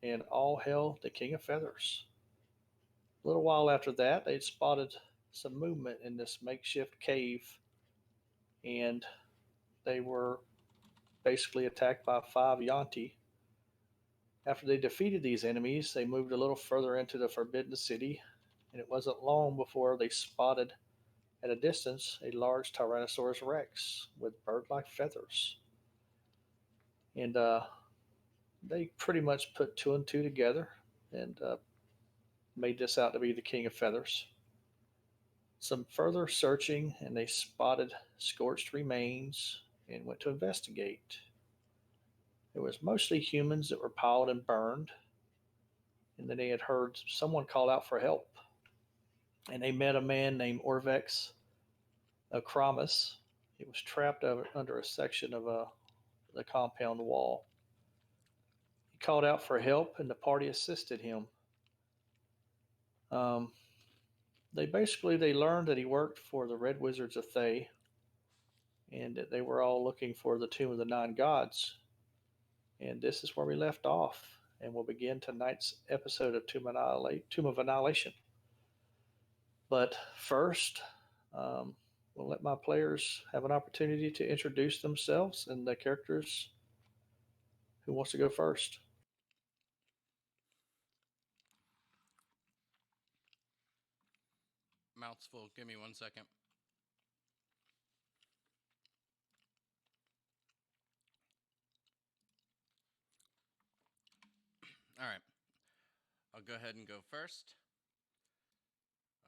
and all hail the King of Feathers. A little while after that, they'd spotted some movement in this makeshift cave, and they were basically attacked by five Yanti. After they defeated these enemies, they moved a little further into the Forbidden City, and it wasn't long before they spotted at a distance a large Tyrannosaurus Rex with bird like feathers. And they pretty much put two and two together and made this out to be the King of Feathers. Some further searching, and they spotted scorched remains and went to investigate. It was mostly humans that were piled and burned, and then they had heard someone call out for help. And they met a man named Orvex Acromus. He was trapped under a section of the compound wall. He called out for help, and the party assisted him. Um, they learned that he worked for the Red Wizards of Thay, and that they were all looking for the Tomb of the Nine Gods. And this is where we left off, and we'll begin tonight's episode of Tomb of Annihilation. But first, we'll let my players have an opportunity to introduce themselves and the characters. Who wants to go first? Mouth's full. Give me 1 second. All right. I'll go ahead and go first.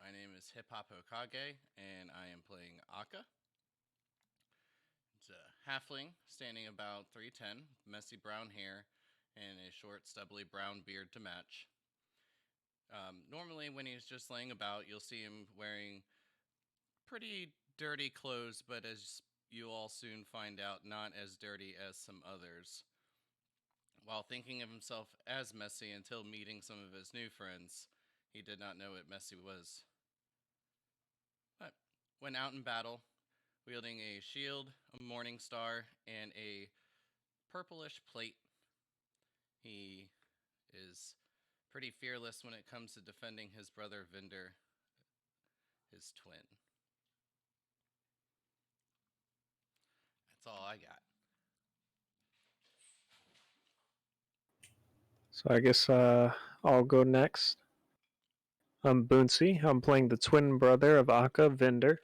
My name is Hip Hop Hokage, and I am playing Akka. It's a halfling, standing about 3'10", messy brown hair, and a short, stubbly brown beard to match. Normally, when he's just laying about, you'll see him wearing pretty dirty clothes, but as you all soon find out, not as dirty as some others. While thinking of himself as messy until meeting some of his new friends, he did not know what messy was. But when out in battle, wielding a shield, a morning star, and a purplish plate, he is pretty fearless when it comes to defending his brother Vinder, his twin. That's all I got. So I guess I'll go next. I'm Boonsy. I'm playing the twin brother of Akka, Vinder.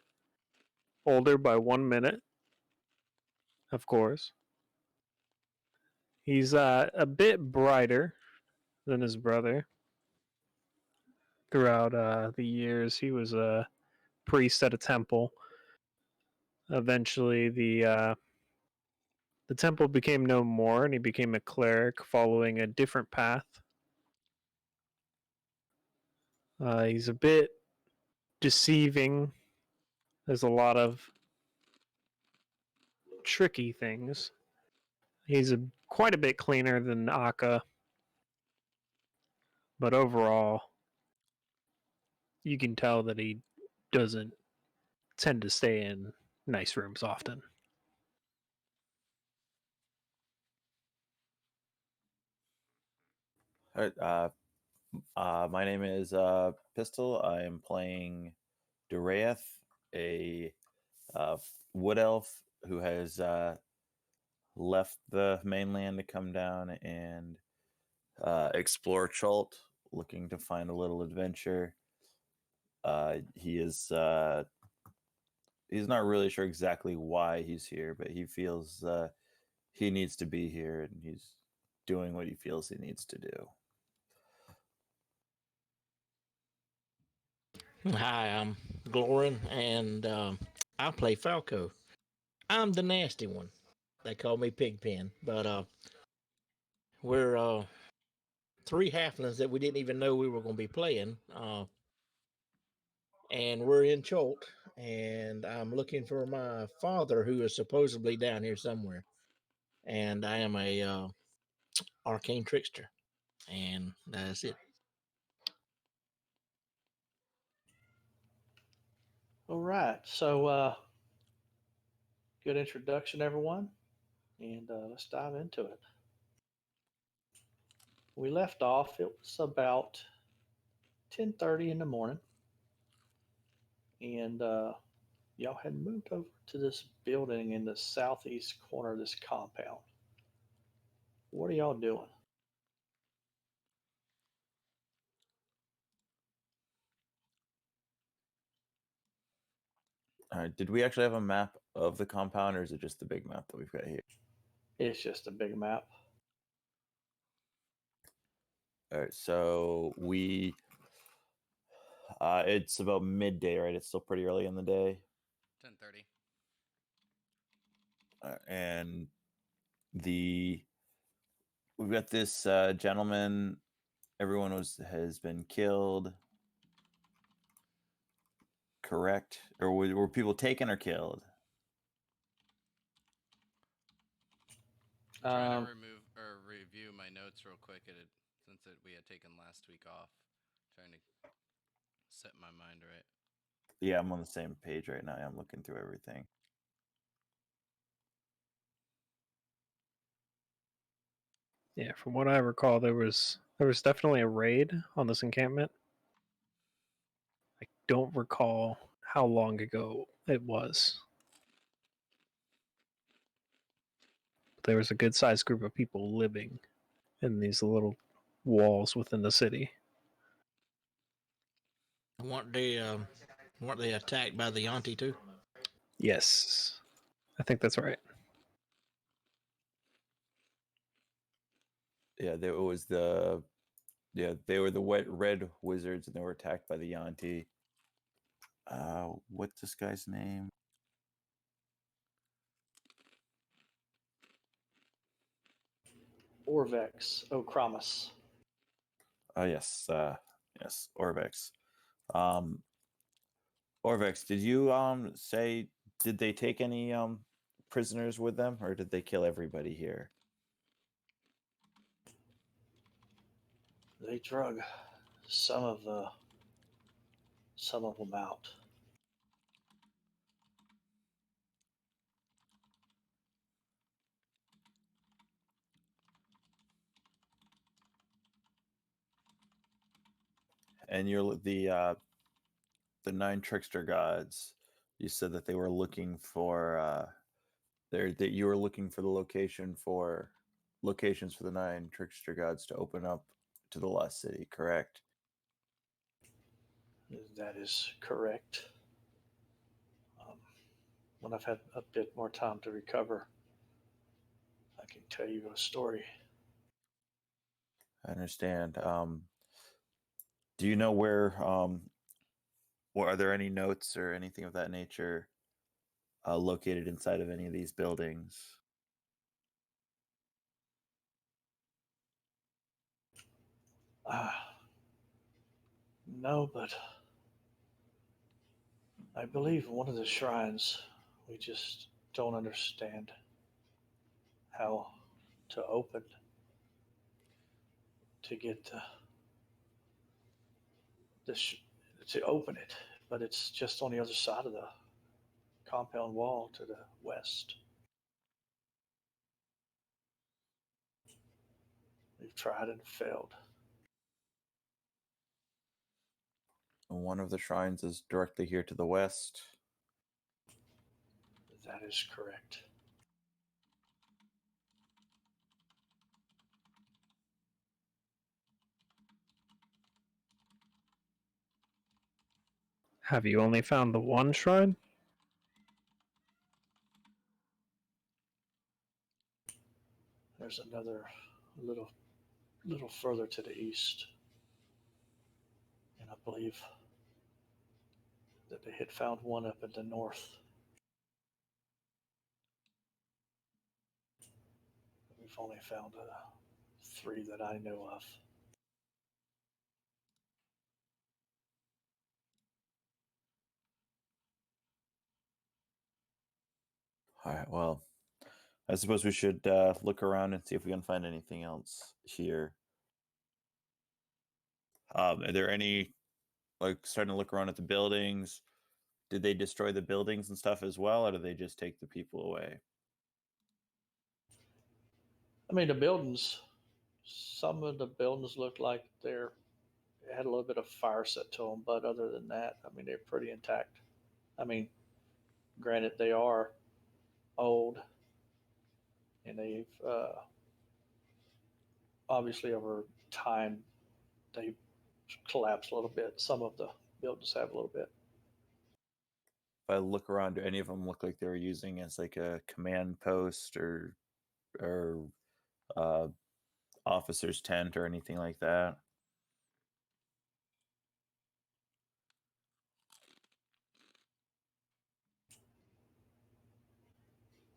Older by 1 minute, of course. He's a bit brighter than his brother. Throughout the years, he was a priest at a temple. Eventually, the temple became no more, and he became a cleric, following a different path. He's a bit deceiving. There's a lot of tricky things. He's quite a bit cleaner than Akka, but overall, you can tell that he doesn't tend to stay in nice rooms often. All right, my name is Pistol. I am playing Duraeth, a wood elf who has left the mainland to come down and explore Chult, looking to find a little adventure. He's not really sure exactly why he's here, but he feels he needs to be here, and he's doing what he feels he needs to do. Hi, I'm Glorin, and I play Falco. I'm the nasty one. They call me Pigpen, but we're three halflings that we didn't even know we were going to be playing, and we're in Cholt, and I'm looking for my father, who is supposedly down here somewhere, and I am a arcane trickster, and that's it. All right, so good introduction, everyone, and let's dive into it. We left off. It was about 10:30 in the morning, and y'all had moved over to this building in the southeast corner of this compound. What are y'all doing? All right. Did we actually have a map of the compound, or is it just the big map that we've got here? It's just a big map. All right. So it's about midday, right? It's still pretty early in the day. 10:30. And we've got this gentleman. Everyone has been killed. Correct? Or were people taken or killed? Trying to remove or review my notes real quick. Since we had taken last week off, trying to set my mind right. Yeah, I'm on the same page right now. I'm looking through everything. Yeah, from what I recall, there was definitely a raid on this encampment. I don't recall how long ago it was. There was a good sized group of people living in these little walls within the city. Weren't they attacked by the auntie too? Yes, I think that's right. Yeah, they were the red wizards, and they were attacked by the Yanti. What's this guy's name? Orvex Okramus. Oh yes, yes, Orvex. Orvex, did you say, did they take any prisoners with them, or did they kill everybody here? They drug some of them out. And you're the 9 trickster gods. You said that they were looking for that you were looking for locations for the 9 trickster gods to open up to the lost city, correct? That is correct. When I've had a bit more time to recover, I can tell you a story. I understand. Do you know where or are there any notes or anything of that nature located inside of any of these buildings? No, but I believe one of the shrines, we just don't understand how to open to get to open it, but it's just on the other side of the compound wall to the west. We've tried and failed. One of the shrines is directly here to the west. That is correct. Have you only found the one shrine? There's another little further to the east, and I believe that they had found one up in the north. We've only found 3 that I know of. All right, well, I suppose we should look around and see if we can find anything else here. Are there any, starting to look around at the buildings? Did they destroy the buildings and stuff as well, or did they just take the people away? I mean, the buildings Some of the buildings look like they're had a little bit of fire set to them, but other than that, I mean, they're pretty intact. I mean, granted, they are old and they've obviously over time they collapsed a little bit. Some of the buildings have a little bit. If I look around, do any of them look like they were using as like a command post or uh, officer's tent or anything like that?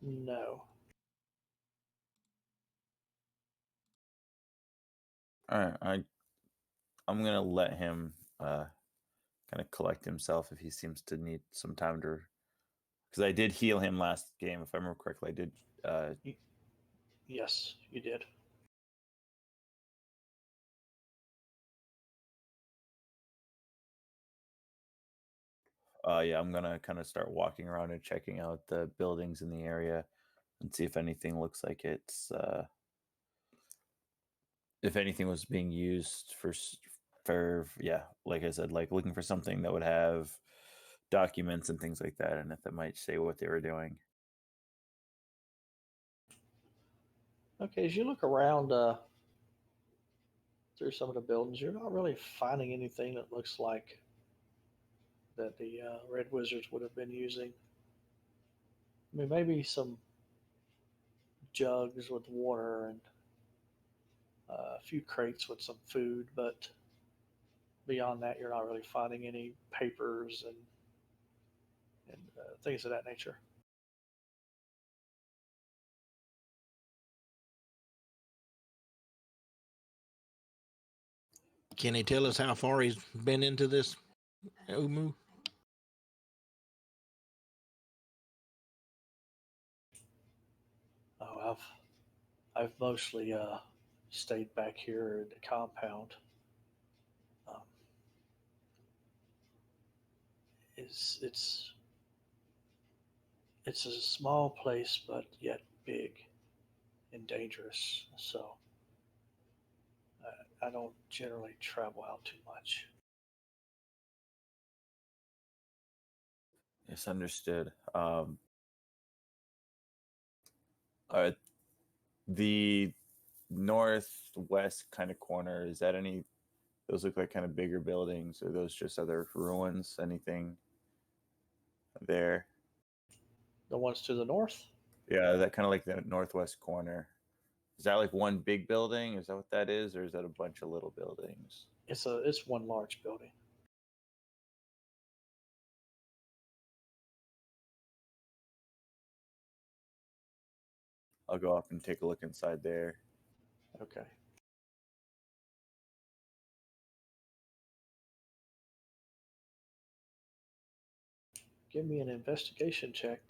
No. All right, I'm gonna let him kind of collect himself if he seems to need some time to, because I did heal him last game if I remember correctly. I did. Yes, you did. Yeah, I'm gonna kind of start walking around and checking out the buildings in the area and see if anything looks like it's if anything was being used for yeah, like I said, like looking for something that would have documents and things like that, and if it might say what they were doing. Okay, as you look around through some of the buildings, you're not really finding anything that looks like that the Red Wizards would have been using. I mean, maybe some jugs with water and a few crates with some food, but beyond that, you're not really finding any papers and things of that nature. Can he tell us how far he's been into this, Umu? Oh, I've mostly stayed back here at the compound. Um, it's it's a small place, but yet big and dangerous. So I don't generally travel out too much. Yes, understood. Uh, the northwest kind of corner, is that any? Those look like kind of bigger buildings, or those just other ruins? Anything there? The ones to the north, Yeah, that kind of like the northwest corner. Is that like one big building? Is that what that is, or is that a bunch of little buildings? it's one large building. I'll go up and take a look inside there. Okay. Give me an investigation check.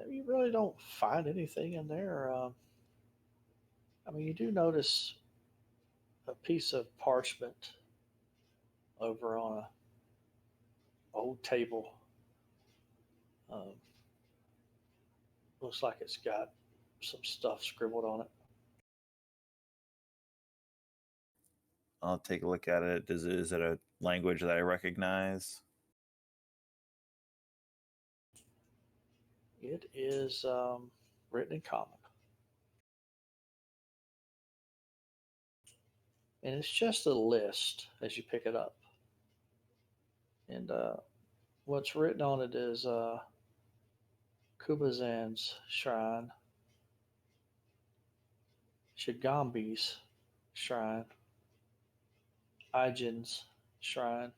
You really don't find anything in there. I mean, you do notice a piece of parchment over on a old table. Um, looks like it's got some stuff scribbled on it. I'll take a look at it. Is it a language that I recognize? It is written in common, and it's just a list as you pick it up. And what's written on it is Kubazan's shrine, Shigambi's shrine, Ijin's shrine,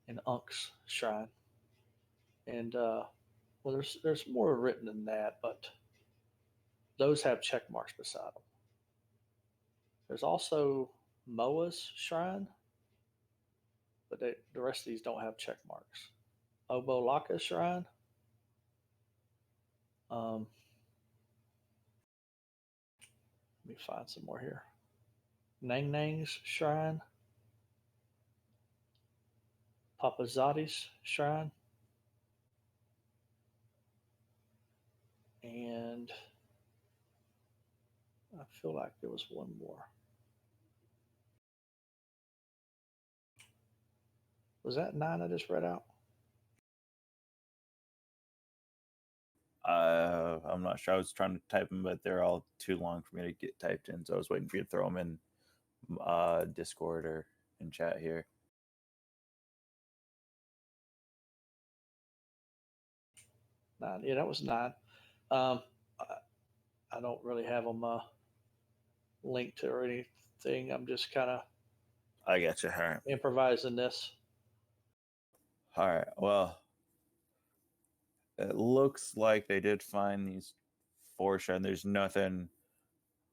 and Unk's shrine. And well, there's more written than that, but those have check marks beside them. There's also Moa's shrine, but the rest of these don't have check marks. Obolaka's shrine, um, Let me find some more here. Nang Nang's shrine, Papazati's shrine, and I feel like there was one more. Was that 9 I just read out? I'm not sure. I was trying to type them, but they're all too long for me to get typed in. So I was waiting for you to throw them in Discord or in chat here. 9. Yeah, that was 9. I, I don't really have them linked to or anything. I'm just kind of I got you. All right. improvising this. All right. Well, it looks like they did find these 4 shrines. There's nothing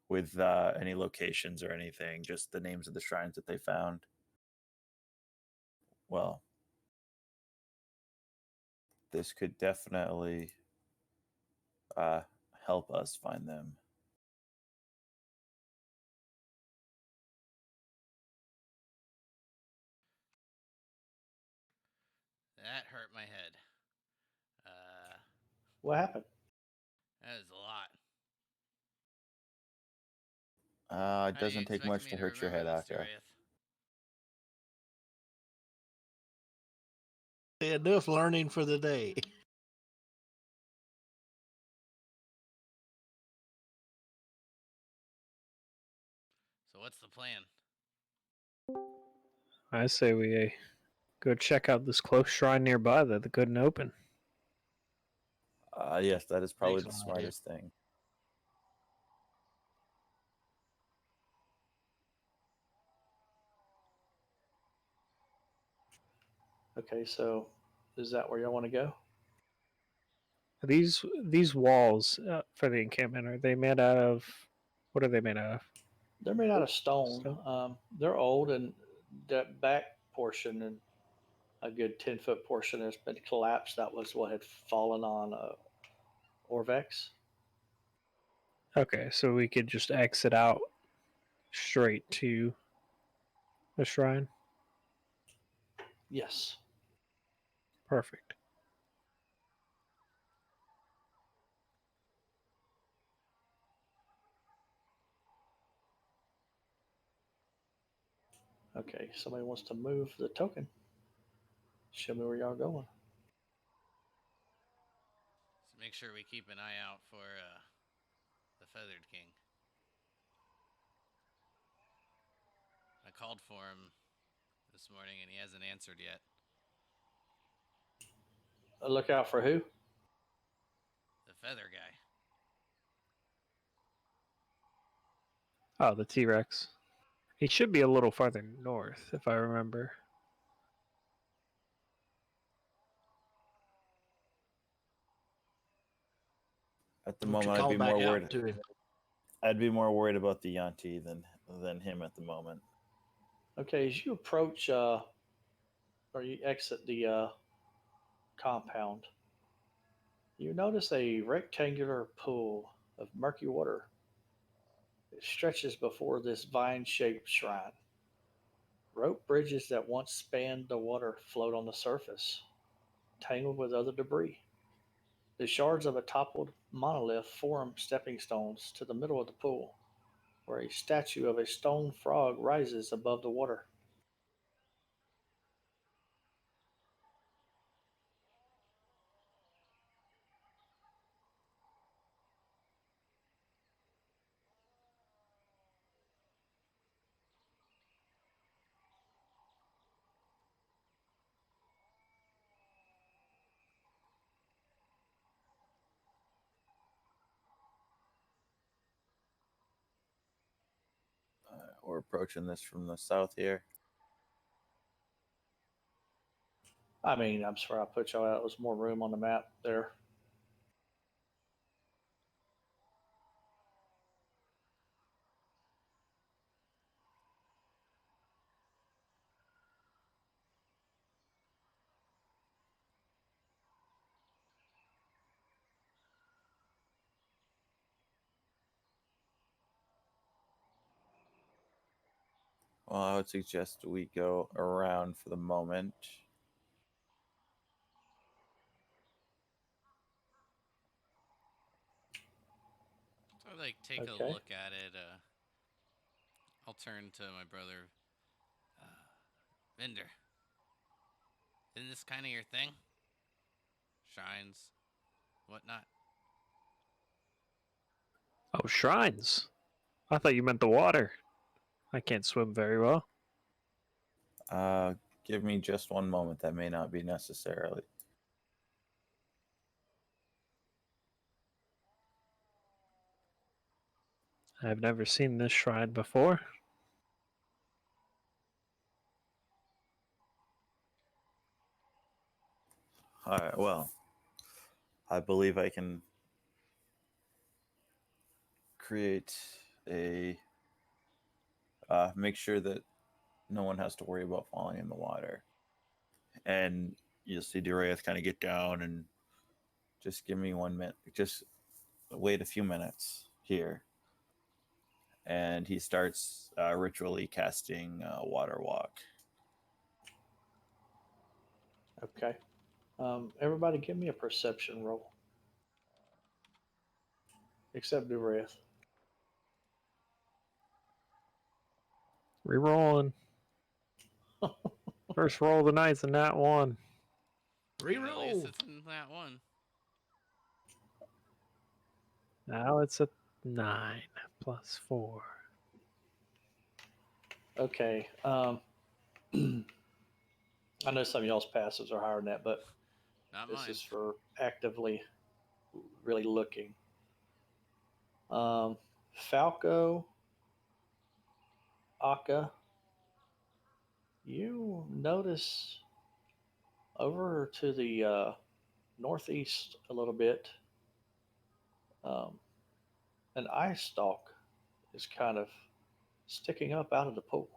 with any locations or anything, just the names of the shrines that they found. Well, this could definitely help us find them. That hurt my head. What happened? That is a lot. It How do you doesn't take expect much me to to hurt your remember head, this, Aka. Darius? Enough learning for the day. So what's the plan? I say we go check out this close shrine nearby that they couldn't open. Yes, that is probably the Excellent idea. smartest thing. Okay, so is that where y'all want to go? These walls for the encampment, are they made out of? What are they made out of? They're made out of stone. Stone? They're old, and that back portion and a good 10-foot portion has been collapsed. That was what had fallen on Orvex. Okay, so we could just exit out straight to the shrine. Yes. Perfect. Okay, somebody wants to move the token. Show me where y'all going. So make sure we keep an eye out for the Feathered King. I called for him this morning and he hasn't answered yet. Look out for who? The Feather Guy. Oh, the T-Rex. He should be a little farther north, if I remember. At the Don't you moment, I'd call be back more out worried. to him. I'd be more worried about the Yanti than him at the moment. Okay, as you approach or you exit the compound, you notice a rectangular pool of murky water. It stretches before this vine shaped shrine. Rope bridges that once spanned the water float on the surface, tangled with other debris. The shards of a toppled monolith form stepping stones to the middle of the pool, where a statue of a stone frog rises above the water. We're approaching this from the south here. I mean, I'm sorry I put y'all out. There was more room on the map there. Well, I would suggest we go around for the moment. So like take a Okay. look at it. I'll turn to my brother. Vendor, isn't this kind of your thing? Shrines, whatnot. Oh, shrines. I thought you meant the water. I can't swim very well. Give me just one moment. That may not be necessarily. I've never seen this shrine before. All right. Well, I believe I can create a make sure that no one has to worry about falling in the water. And you'll see Duraeth kind of get down and just give me 1 minute. Just wait a few minutes here. And he starts ritually casting Water Walk. Okay. Everybody, give me a perception roll, except Dureth. Rerolling. First roll of the night's in that one. At least Reroll. it's in that one. Now it's a 9 plus 4. Okay. I know some of y'all's passes are higher than that, but Not this mine. is for actively really looking. Falco, Aka, you notice over to the northeast a little bit, an eye stalk is kind of sticking up out of the pool.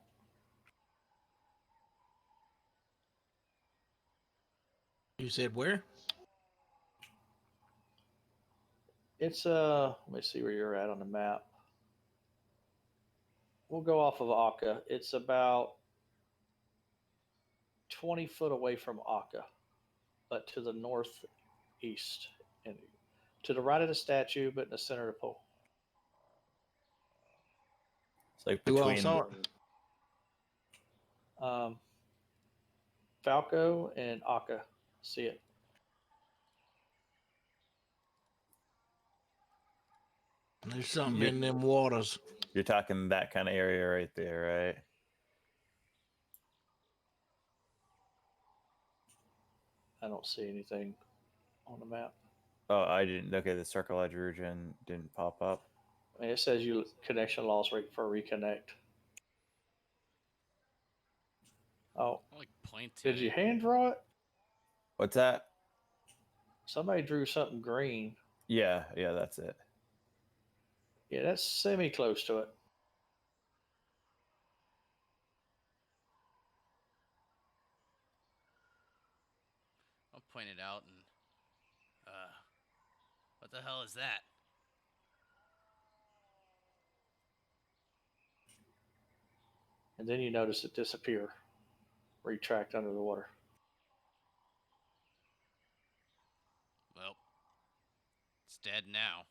You said where? It's let me see where you're at on the map. We'll go off of Aka. It's about 20 foot away from Aka, but to the northeast, and to the right of the statue, but in the center of the pool. It's like Who all between. saw it? Falco and Aka see it. There's something You- in them waters. You're talking that kind of area right there, right? I don't see anything on the map. Oh, I didn't. Okay, the circle edge region didn't pop up. I mean, it says you connection lost for reconnect. Oh, I'll like point to did it. you hand draw it? What's that? Somebody drew something green. Yeah, that's it. Yeah, that's semi close to it. I'll point it out and what the hell is that? And then you notice it disappear, retract under the water. Well, it's dead now.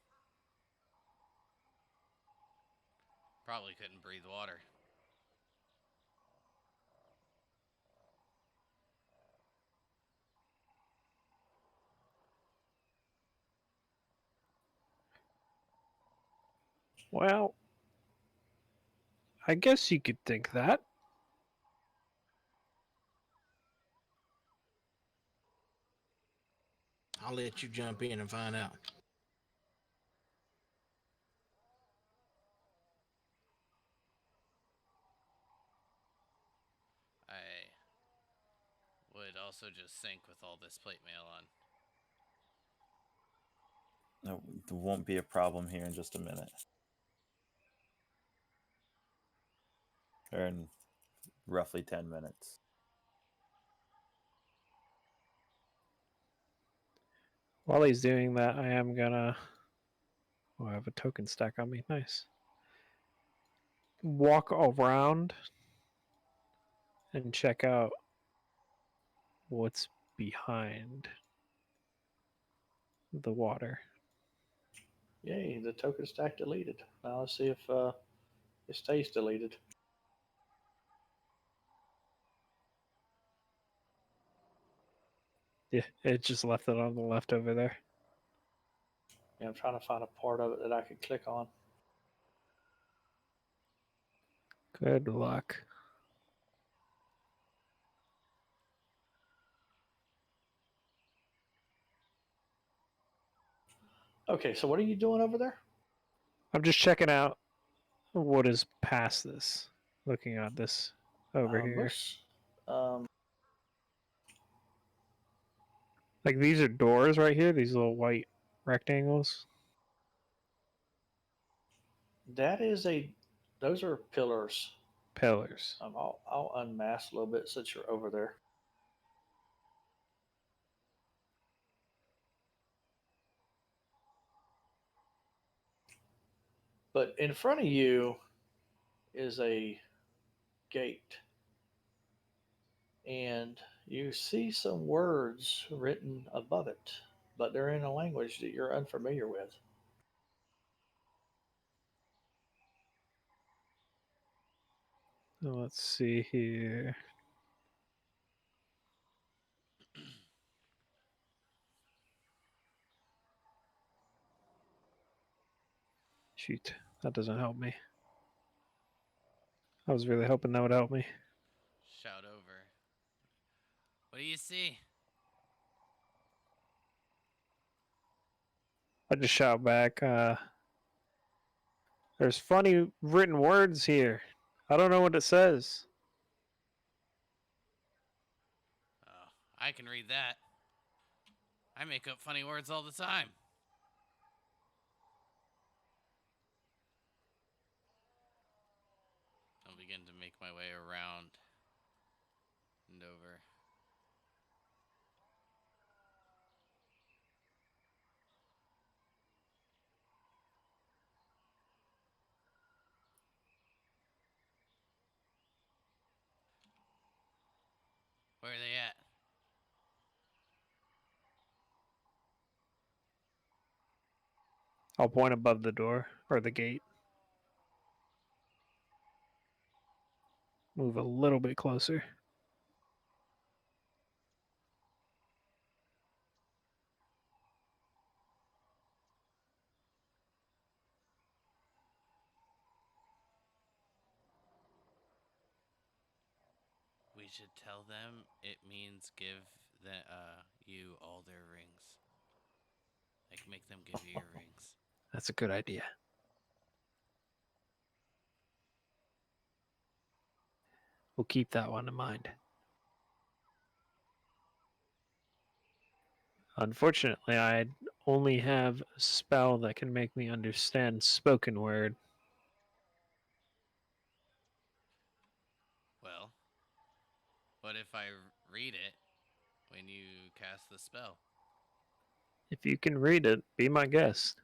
Probably couldn't breathe water. Well, I guess you could think that. I'll let you jump in and find out. I would also just sink with all this plate mail on. No, there won't be a problem here in just a minute. Or in roughly 10 minutes. While he's doing that, I am gonna. Oh, I have a token stack on me. Nice. Walk around and check out what's behind the water. Yay, the token stack deleted. Now let's see if it stays deleted. Yeah, it just left it on the left over there. Yeah, I'm trying to find a part of it that I can click on. Good luck. Okay, so what are you doing over there? I'm just checking out what is past this. Looking at this over here. Looks, um, Like these are doors right here, these little white rectangles. that is those are pillars. Pillars. I'll unmask a little bit since you're over there. But in front of you is a gate. And you see some words written above it, but they're in a language that you're unfamiliar with. So let's see here. Shoot, that doesn't help me. I was really hoping that would help me. Shout over. What do you see? I just shout back, there's funny written words here. I don't know what it says. Oh, I can read that. I make up funny words all the time. I'll begin to make my way around and over. Where are they at? I'll point above the door or the gate. Move a little bit closer. We should tell them it means give you all their rings. Like, make them give you your rings. That's a good idea. We'll keep that one in mind. Unfortunately, I only have a spell that can make me understand spoken word. Well, what if I read it when you cast the spell? If you can read it, be my guest.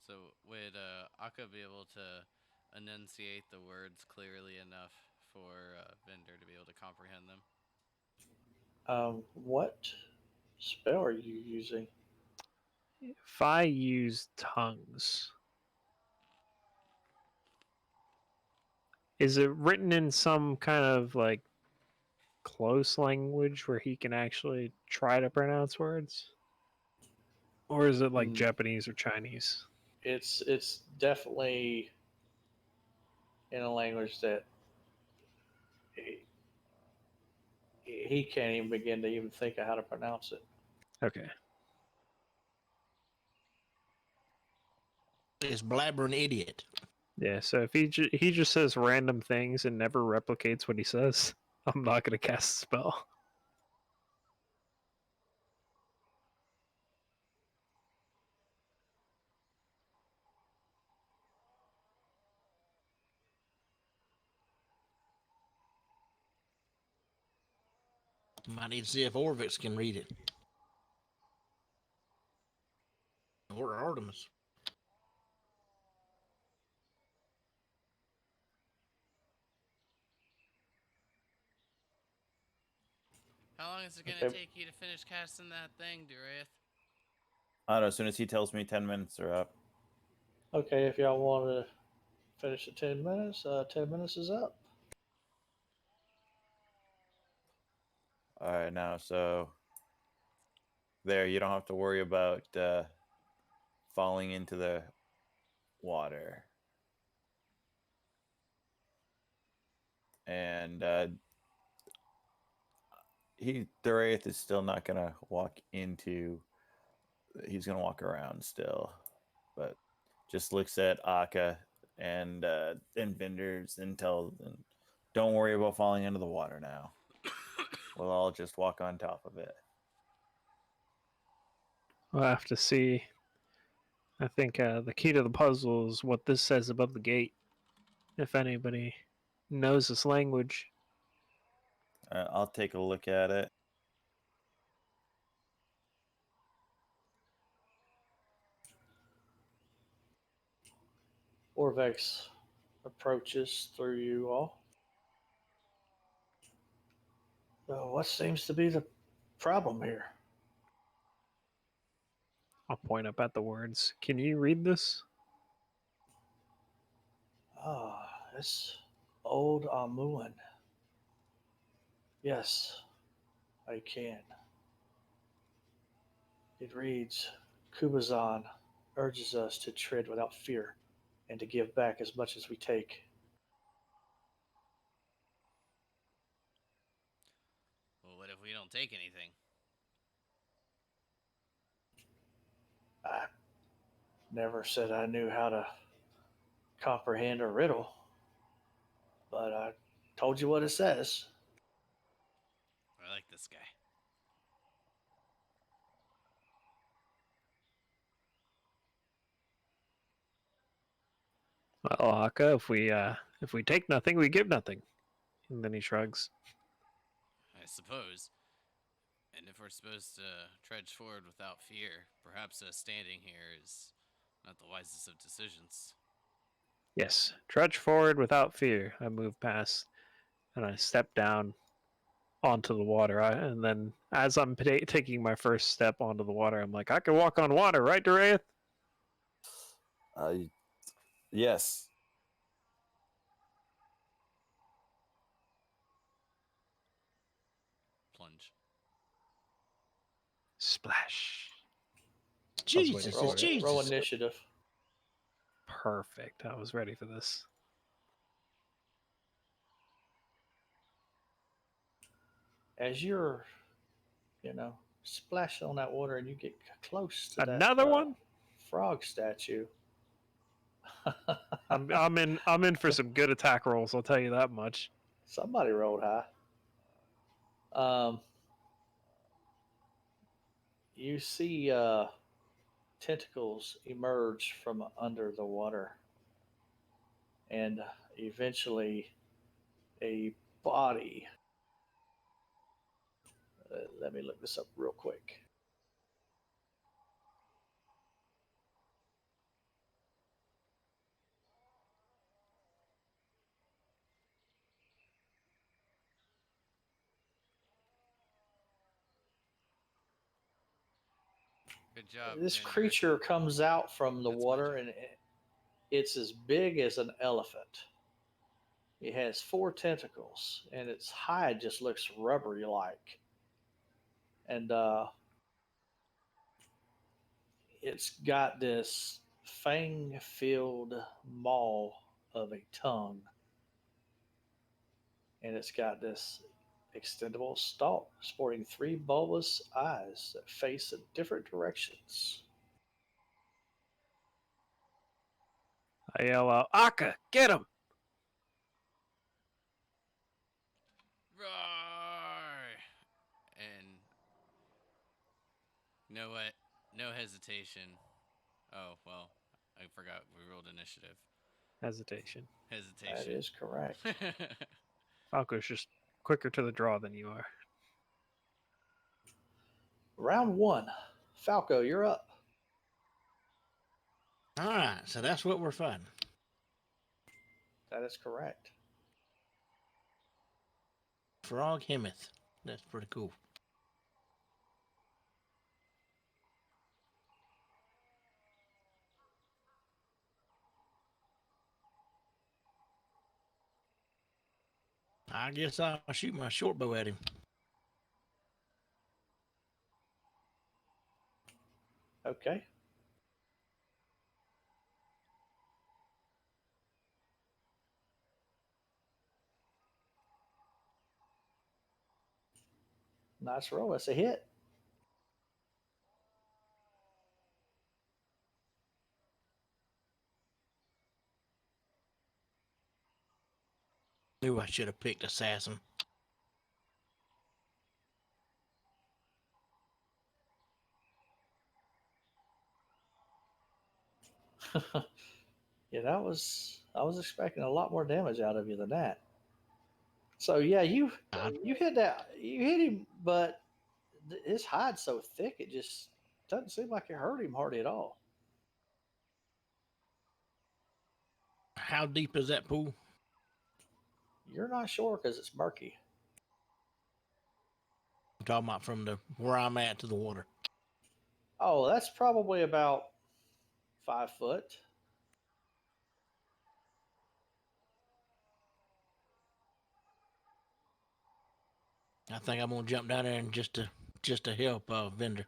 So would Akka be able to enunciate the words clearly enough for Vendor to be able to comprehend them? What spell are you using? If I use tongues, is it written in some kind of like close language where he can actually try to pronounce words? Or is it like Mm, Japanese or Chinese? it's definitely in a language that he can't even begin to even think of how to pronounce it. Okay. This blabbering idiot. Yeah, so if he just says random things and never replicates what he says, I'm not going to cast a spell. Might need to see if Orvix can read it. Or Artemis. How long is it gonna Okay. take you to finish casting that thing, Dureth? I don't know. As soon as he tells me 10 minutes are up. Okay, if y'all want to finish at 10 minutes, 10 minutes is up. All right, now, so there, you don't have to worry about falling into the water. And Duraith is still not going to walk into, he's going to walk around still, but just looks at Akka and Vendors and tells them, don't worry about falling into the water now. We'll all just walk on top of it. We'll have to see. I think the key to the puzzle is what this says above the gate. If anybody knows this language. I'll take a look at it. Orvex approaches through you all. What seems to be the problem here? I'll point up at the words. Can you read this? Ah, it's old Amuan. Yes, I can. It reads, Kubazan urges us to tread without fear and to give back as much as we take. Well, what if we don't take anything? I never said I knew how to comprehend a riddle, but I told you what it says. I like this guy. Well, Akka, if we take nothing, we give nothing. And then he shrugs. I suppose. And if we're supposed to trudge forward without fear, perhaps us standing here is not the wisest of decisions. Yes, trudge forward without fear. I move past, and I step down onto the water. And then, as I'm taking my first step onto the water, I'm like, I can walk on water, right, Duraith? Yes. Plunge. Splash. Jesus, for it's it. Jesus. Roll initiative. Perfect. I was ready for this. As you're, splash on that water and you get close to Another that one? frog statue. I'm in for some good attack rolls. I'll tell you that much. Somebody rolled high. You see tentacles emerge from under the water, and eventually a body. Let me look this up real quick. Good job. This Vendor. creature comes out from the That's my water, job. and it's as big as an elephant. It has 4 tentacles, and its hide just looks rubbery like. And it's got this fang filled maw of a tongue. And it's got this extendable stalk sporting 3 bulbous eyes that face in different directions. I yell out, Akka, get him! Roar! And you know what? No hesitation. Oh, well, I forgot we rolled initiative. Hesitation. That is correct. Falco's just quicker to the draw than you are. Round 1. Falco, you're up. All right, so that's what we're fighting. That is correct. Frog Hemeth. That's pretty cool. I guess I'll shoot my short bow at him. Okay. Nice roll. That's a hit. Knew I should have picked assassin. Yeah, I was expecting a lot more damage out of you than that. So yeah, you hit him, but his hide's so thick it just doesn't seem like it hurt him hardly at all. How deep is that pool? You're not sure because it's murky. I'm talking about from where I'm at to the water. Oh, that's probably about 5 foot. I think I'm gonna jump down there and just to help Vendor.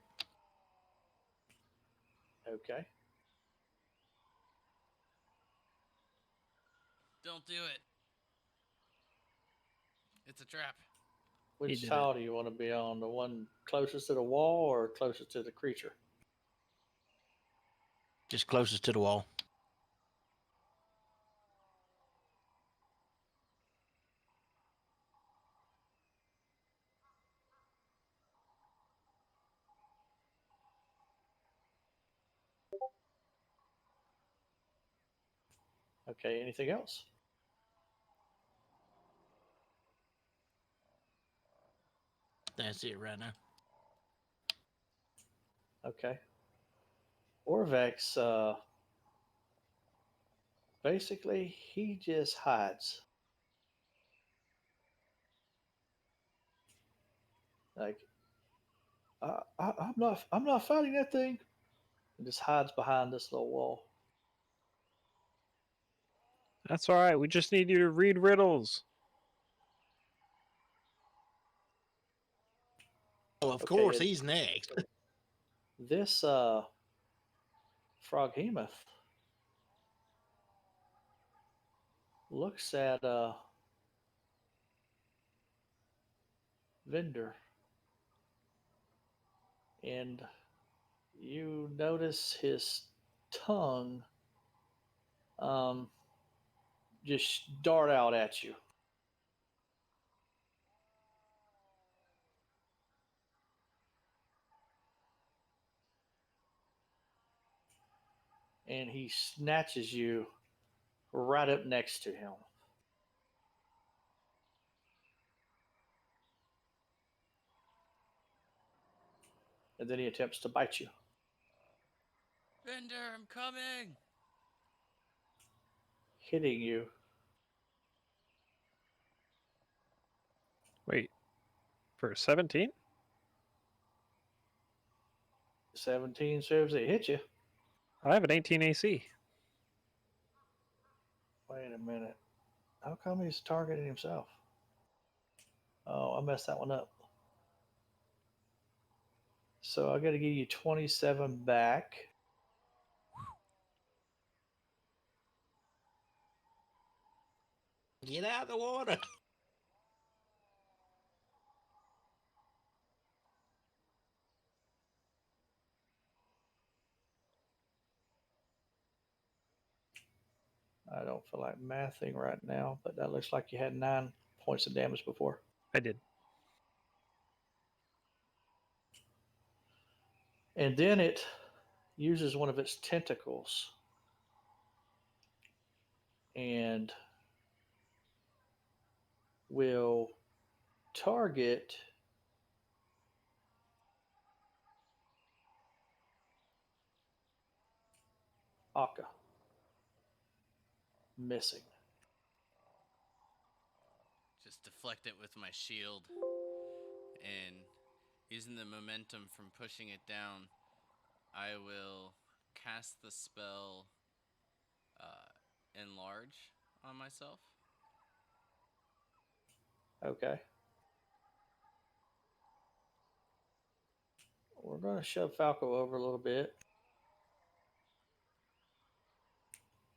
Okay. Don't do it. It's a trap. Which did tile do you want to be on? The one closest to the wall or closest to the creature? Just closest to the wall. Okay, anything else? That's it right now. Okay. Orvex, basically, he just hides. Like, I'm not fighting that thing. And just hides behind this little wall. That's all right. We just need you to read riddles. Oh, of Okay, course, he's next. This Froghemoth looks at Vendor, and you notice his tongue um, just dart out at you. And he snatches you right up next to him. And then he attempts to bite you. Vendor, I'm coming. Hitting you. Wait, for 17? 17 serves it hit you. I have an 18 AC. Wait a minute. How come he's targeting himself? Oh, I messed that one up. So I got to give you 27 back. Get out of the water. I don't feel like mathing right now, but that looks like you had 9 points of damage before. I did. And then it uses one of its tentacles and will target Akka. Missing. Just deflect it with my shield. And using the momentum from pushing it down, I will cast the spell Enlarge on myself. Okay. We're going to shove Falco over a little bit.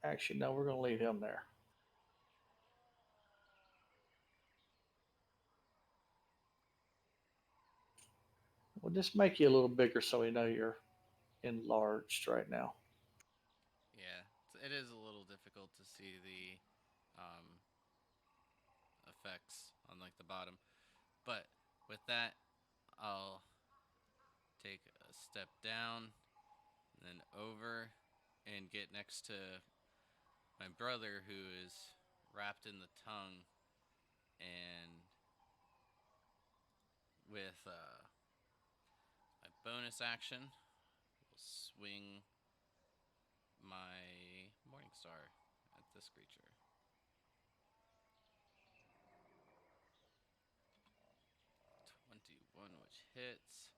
Actually, no, we're going to leave him there. We'll just make you a little bigger so we know you're enlarged right now. Yeah, it is a little difficult to see the effects on like the bottom, but with that, I'll take a step down, then over, and get next to my brother who is wrapped in the tongue, and with my bonus action, we'll swing my Morning Star at this creature. 21, which hits.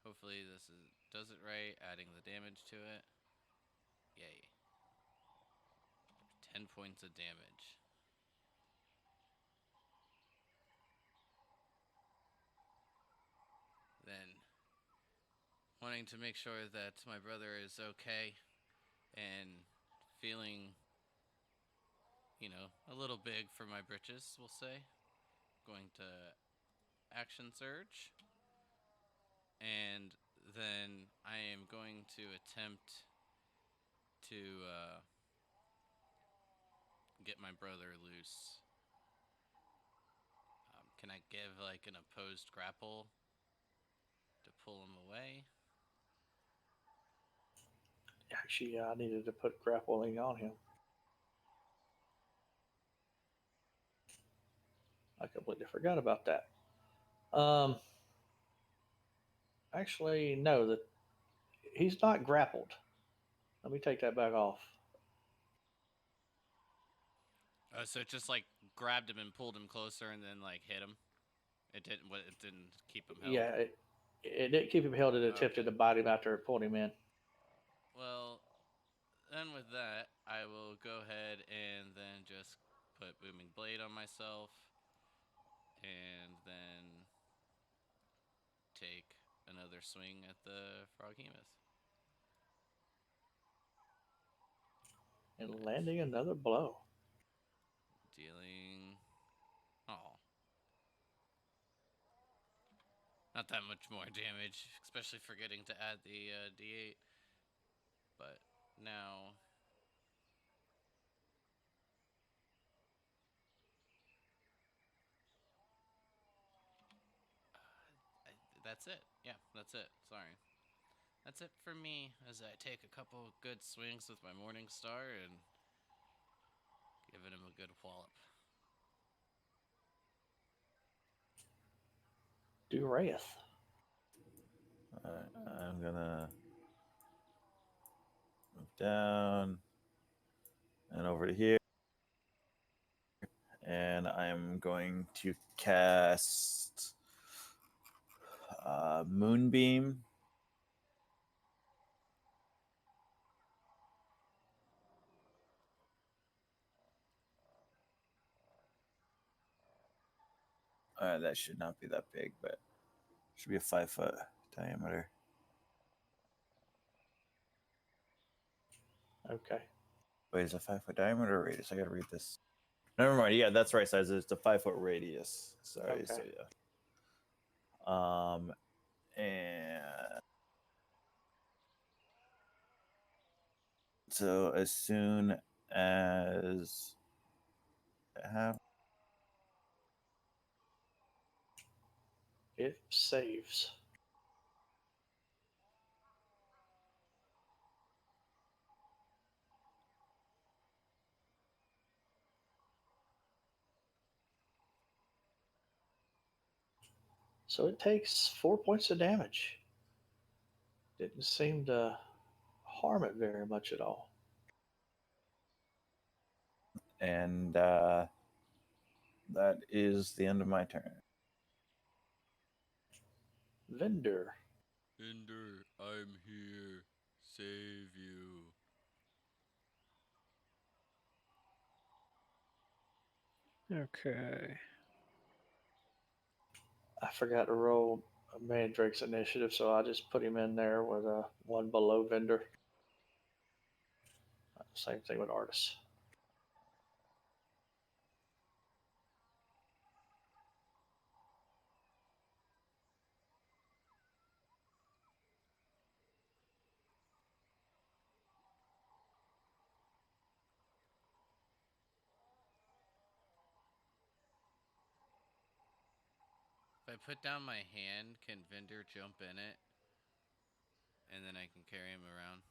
Hopefully this does it right, adding the damage to it. Yay. 10 points of damage. Then, wanting to make sure that my brother is okay and feeling, a little big for my britches, we'll say, going to action surge. And then I am going to attempt to get my brother loose. Can I give like an opposed grapple to pull him away? Actually, yeah, I needed to put grappling on him. I completely forgot about that. Actually, no, that he's not grappled. Let me take that back off. So it just like grabbed him and pulled him closer, and then like hit him. It didn't. It didn't keep him held. Yeah, it didn't keep him held. It attempted to bite him after it pulled him in. Well, then with that, I will go ahead and then just put Booming Blade on myself, and then take another swing at the Froghemoth. And landing another blow. Dealing... Oh. Not that much more damage, especially forgetting to add the D8. But now... that's it. Yeah, that's it. Sorry. That's it for me as I take a couple good swings with my Morning Star and giving him a good wallop. Durayeth. I'm gonna move down and over to here, and I'm going to cast Moonbeam. That should not be that big, but should be a 5-foot diameter. Okay. Wait, is it a 5-foot diameter or radius? I gotta read this. Never mind. Yeah, that's right size. It's a 5-foot radius. Sorry. Okay. So yeah. And so as soon as I have, It saves. So it takes 4 points of damage. Didn't seem to harm it very much at all. and that is the end of my turn. Vendor. Ender, I'm here. Save you. Okay. I forgot to roll Mandrake's initiative, so I just put him in there with a one below vendor. Same thing with artists. If I put down my hand, can Vendor jump in it? And then I can carry him around.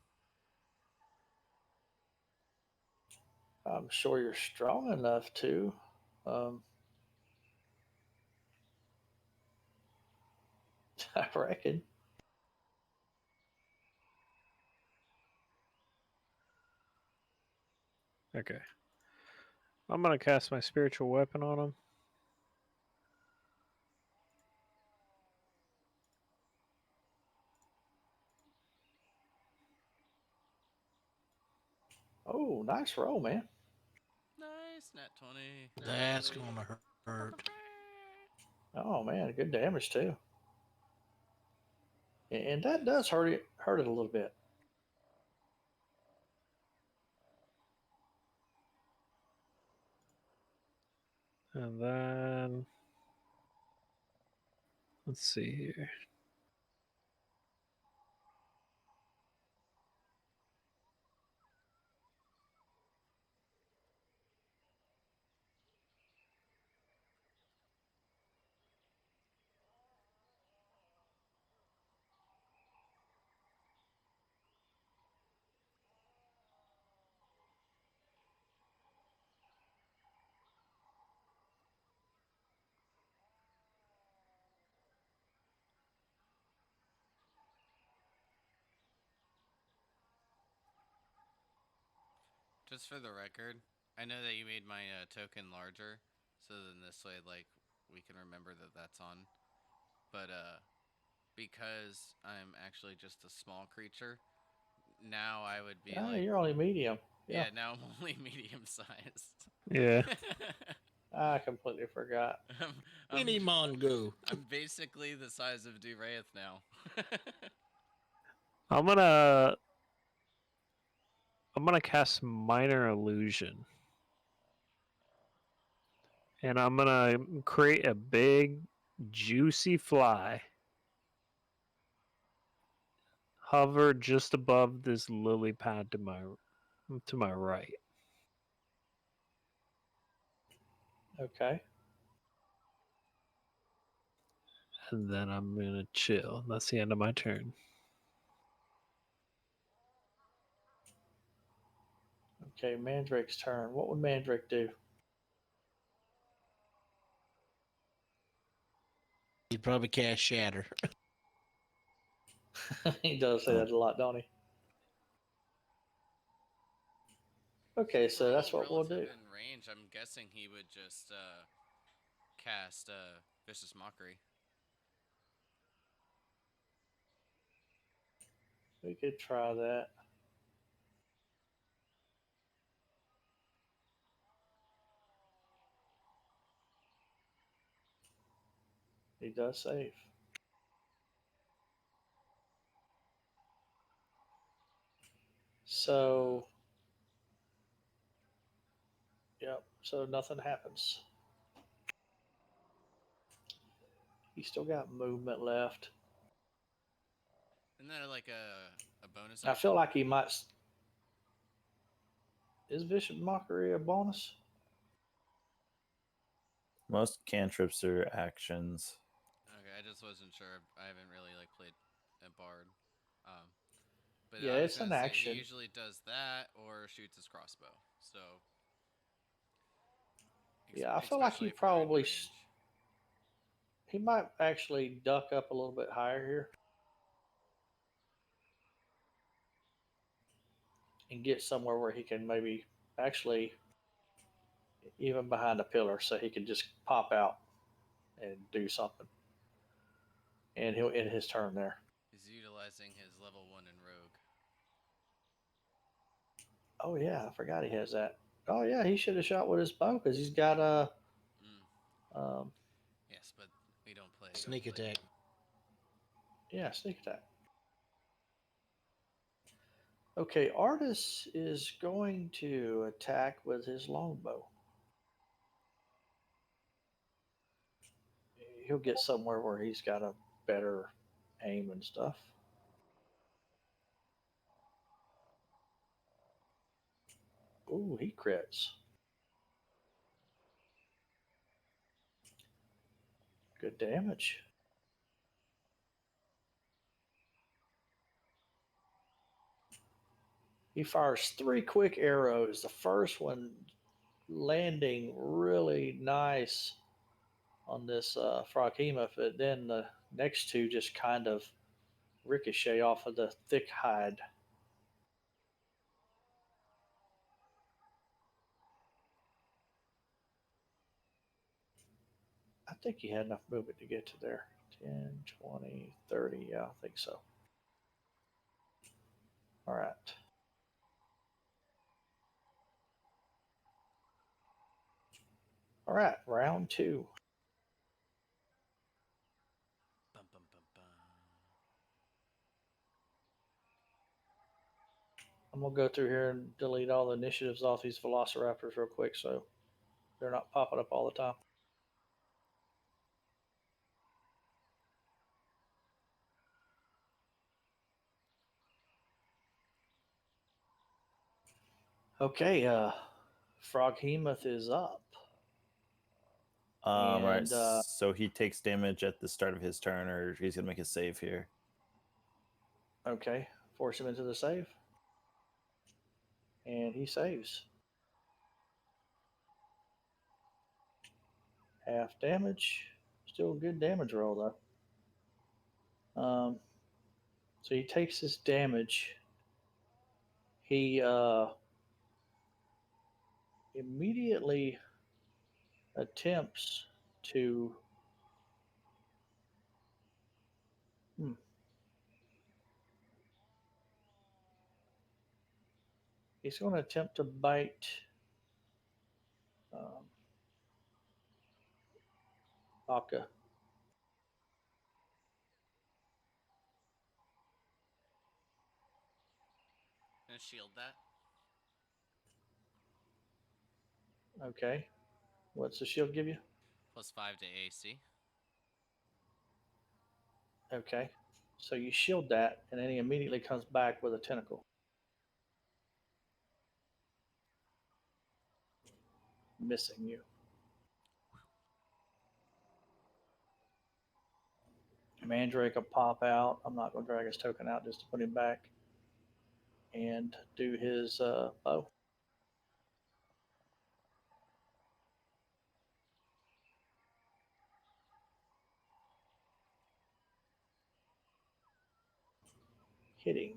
I'm sure you're strong enough to. Um, I reckon. Okay. I'm gonna cast my spiritual weapon on him. Oh, nice roll, man. Nice, nat 20. That's gonna hurt. Oh man, good damage too. And that does hurt it a little bit. And then let's see here. Just for the record, I know that you made my token larger, so then this way, like, we can remember that that's on. But because I'm actually just a small creature, now I would be Ah, like, you're only medium. Yeah, yeah, now I'm only medium sized. Yeah. I completely forgot. I'm, I'm, Winnie Mongo. I'm basically the size of Duraeth now. I'm gonna cast minor illusion. And I'm gonna create a big juicy fly. Hover just above this lily pad to my right. Okay. And then I'm gonna chill. That's the end of my turn. Okay, Mandrake's turn. What would Mandrake do? He'd probably cast Shatter. He does say that a lot, don't he? Okay, so We're that's all what we'll do. relative in range. I'm guessing he would just cast Vicious Mockery. We could try that. He does save. So, yep. So nothing happens. He's still got movement left. Isn't that like a bonus I action? feel like he might. Is Vicious Mockery a bonus? Most cantrips are actions. Okay, I just wasn't sure. I haven't really like played a bard. Um, but Yeah, I was it's an gonna say he action. usually does that or shoots his crossbow. So, Yeah, I feel like he especially if we're in probably range. he might actually duck up a little bit higher here and get somewhere where he can maybe actually even behind a pillar, so he can just pop out and do something. And he'll end his turn there. He's utilizing his level 1 in rogue. Oh yeah, I forgot he has that. Oh yeah, he should have shot with his bow because he's got a. Mm, Um, yes, but we don't play Sneak attack. Yeah, sneak attack. Okay, Artis is going to attack with his longbow. He'll get somewhere where he's got a better aim and stuff. Ooh, he crits. Good damage. He fires 3 quick arrows. The first one landing really nice on this Froghemoth, but then the next 2 just kind of ricochet off of the thick hide. I think he had enough movement to get to there. 10, 20, 30. Yeah, I think so. All right. All right, round 2. Bum, bum, bum, bum. I'm going to go through here and delete all the initiatives off these velociraptors real quick so they're not popping up all the time. Okay, Froghemoth is up. Right. And So he takes damage at the start of his turn, or he's gonna make a save here. okay, force him into the save. And he saves. Half damage. Still a good damage roll though. So he takes his damage. He immediately attempts to he's going to attempt to bite um, Akka. And shield that. Okay. What's the shield give you? +5 to AC. Okay. So you shield that, and then he immediately comes back with a tentacle. Missing you. Mandrake will pop out. I'm not going to drag his token out just to put him back. And do his bow. Hitting.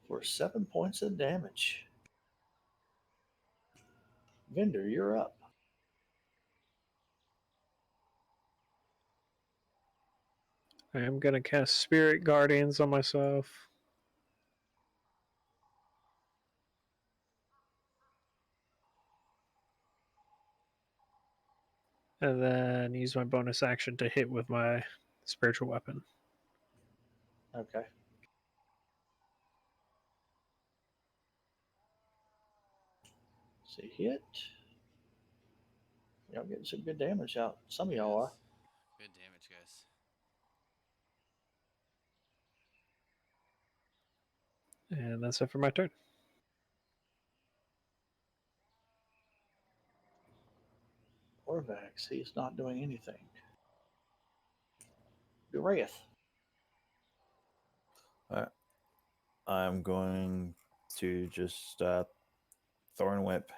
For 7 points of damage. Vendor, you're up. I am going to cast Spirit Guardians on myself. And then use my bonus action to hit with my spiritual weapon. Okay. See, hit. Y'all getting some good damage out. Some of y'all are. Good damage, guys. And that's it for my turn. Orvax, he's not doing anything. Uraeth. All right. I'm going to just Thorn Whip.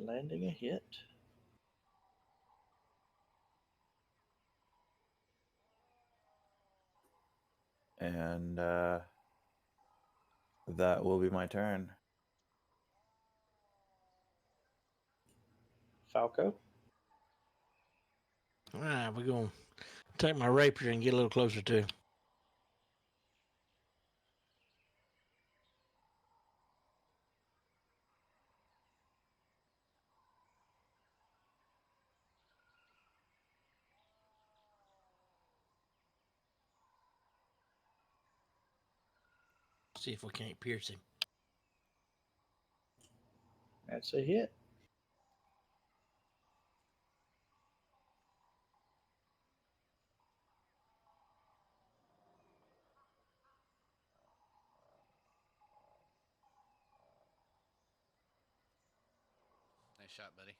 Landing a hit. And that will be my turn. Falco. All right, we're going to take my rapier and get a little closer to him. See if we can't pierce him. That's a hit. Nice shot, buddy.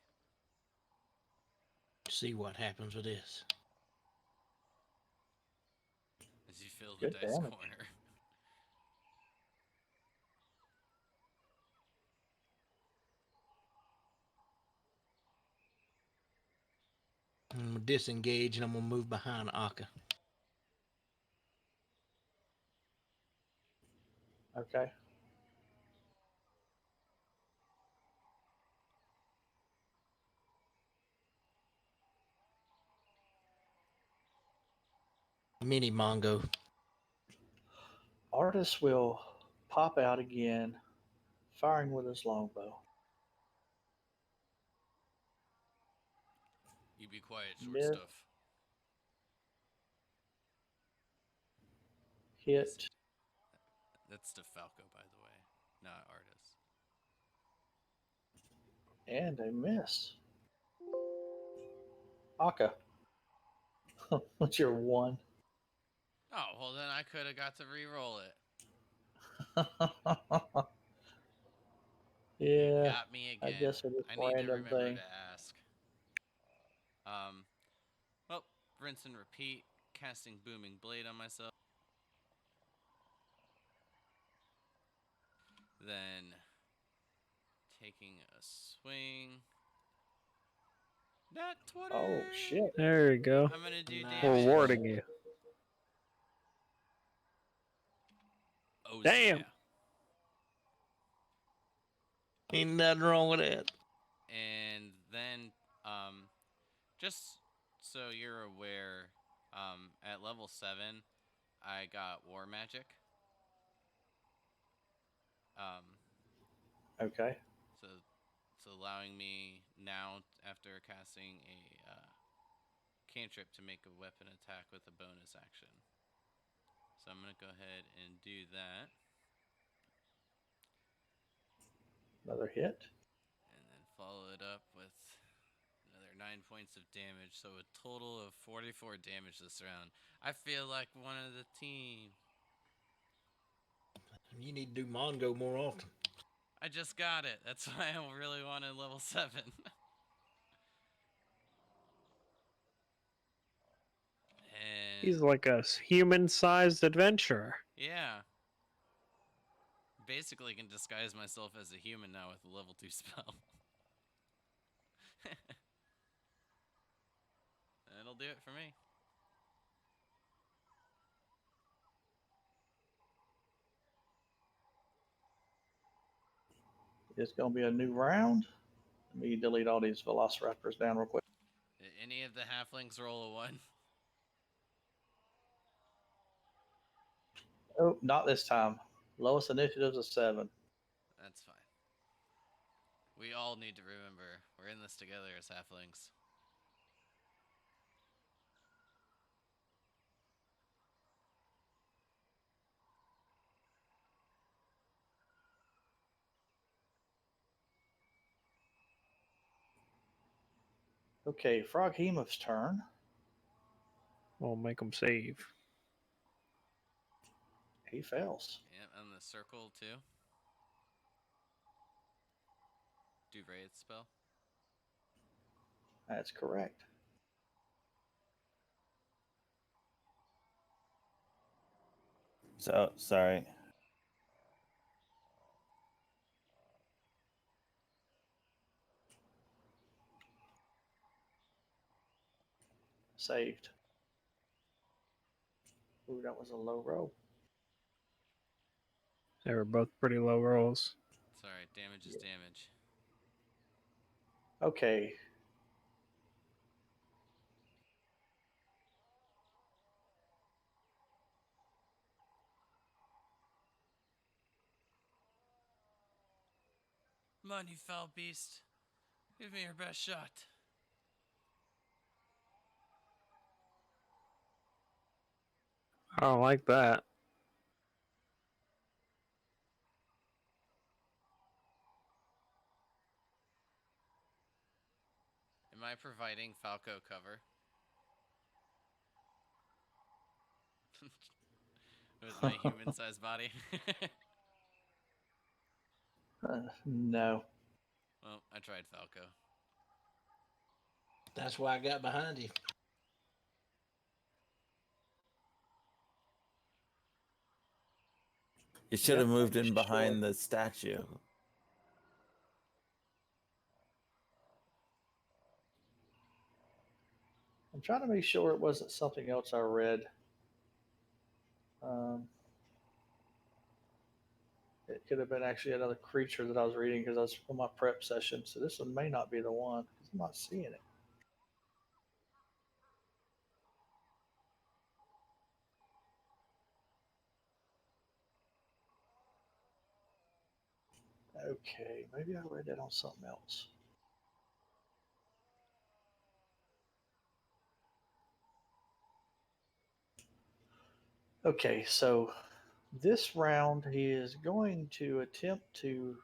See what happens with this. As you fill the Good dice damage. corner. I'm going to disengage and I'm going to move behind Akka. Okay. Mini Mongo. Artis will pop out again, firing with his longbow. You be quiet, short Miss. stuff. Hit. That's the Falco, by the way, not Artis. And a miss. Akka. What's your one? Oh, well then I could have got to re-roll it. You Yeah, got me I again. guess it is I a need to random remember thing. to ask. Well, rinse and repeat. Casting Booming Blade on myself. Then taking a swing. Nat 20! Oh, shit. There you go. I'm gonna do Nice. damage. Rewarding you. Oh, Damn. yeah. Ain't nothing wrong with that. And then, just so you're aware, at level 7, I got War Magic. Okay. So it's allowing me now, after casting a cantrip, to make a weapon attack with a bonus action. So I'm going to go ahead and do that. Another hit. And then follow it up with another 9 points of damage. So a total of 44 damage this round. I feel like one of the team. You need to do Mongo more often. I just got it. That's why I really wanted level 7. And He's like a human-sized adventurer. yeah. Basically can disguise myself as a human now with a level 2 spell. That'll do it for me. It's going to be a new round. Let me delete all these velociraptors down real quick. Did any of the halflings roll a 1? Oh, not this time. Lowest initiative's a 7. That's fine. We all need to remember we're in this together as halflings. Okay, Froghemoth's turn. We'll make him save. He fails. Yep, and the circle too. Do Wraith spell. That's correct. So sorry. Saved. Ooh, that was a low roll. They were both pretty low rolls. It's alright, damage is damage. Okay, Come on, you foul beast. Give me your best shot. I don't like that. Am I providing Falco cover? With my human-sized body? No. Well, I tried Falco. That's why I got behind you. You should have Yep, moved in sure. behind the statue. I'm trying to make sure it wasn't something else I read. It could have been actually another creature that I was reading because I was on my prep session. So this one may not be the one because I'm not seeing it. Okay, maybe I read that on something else. Okay, so this round he is going to attempt to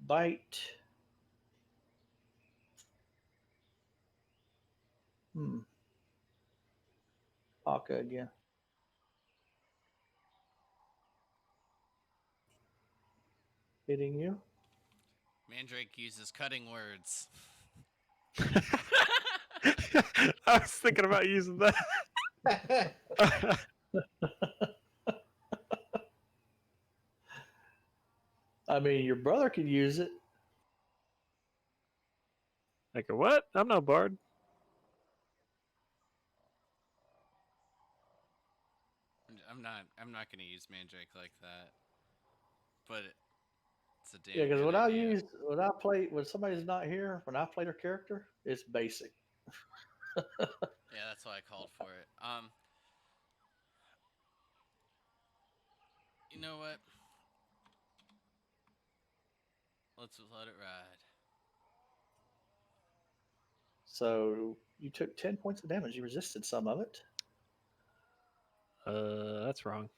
bite. Aka again. Hitting you. Mandrake uses cutting words. I was thinking about using that. I mean, your brother could use it. Like a what? I'm no bard. I'm not gonna use Mandrake like that. But it's a damn Yeah, because good when I idea. use when somebody's not here, when I play their character, it's basic. Yeah, that's why I called for it. You know what? Let's let it ride. So you took 10 points of damage. You resisted some of it. That's wrong.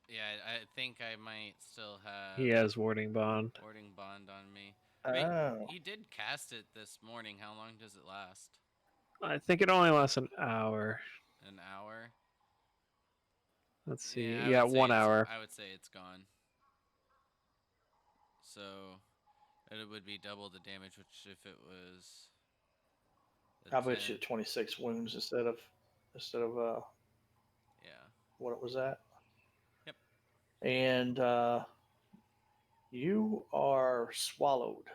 Yeah, I think I might still have He has warding bond. Warding Bond on me. Oh. Wait, he did cast it this morning. How long does it last? I think it only lasts an hour. An hour? Let's see. Yeah, Yeah, 1 hour. I would say it's gone. So it would be double the damage, which if it was. I bet you 26 wounds instead of Yeah. what it was at. Yep. And you are swallowed.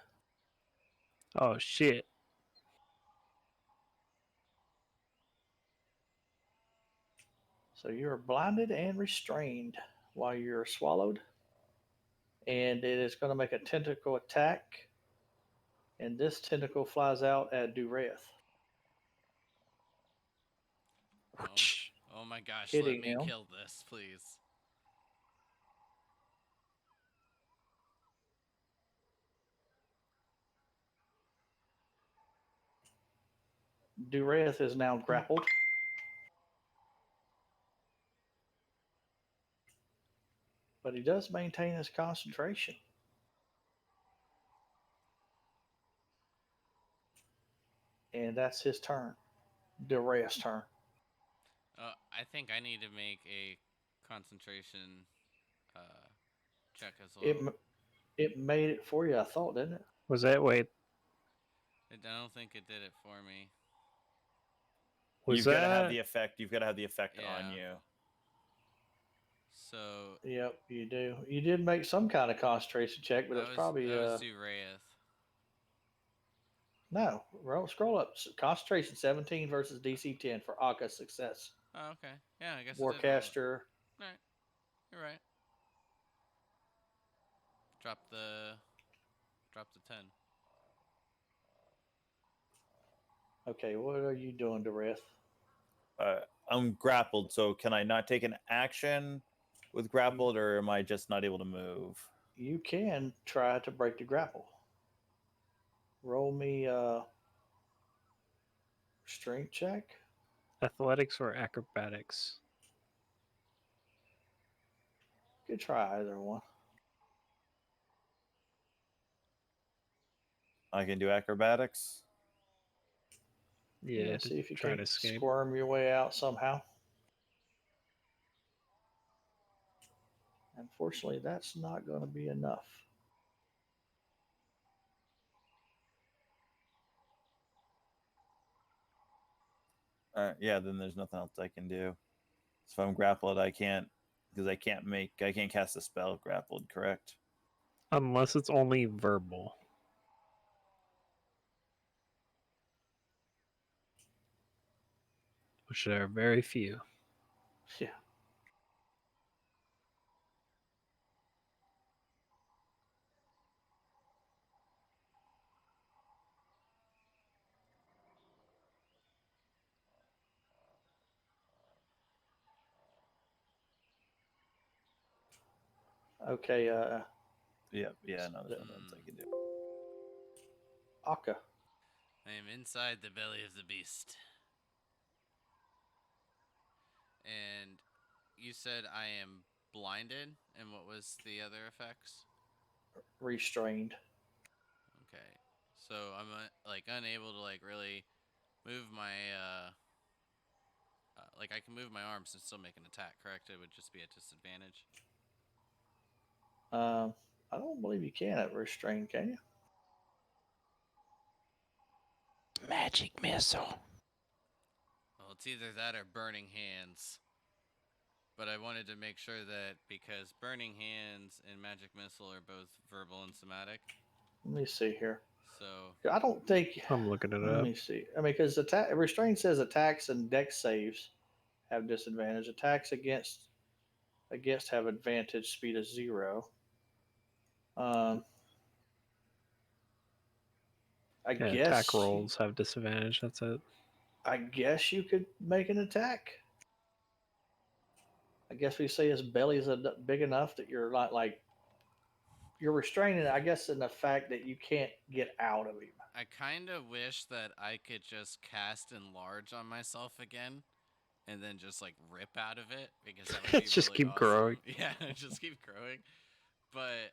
Oh shit. So you're blinded and restrained while you're swallowed. And it is going to make a tentacle attack. And this tentacle flies out at Dureth, Oh my gosh, hitting let me him. kill this, please. Dureth is now grappled. But he does maintain his concentration. And that's his turn. Dureth's turn. I think I need to make a concentration check as well. It made it for you, I thought, didn't it? Was that wait? I don't think it did it for me. Was You've got to have the effect. You've got to have the effect Yeah. on you. So. Yep, you do. You did make some kind of concentration check, but it's probably that was Dureth. No. Scroll up. Concentration 17 versus DC 10 for Aka's success. Oh, okay. Yeah, I guess. Warcaster. All right. You're right. Drop the 10. Okay, what are you doing, Dureth? I'm grappled, so can I not take an action with grappled, or am I just not able to move? you can try to break the grapple. Roll me a strength check. Athletics or acrobatics? You could try either one. I can do acrobatics. Yeah, See if you try can to escape. squirm your way out somehow. Unfortunately, that's not going to be enough. Yeah, then there's nothing else I can do. So if I'm grappled, I can't because I can't cast a spell grappled. Correct? Unless it's only verbal. Which there are very few. Yeah. Okay, Yeah. No, there's nothing else I can do. Akka. I am inside the belly of the beast. And you said I am blinded, and what was the other effects? Restrained. Okay, so I'm like unable to like really move my like I can move my arms and still make an attack. Correct? It would just be a disadvantage. I don't believe you can at restrained, can you? Magic missile. Well, it's either that or burning hands. But I wanted to make sure that because burning hands and magic missile are both verbal and somatic. Let me see here. So I don't think. I'm looking it Let up. me see. I mean, because restraint says attacks and dex saves have disadvantage. Attacks against have advantage. Speed is 0. I Yeah, guess. attack rolls have disadvantage. That's it. I guess you could make an attack. I guess we say his belly's big enough that you're not like you're restraining. I guess in the fact that you can't get out of him. I kind of wish that I could just cast enlarge on myself again, and then just like rip out of it because that would be Just really keep awesome. growing. Yeah, just keep growing. But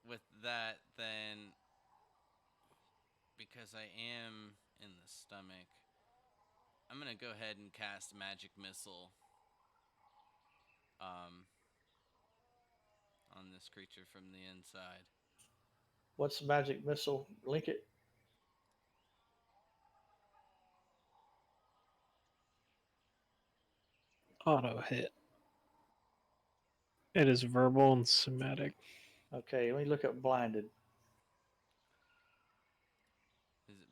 with that, then because I am in the stomach, I'm gonna go ahead and cast magic missile. On this creature from the inside. What's the magic missile? Link it. Auto hit. It is verbal and somatic. Okay, let me look up blinded.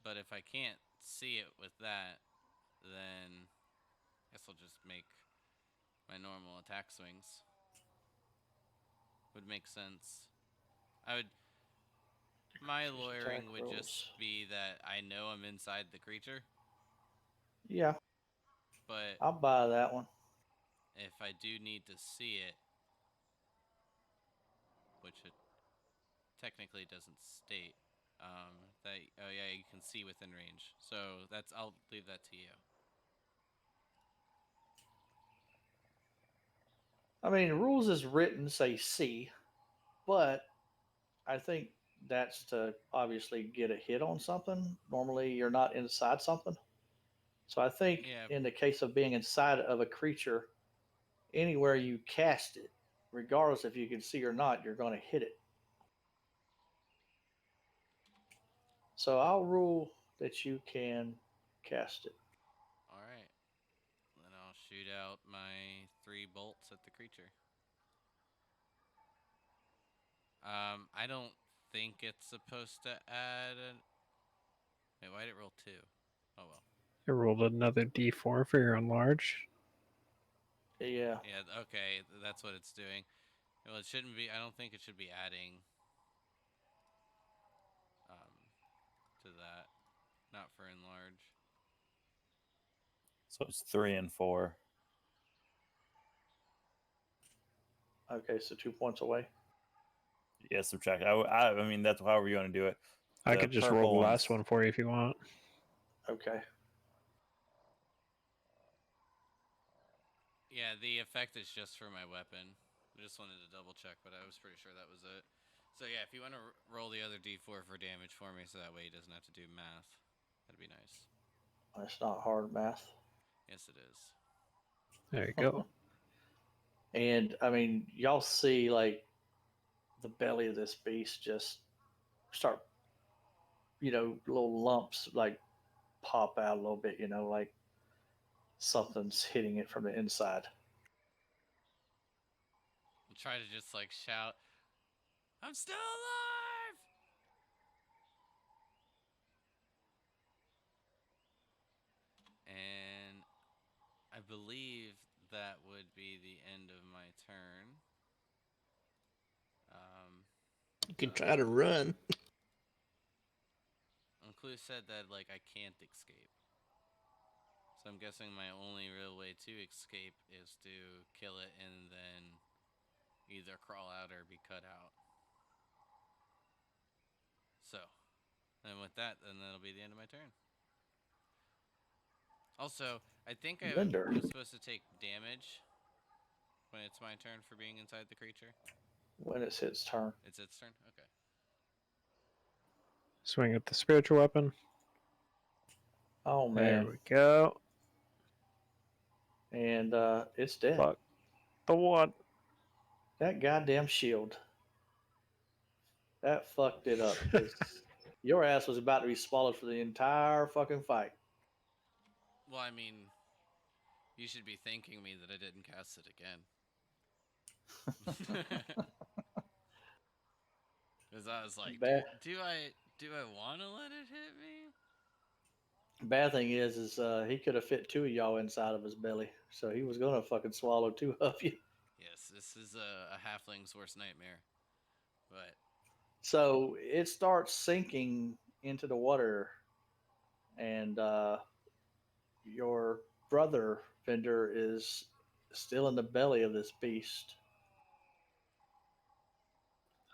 But if I can't see it with that, then I guess I'll just make my normal attack swings. Would make sense. My lawyering would just be that I know I'm inside the creature. Yeah. But I'll buy that one. if I do need to see it, which it technically doesn't state, that you can see within range. So I'll leave that to you. I mean, the rules as written say C, but I think that's to obviously get a hit on something. Normally, you're not inside something. So I think in the case of being inside of a creature, anywhere you cast it, regardless if you can see or not, you're going to hit it. So I'll rule that you can cast it. All right. Then I'll shoot out my 3 bolts at the creature. I don't think it's supposed to add an... Wait, why did it roll 2? Oh, well. It rolled another d4 for your enlarge. Yeah. Yeah, okay, that's what it's doing. Well, it shouldn't be... I don't think it should be adding to that. Not for enlarge. So it's 3 and 4. Okay, so 2 points away. Yeah, subtract. I mean, that's however you want to do it. I The could just roll purple the last ones- one for you if you want. Okay. Yeah, the effect is just for my weapon. I just wanted to double check, but I was pretty sure that was it. So yeah, if you want to roll the other d4 for damage for me, so that way he doesn't have to do math, that'd be nice. That's not hard math. Yes, it is. There you go. And I mean, y'all see like the belly of this beast just start, little lumps like pop out a little bit, like something's hitting it from the inside. I'll try to just like shout, "I'm still alive!" And I believe that would be the end of my turn. You can try to run. Clue said that like I can't escape. So I'm guessing my only real way to escape is to kill it and then either crawl out or be cut out. So, and with that, then that'll be the end of my turn. Also, I think I'm supposed to take damage when it's my turn for being inside the creature. When it's its turn. It's its turn? Okay. Swing at the spiritual weapon. Oh There man. we go. And it's dead. Fuck the one. That goddamn shield. That fucked it up. 'Cause your ass was about to be swallowed for the entire fucking fight. Well, I mean, you should be thanking me that I didn't cast it again. Because I was like, do I want to let it hit me? Bad thing is he could have fit 2 of y'all inside of his belly, so he was gonna fucking swallow 2 of you. Yes, this is a halfling's worst nightmare. But so it starts sinking into the water, and your brother Vendor is still in the belly of this beast.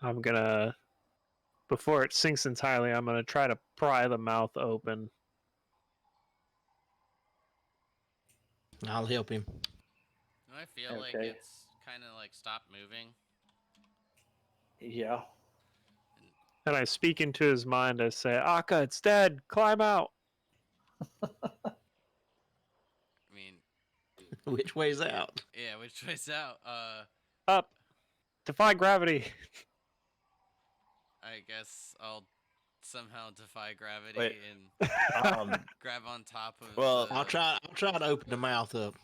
I'm gonna, before it sinks entirely, I'm gonna try to pry the mouth open. I'll help him. I feel like it's kind of like stopped moving. Yeah. And I speak into his mind. I say, Akka, it's dead. Climb out. I mean, Which way's out? Yeah, which way's out? Up. Defy gravity. I guess I'll somehow defy gravity Wait, and grab on top of. Well, I'll try to open the mouth up.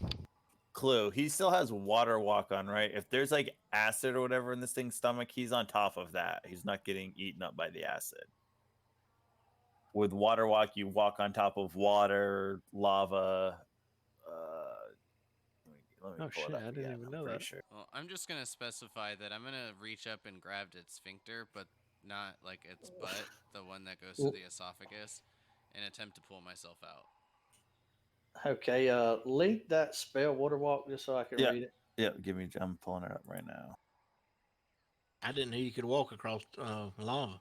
Clue. He still has water walk on, right? If there's like acid or whatever in this thing's stomach, he's on top of that. He's not getting eaten up by the acid. With water walk, you walk on top of water, lava. Let me pull shit, it up I didn't again. even I'm know pretty that. sure. Well, I'm just gonna specify that I'm gonna reach up and grab its sphincter, but not like its butt, the one that goes to the esophagus, and attempt to pull myself out. Okay, link that spell water walk just so I can read it. Yeah, I'm pulling it up right now. I didn't know you could walk across lava.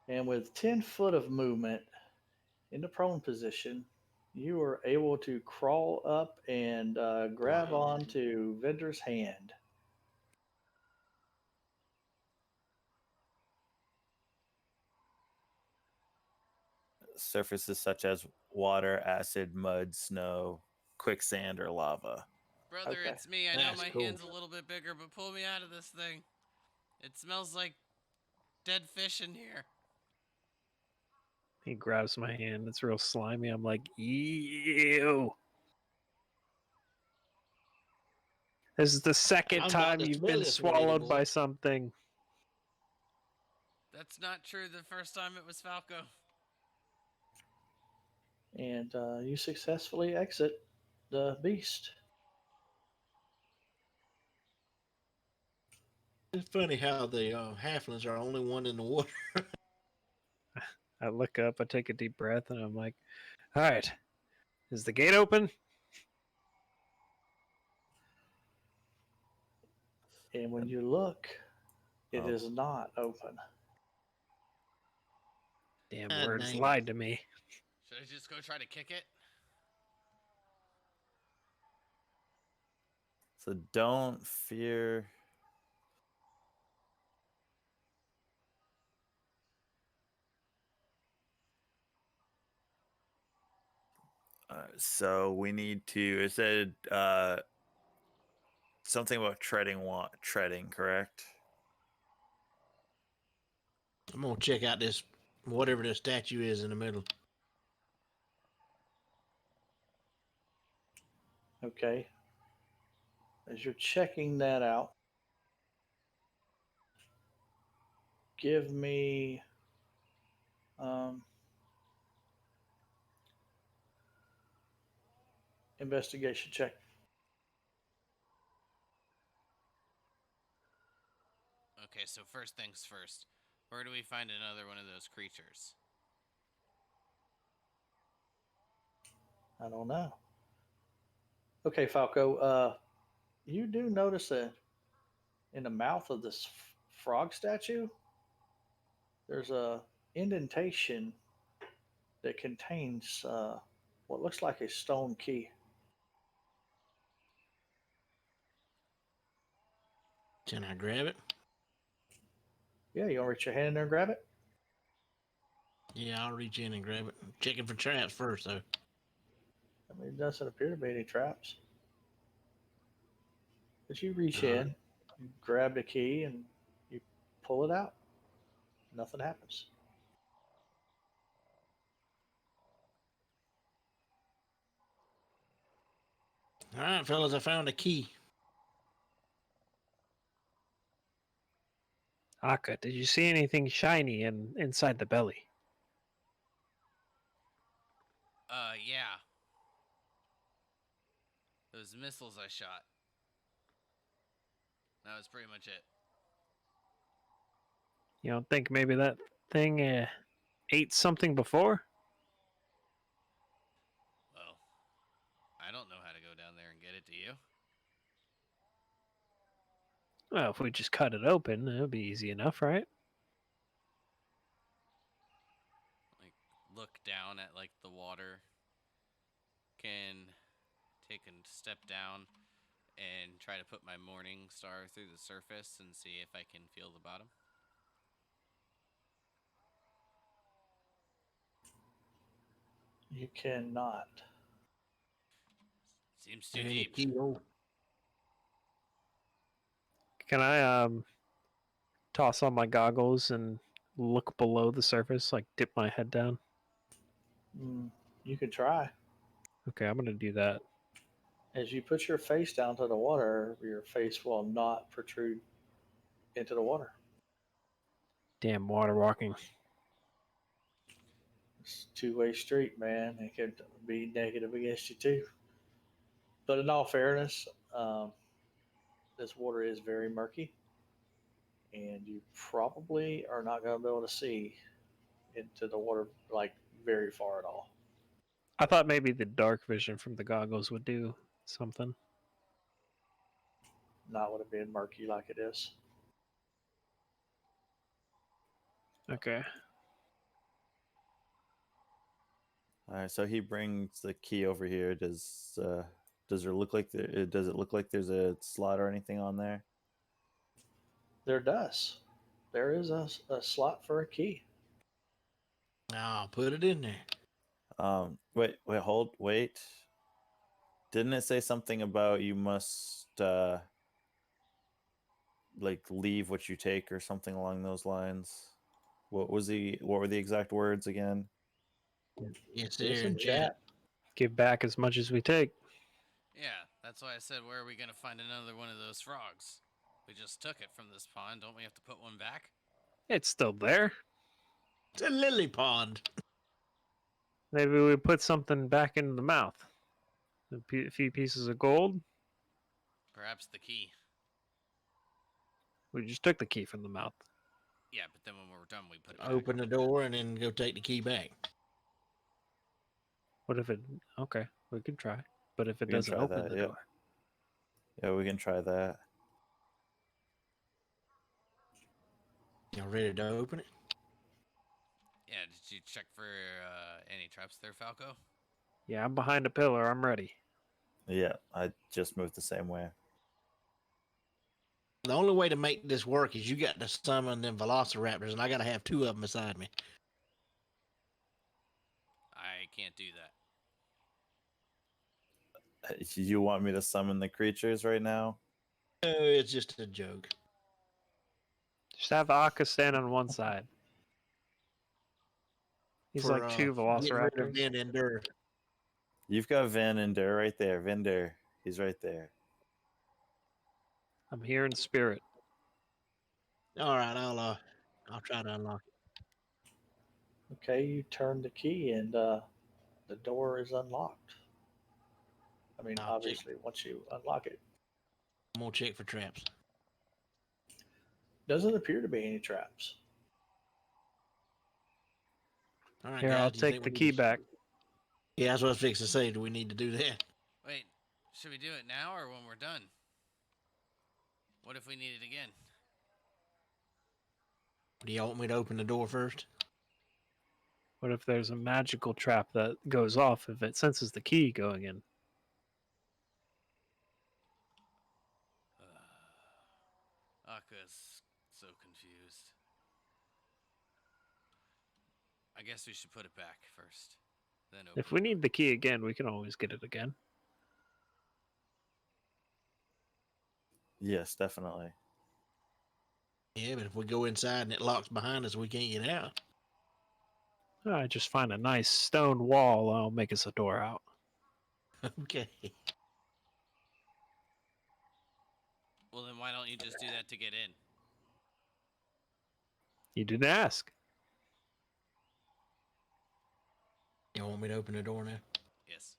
And with 10 foot of movement in the prone position, you are able to crawl up and grab onto Vendor's hand. Surfaces such as water, acid, mud, snow, quicksand, or lava. Brother, Okay. it's me. I know That's my cool. hand's a little bit bigger, but pull me out of this thing. It smells like dead fish in here. He grabs my hand. It's real slimy. I'm like, ew. This is the second I'm time about to you've smell been this swallowed already, by boy. something. That's not true. The first time it was Falco. And you successfully exit the beast. It's funny how the halflings are only one in the water. I look up, I take a deep breath, and I'm like, all right, is the gate open? And when you look, it Oh. is not open. Damn Ah, words dang it. lied to me. Should I just go try to kick it? So don't fear. So we need to. It said something about treading, correct? I'm gonna check out this whatever the statue is in the middle. Okay. As you're checking that out, give me investigation check. Okay, so first things first. Where do we find another one of those creatures? I don't know. Okay, Falco. You do notice that in the mouth of this frog statue, there's a indentation that contains what looks like a stone key. Can I grab it? Yeah, you want to reach your hand in there and grab it? Yeah, I'll reach in and grab it. Checking for traps first, though. I mean, it doesn't appear to be any traps. But you reach Alright. in, you grab the key, and you pull it out. Nothing happens. All right, fellas, I found a key. Aka, did you see anything shiny inside the belly? Yeah. Those missiles I shot. That was pretty much it. You don't think maybe that thing ate something before? Well, I don't know how to go down there and get it, do you? Well, if we just cut it open, it'll be easy enough, right? Like, look down at, like, the water. Can take a step down and try to put my morning star through the surface and see if I can feel the bottom. You cannot. Seems too And the deep. keyhole. Can I toss on my goggles and look below the surface, like dip my head down? You can try. Okay, I'm gonna do that. As you put your face down to the water, your face will not protrude into the water. Damn water walking. It's a two-way street, man. It could be negative against you too. But in all fairness, this water is very murky, and you probably are not going to be able to see into the water like very far at all. I thought maybe the dark vision from the goggles would do something. Not with it being murky like it is. Okay. All right. So he brings the key over here. Does it look like does it look like there's a slot or anything on there? There does. There is a slot for a key. I'll put it in there. Wait. Didn't it say something about you must like leave what you take or something along those lines? What were the exact words again? Yes, It's there in in chat. chat. Give back as much as we take. Yeah, that's why I said, where are we going to find another one of those frogs? We just took it from this pond. Don't we have to put one back? It's still there. It's a lily pond. Maybe we put something back into the mouth. A few pieces of gold. Perhaps the key. We just took the key from the mouth. Yeah, but then when we're done, we put it back. Open the door and then go take the key back. What if it? Okay, we could try. But if it We can doesn't try open that, the yeah. door, Yeah, we can try that. Y'all ready to open it? Yeah, did you check for any traps there, Falco? Yeah, I'm behind a pillar. I'm ready. Yeah, I just moved the same way. The only way to make this work is you got to summon them velociraptors, and I got to have 2 of them beside me. I can't do that. You want me to summon the creatures right now? No, it's just a joke. Just have Akka stand on one side. He's For like 2 getting rid of velociraptors. Van Endur. You've got Van Ender right there. Vinder, he's right there. I'm here in spirit. All right, I'll try to unlock it. Okay, you turn the key and the door is unlocked. I mean, I'll check. obviously, once you unlock it, I'm gonna check for traps. doesn't appear to be any traps. All right, Here, guys. I'll Do you take think the we key need to... back. Yeah, that's what I was fixing to say. Do we need to do that? Wait, should we do it now or when we're done? What if we need it again? Do y'all want me to open the door first? What if there's a magical trap that goes off if it senses the key going in? Akka's so confused. I guess we should put it back first. Then open If we the door. need the key again, we can always get it again. Yes, definitely. Yeah, but if we go inside and it locks behind us, we can't get out. I just find a nice stone wall. I'll make us a door out. Okay. Well, then why don't you just do that to get in? You didn't ask. You want me to open the door now? Yes.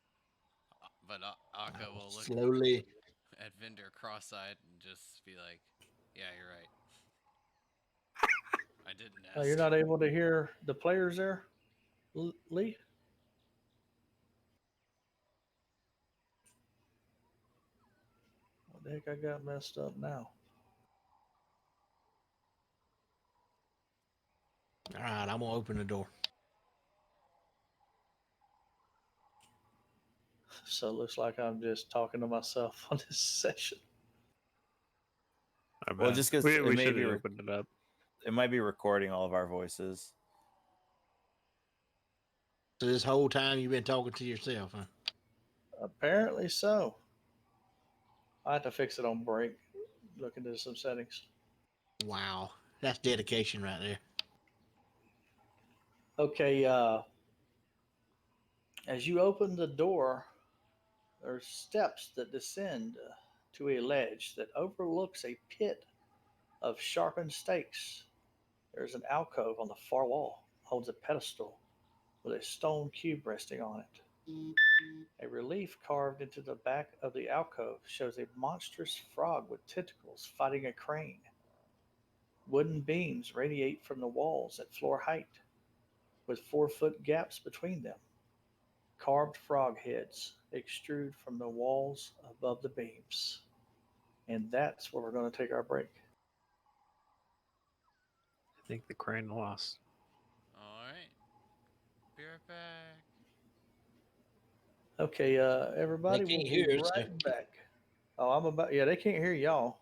But Akka will look Slowly. at Vinder cross-eyed and just be like, "Yeah, you're right. I didn't ask." You're not able to hear the players there, Lee? What the heck I got messed up now? All right, I'm gonna open the door. So it looks like I'm just talking to myself on this session. Well, just because we it may should be have opened it up. it might be recording all of our voices. So this whole time you've been talking to yourself, huh? Apparently so. I have to fix it on break. Look into some settings. Wow, that's dedication right there. Okay, as you open the door, there's steps that descend to a ledge that overlooks a pit of sharpened stakes. There's an alcove on the far wall, holds a pedestal with a stone cube resting on it. A relief carved into the back of the alcove shows a monstrous frog with tentacles fighting a crane. Wooden beams radiate from the walls at floor height, with 4-foot gaps between them. Carved frog heads extrude from the walls above the beams. And that's where we're going to take our break. I think the crane lost. All right. Be right back. Okay, everybody, They we'll can't be hear us, right back. Oh, yeah, they can't hear y'all.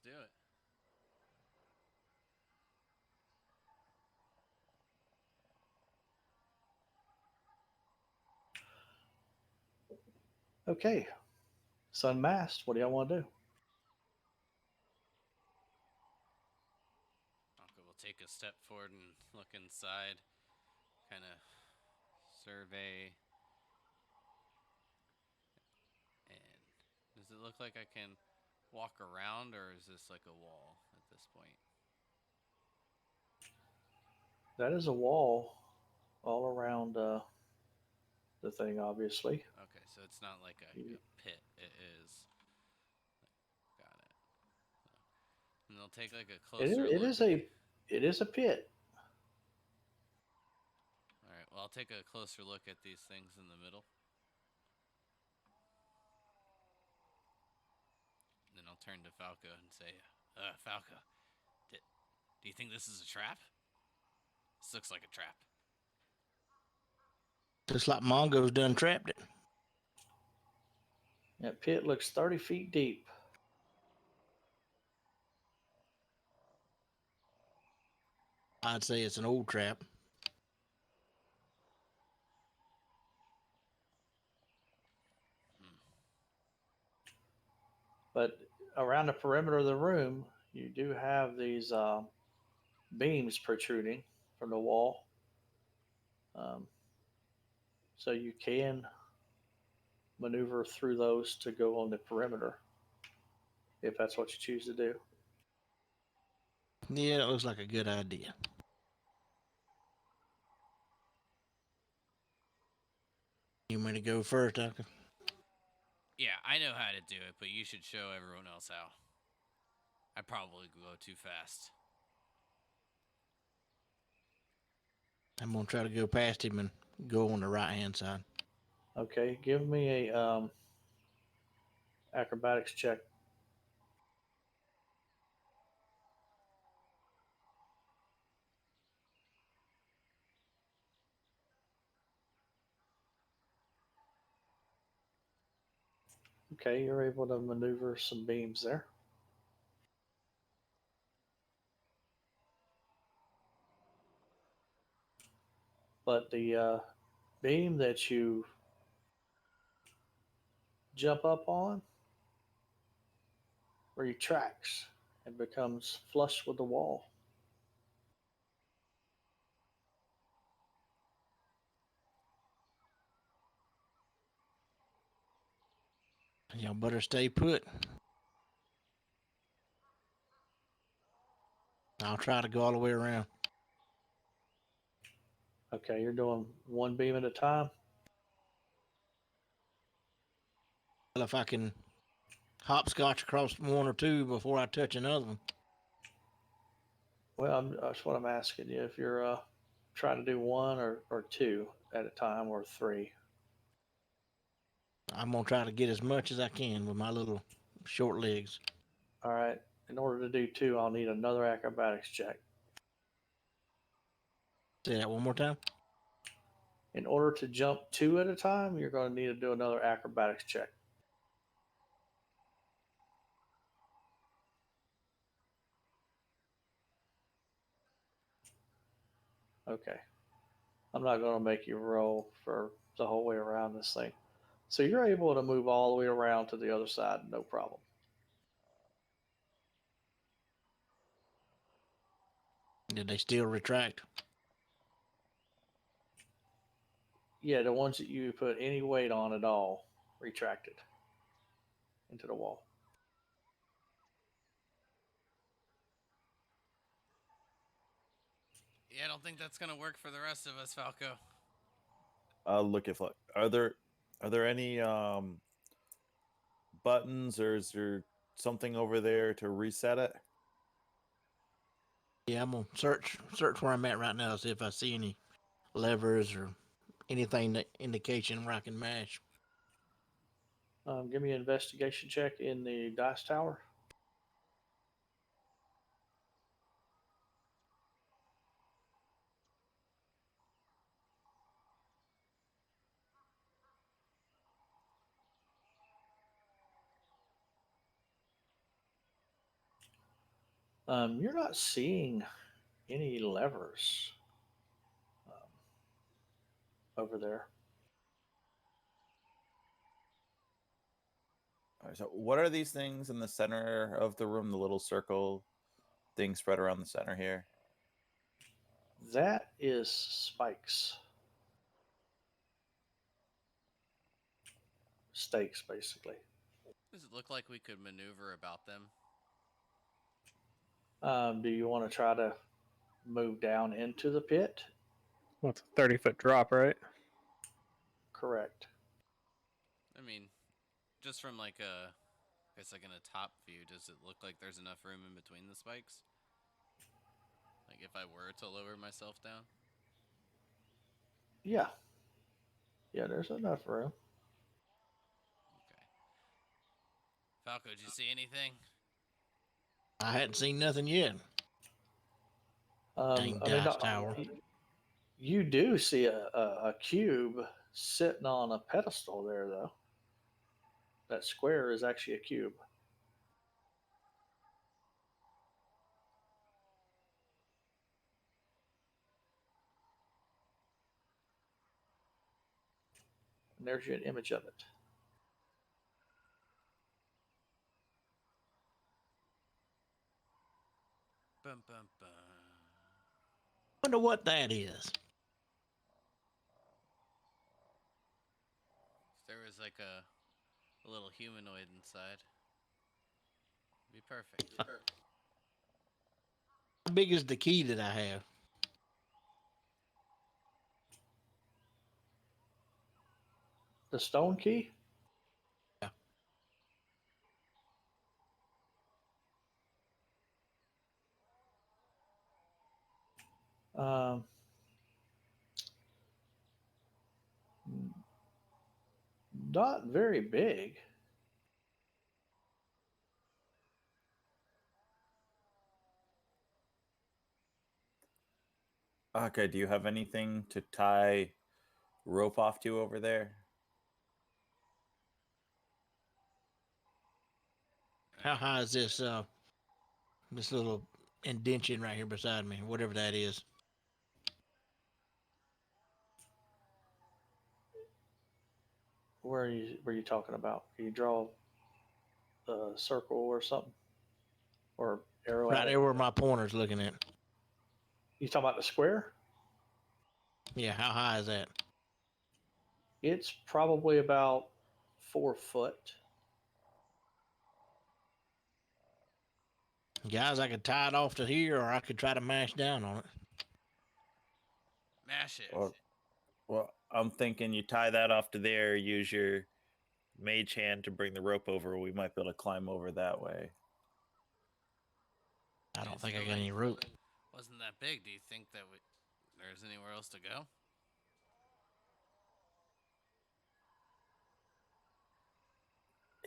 do it. Okay. Unmasked. What do y'all want to do? Falco will take a step forward and look inside, kind of survey. And does it look like I can walk around, or is this like a wall at this point? That is a wall all around the thing, obviously. Okay, so it's not like a pit. It is. Got it. So, and they'll take like a closer It look. is a pit. All right. Well, I'll take a closer look at these things in the middle. And then I'll turn to Falco and say, Falco, do you think this is a trap? This looks like a trap. Looks like Mongo's done trapped it. That pit looks 30 feet deep. I'd say it's an old trap. But around the perimeter of the room, you do have these beams protruding from the wall. So you can maneuver through those to go on the perimeter if that's what you choose to do. Yeah, it looks like a good idea. You want me to go first, Duncan? Yeah, I know how to do it, but you should show everyone else how. I probably go too fast. I'm gonna try to go past him and go on the right-hand side. Okay, give me a acrobatics check. Okay, you're able to maneuver some beams there. But the beam that you jump up on retracts and becomes flush with the wall. Y'all better stay put. I'll try to go all the way around. Okay, you're doing one beam at a time. Well, if I can hopscotch across one or two before I touch another one. Well, that's what I'm asking you. If you're trying to do one or two at a time or three. I'm gonna try to get as much as I can with my little short legs. All right. In order to do two, I'll need another acrobatics check. Say that one more time. In order to jump two at a time, you're going to need to do another acrobatics check. Okay. I'm not going to make you roll for the whole way around this thing. So you're able to move all the way around to the other side, no problem. Did they still retract? Yeah, the ones that you put any weight on at all retracted into the wall. Yeah, I don't think that's gonna work for the rest of us, Falco. Look if are there any buttons, or is there something over there to reset it? Yeah, I'm gonna search where I'm at right now, see if I see any levers or anything that indication where I can mash. Give me an investigation check in the dice tower. You're not seeing any levers over there. All right, so what are these things in the center of the room? The little circle thing spread around the center here. That is spikes. Stakes, basically. Does it look like we could maneuver about them? Do you want to try to move down into the pit? What's a 30-foot drop, right? Correct. I mean, just from like I guess like in a top view, does it look like there's enough room in between the spikes? Like if I were to lower myself down? Yeah. Yeah, there's enough room. Okay. Falco, did you see anything? I hadn't seen nothing yet. Dang I mean, dice tower. you do see a cube sitting on a pedestal there, though. That square is actually a cube. And there's an image of it. Bum bum bum. Wonder what that is. There was like a little humanoid inside. Be perfect. How big is the key that I have? The stone key? Yeah. Um, not very big. Okay, do you have anything to tie rope off to over there? How high is this little indention right here beside me, whatever that is? Where are you talking about? Can you draw a circle or something? Or arrow Right at it? there where my pointer's looking at. You talking about the square? Yeah, how high is that? It's probably about 4 foot. Guys, I could tie it off to here, or I could try to mash down on it. Mash it. Well, I'm thinking you tie that off to there, use your mage hand to bring the rope over. We might be able to climb over that way. I don't Is think it I got like- any rope. Wasn't that big? Do you think that there's anywhere else to go?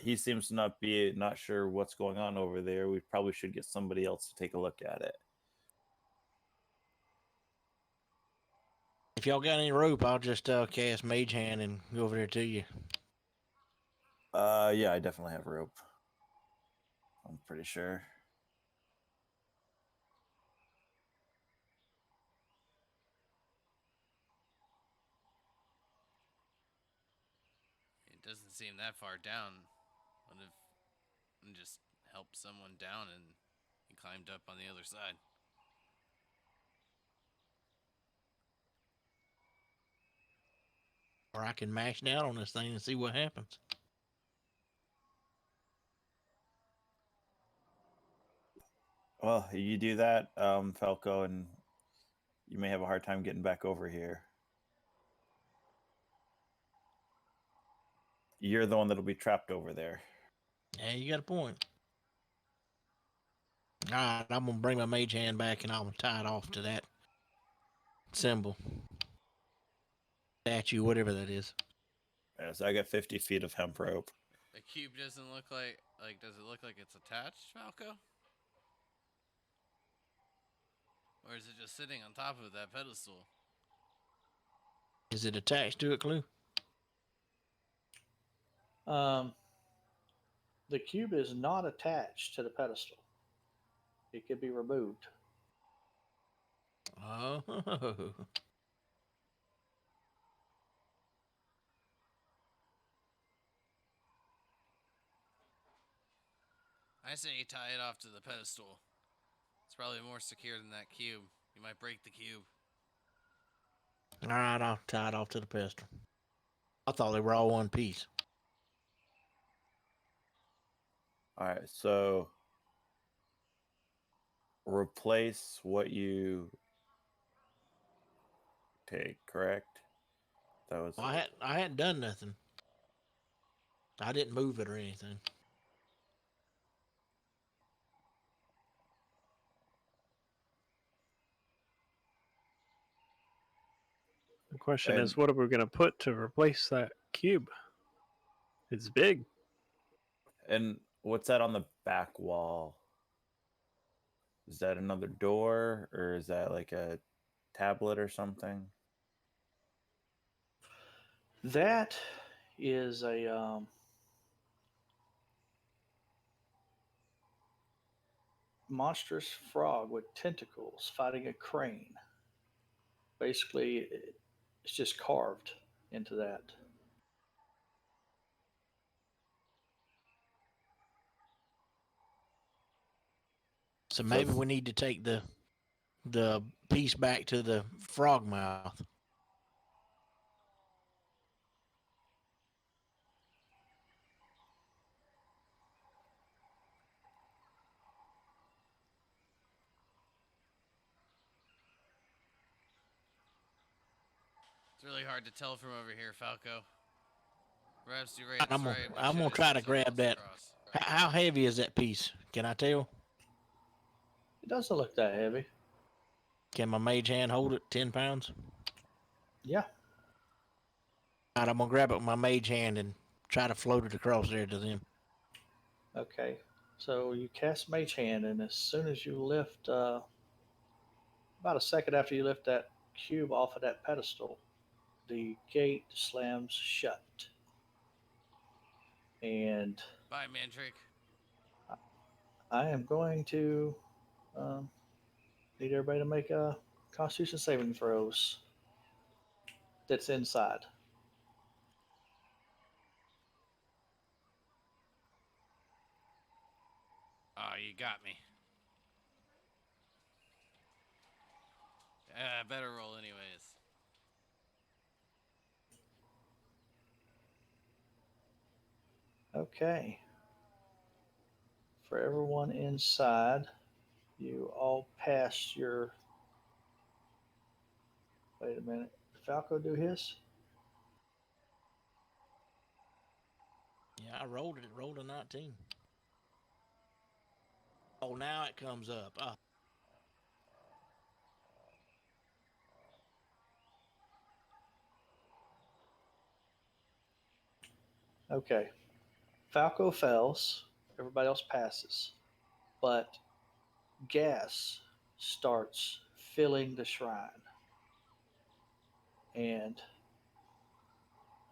He seems to not sure what's going on over there. We probably should get somebody else to take a look at it. If y'all got any rope, I'll just cast Mage Hand and go over there to you. Yeah, I definitely have rope. I'm pretty sure. It doesn't seem that far down. What if and just help someone down and he climbed up on the other side? Or I can mash down on this thing and see what happens. Well, you do that, Falco, and you may have a hard time getting back over here. You're the one that'll be trapped over there. Yeah, you got a point. All right, I'm gonna bring my Mage Hand back and I'll tie it off to that symbol, statue, whatever that is. Yeah, so I got 50 feet of hemp rope. The cube doesn't look like does it look like it's attached, Falco? Or is it just sitting on top of that pedestal? Is it attached to it, Clue? The cube is not attached to the pedestal. It could be removed. Oh. I say you tie it off to the pedestal. It's probably more secure than that cube. You might break the cube. All right, I'll tie it off to the pistol. I thought they were all one piece. All right, so replace what you take, correct? That was I hadn't done nothing. I didn't move it or anything. The question And is, what are we going to put to replace that cube? It's big. and what's that on the back wall? Is that another door or is that like a tablet or something? That is a monstrous frog with tentacles fighting a crane. Basically, it's just carved into that. So So maybe we need to take the piece back to the frog mouth. It's really hard to tell from over here, Falco. Perhaps Duraith's I'm gonna right. We I'm should gonna have try sent to someone grab else that. across. How heavy is that piece? Can I tell? It doesn't look that heavy. Can my mage hand hold it? 10 pounds? Yeah. All right, I'm gonna grab it with my mage hand and try to float it across there to them. Okay. So you cast Mage Hand, and as soon as you lift, about a second after you lift that cube off of that pedestal, the gate slams shut. And Bye, Mandrake. I am going to um, need everybody to make a Constitution saving throws that's inside. Oh, you got me. Better roll anyways. Okay. For everyone inside, you all passed your. Wait a minute. Did Falco do his? Yeah, I rolled it. It rolled a 19. Oh, now it comes up. Okay. Falco fails. Everybody else passes. But gas starts filling the shrine. And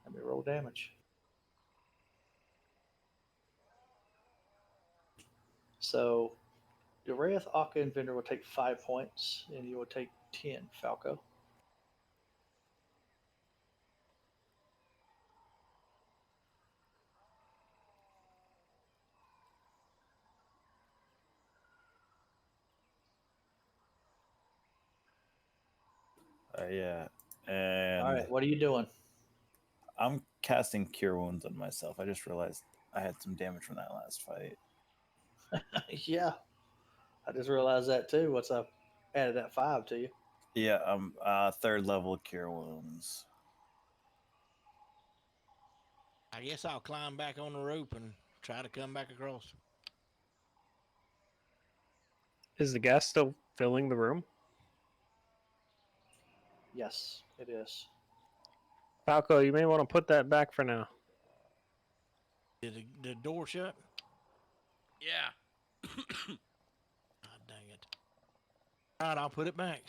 let me roll damage. So Uriah, Akka, and Vendor will take 5 points, and you will take 10, Falco. Yeah. All And right, what are you doing? I'm casting Cure Wounds on myself. I just realized I had some damage from that last fight. Yeah, I just realized that too. What's up? Added that 5 to you. Yeah, I'm third level Cure Wounds. I guess I'll climb back on the rope and try to come back across. Is the gas still filling the room? Yes, it is. Falco, you may want to put that back for now. Did the door shut? Yeah. God dang it. All right, I'll put it back.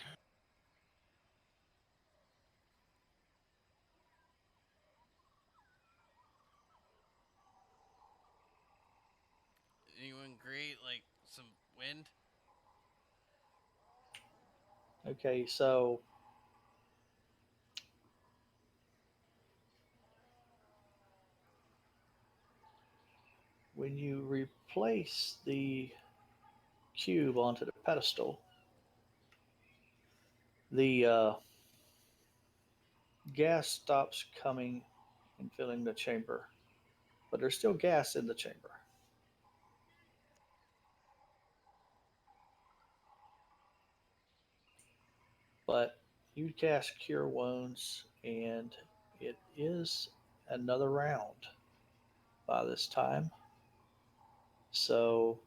Anyone great? Like some wind? Okay, so when you replace the cube onto the pedestal, the gas stops coming and filling the chamber, but there's still gas in the chamber. But you cast Cure Wounds, and it is another round by this time. So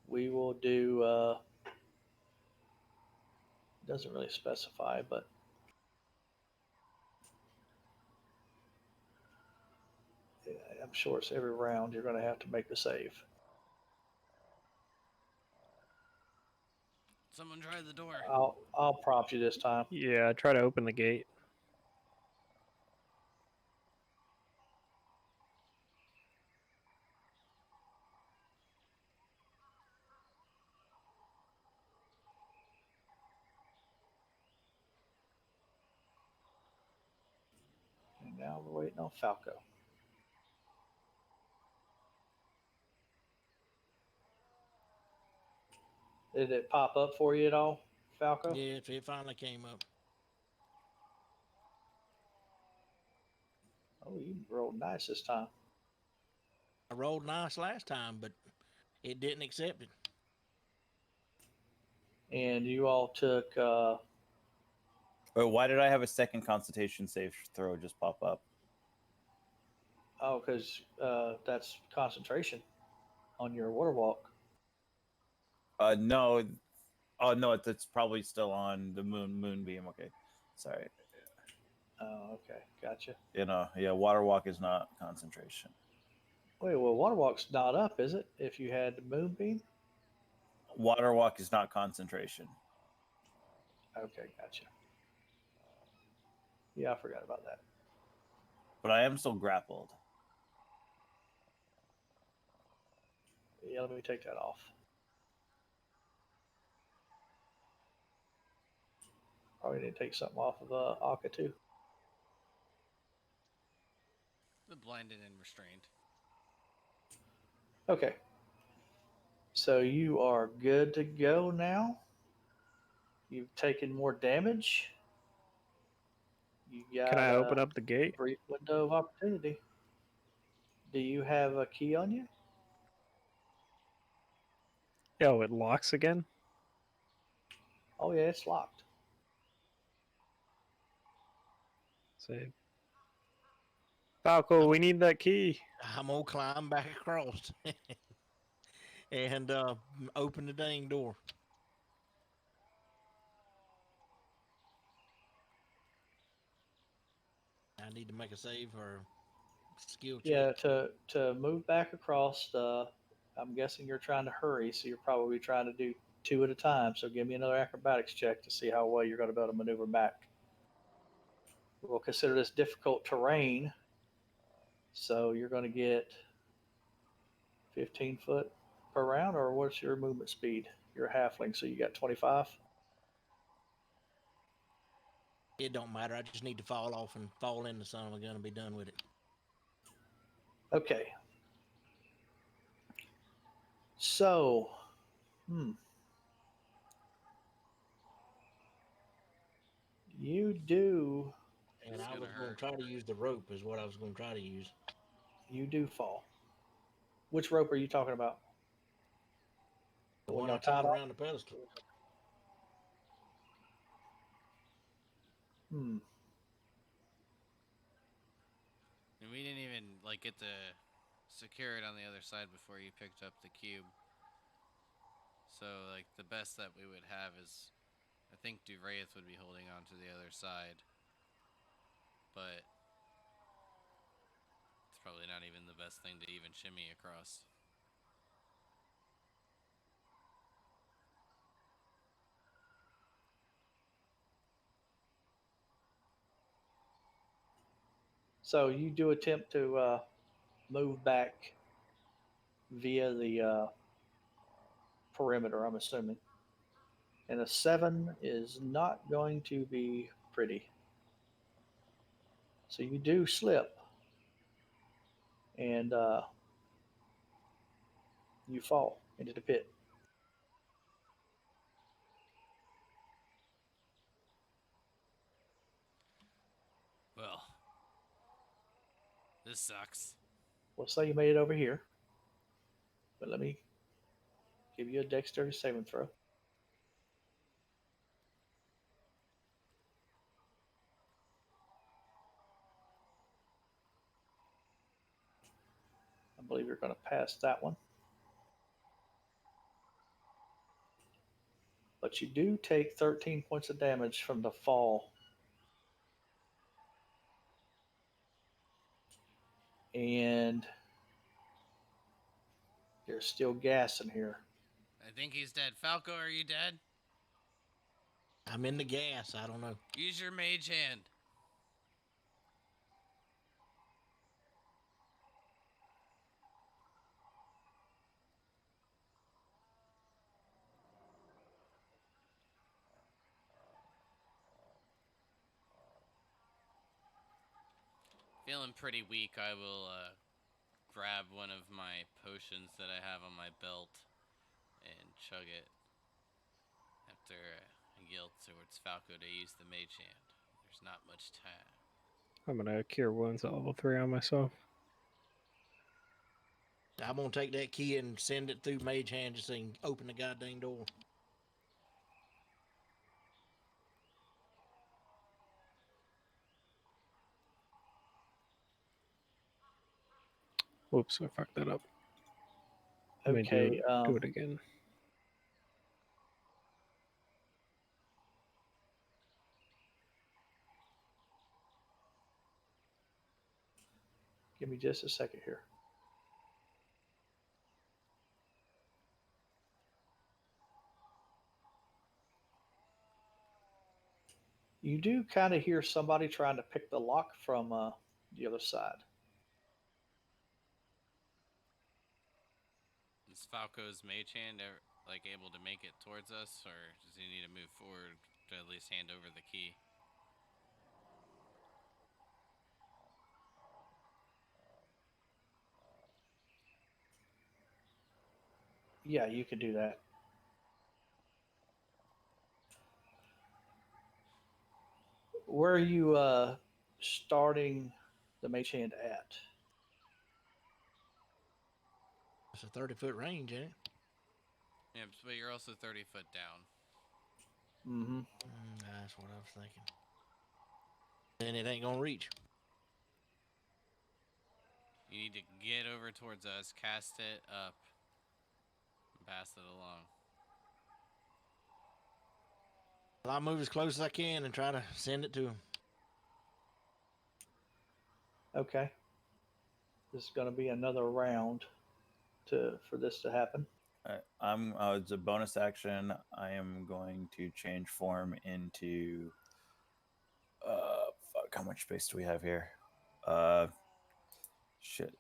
we will do, doesn't really specify, but I'm sure it's every round you're going to have to make the save. Someone try the door. I'll prompt you this time. Yeah, try to open the gate. And now we're waiting on Falco. Did it pop up for you at all, Falco? Yeah, it finally came up. Oh, you rolled nice this time. I rolled nice last time, but it didn't accept it. And you all took, Why did I have a second constitution save throw just pop up? oh, because that's concentration on your water walk. No. Oh no, it's probably still on the moonbeam. Okay, sorry. Oh, okay, gotcha. Yeah, water walk is not concentration. Wait, well, water walk's not up, is it? If you had the moonbeam. Water walk is not concentration. Okay, gotcha. Yeah, I forgot about that. But I am still grappled. Yeah, let me take that off. Probably need to take something off of Akka too. The blinded and restrained. Okay. So you are good to go now. You've taken more damage. You got Can I open a up the gate? brief window of opportunity. Do you have a key on you? Oh, it locks again? Oh yeah, it's locked. Save. Falco, we need that key. I'm gonna climb back across and open the dang door. I need to make a save or skill check. Yeah, to move back across. I'm guessing you're trying to hurry, so you're probably trying to do two at a time. So give me another acrobatics check to see how well you're going to be able to maneuver back. We'll consider this difficult terrain, so you're going to get 15 foot per round, or what's your movement speed? You're a halfling, so you got 25. It don't matter. I just need to fall off and fall in the son of a gun and be done with it. Okay. So, you do And It's I gonna was going hurt. to try to use the rope is what I was going to try to use. fall. Which rope are you talking about? The When one y'all I tied tied off? around the pedestal. Hmm. And we didn't even get to secure it on the other side before you picked up the cube. So the best that we would have is, I think Duvraith would be holding on to the other side, but it's probably not even the best thing to even shimmy across. So you do attempt to move back via the perimeter, I'm assuming. And a 7 is not going to be pretty. So you do slip, and you fall into the pit. Well, this sucks. We'll say you made it over here, but let me give you a dexterity saving throw. I believe you're going to pass that one. But you do take 13 points of damage from the fall. And there's still gas in here. I think he's dead. Falco, are you dead? I'm in the gas. I don't know. Use your mage hand. Feeling pretty weak. I will grab one of my potions that I have on my belt and chug it after I yell towards Falco to use the mage hand. There's not much time. I'm gonna cure wounds at level 3 on myself. I'm gonna take that key and send it through Mage Hand just so he can open the goddamn door. Whoops, I fucked that up. Let me Okay. do it again. Give me just a second here. You do kind of hear somebody trying to pick the lock from the other side. Is Falco's mage hand able to make it towards us, or does he need to move forward to at least hand over the key? Yeah, you can do that. Where are you starting the mage hand at? It's a 30-foot range, ain't it? Yeah, but you're also 30 foot down. Mm-hmm. That's what I was thinking. Then it ain't gonna reach. You need to get over towards us, cast it up, and pass it along. Well, I'll move as close as I can and try to send it to him. Okay. This is going to be another round for this to happen. It's a bonus action. I am going to change form into. Fuck. How much space do we have here? Shit.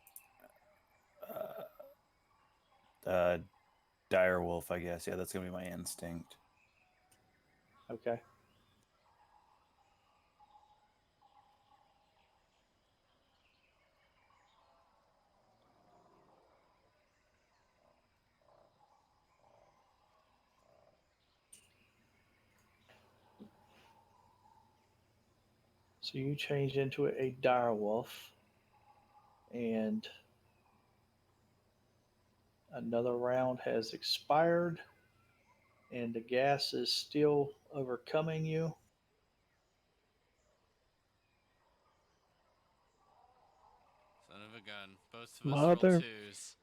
Direwolf, I guess. Yeah, that's gonna be my instinct. Okay. So you change into a direwolf, and another round has expired, and the gas is still overcoming you. Son of a gun. Both of us Mother. roll 2s.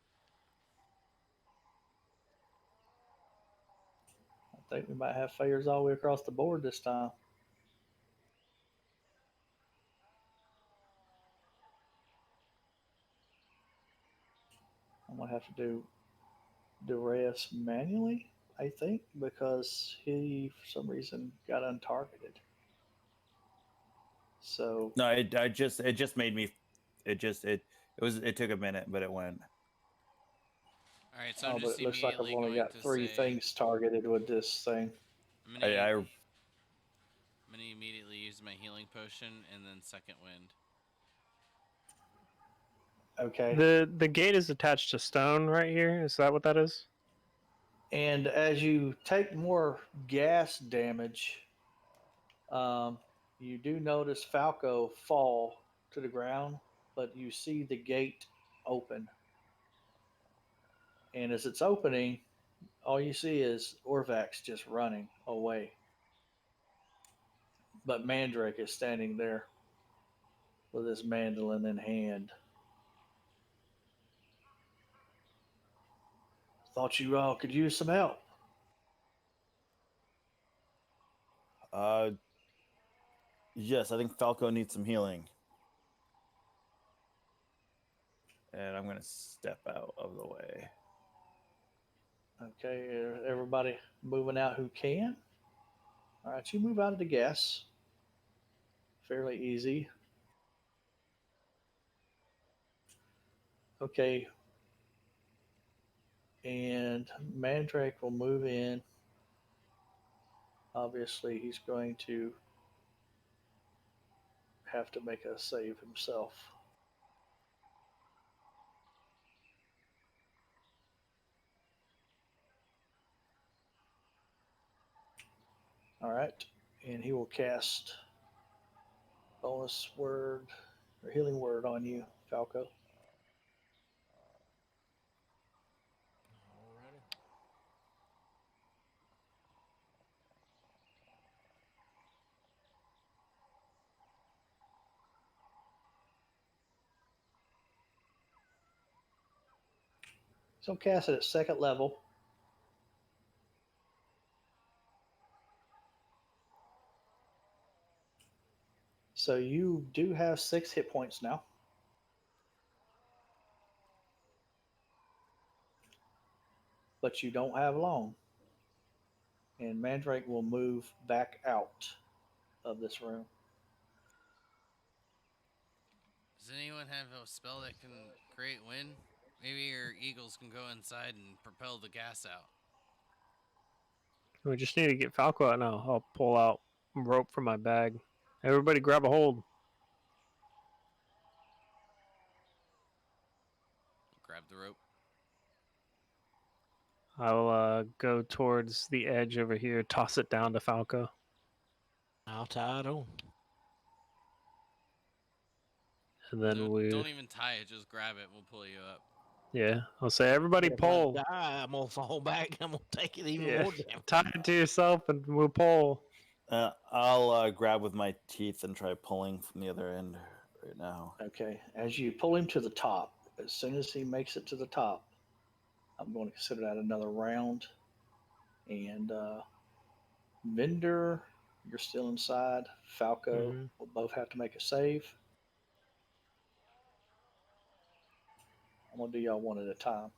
I think we might have failures all the way across the board this time. I'm gonna have to do the rest manually, I think, because he for some reason got untargeted. So No, it just made me. It took a minute, but it went. Alright, so I'm but just it looks like I've immediately only going got to three say... things targeted with this thing. I'm I, gonna, I I'm gonna immediately use my healing potion and then second wind. Okay. The gate is attached to stone right here. Is that what that is? And as you take more gas damage, you do notice Falco fall to the ground, but you see the gate open. And as it's opening, all you see is Orvax just running away. But Mandrake is standing there with his mandolin in hand. Thought you all could use some help. yes, I think Falco needs some healing. And I'm gonna step out of the way. Okay, everybody moving out who can. All right, you move out of the gas. Fairly easy. Okay, and Mandrake will move in. Obviously, he's going to have to make a save himself. All right, and he will cast bonus word or healing word on you, Falco. Alrighty. So cast it at second level. So you do have 6 hit points now. But you don't have long. And Mandrake will move back out of this room. Does anyone have a spell that can create wind? Maybe your eagles can go inside and propel the gas out. We just need to get Falco out now. I'll pull out rope from my bag. Everybody grab a hold. Grab the rope. I'll go towards the edge over here, toss it down to Falco. I'll tie it on. And then Don't even tie it, just grab it. We'll pull you up. yeah, I'll say everybody If pull. I die, I'm gonna fall back. I'm gonna take it even Yeah, more damage. tie it to yourself and we'll pull. I'll grab with my teeth and try pulling from the other end right now. Okay, as you pull him to the top, as soon as he makes it to the top, I'm going to consider that another round. And Vendor, you're still inside. Falco Mm-hmm. will both have to make a save. I'm going to do y'all one at a time.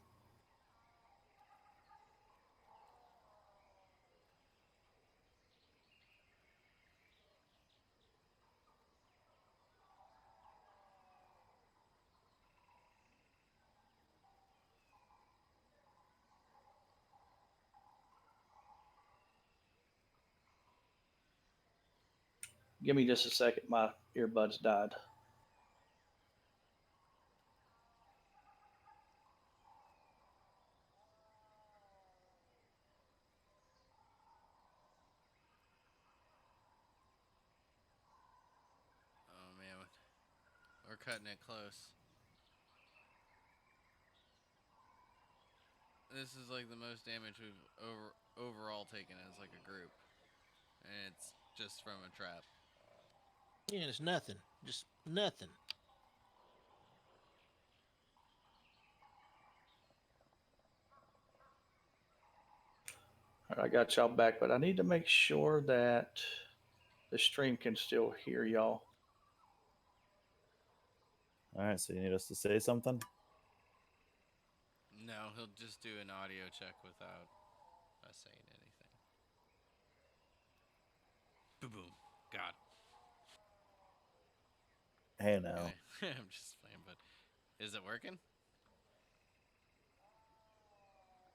Give me just a second. My earbuds died. Oh man, we're cutting it close. This is like the most damage we've overall taken as like a group, and it's just from a trap. Yeah, it's nothing. Just nothing. All right, I got y'all back, but I need to make sure that the stream can still hear y'all. All right, so you need us to say something? No, he'll just do an audio check without us saying anything. Boom, boom. God. Hey, now. I'm just playing, but is it working?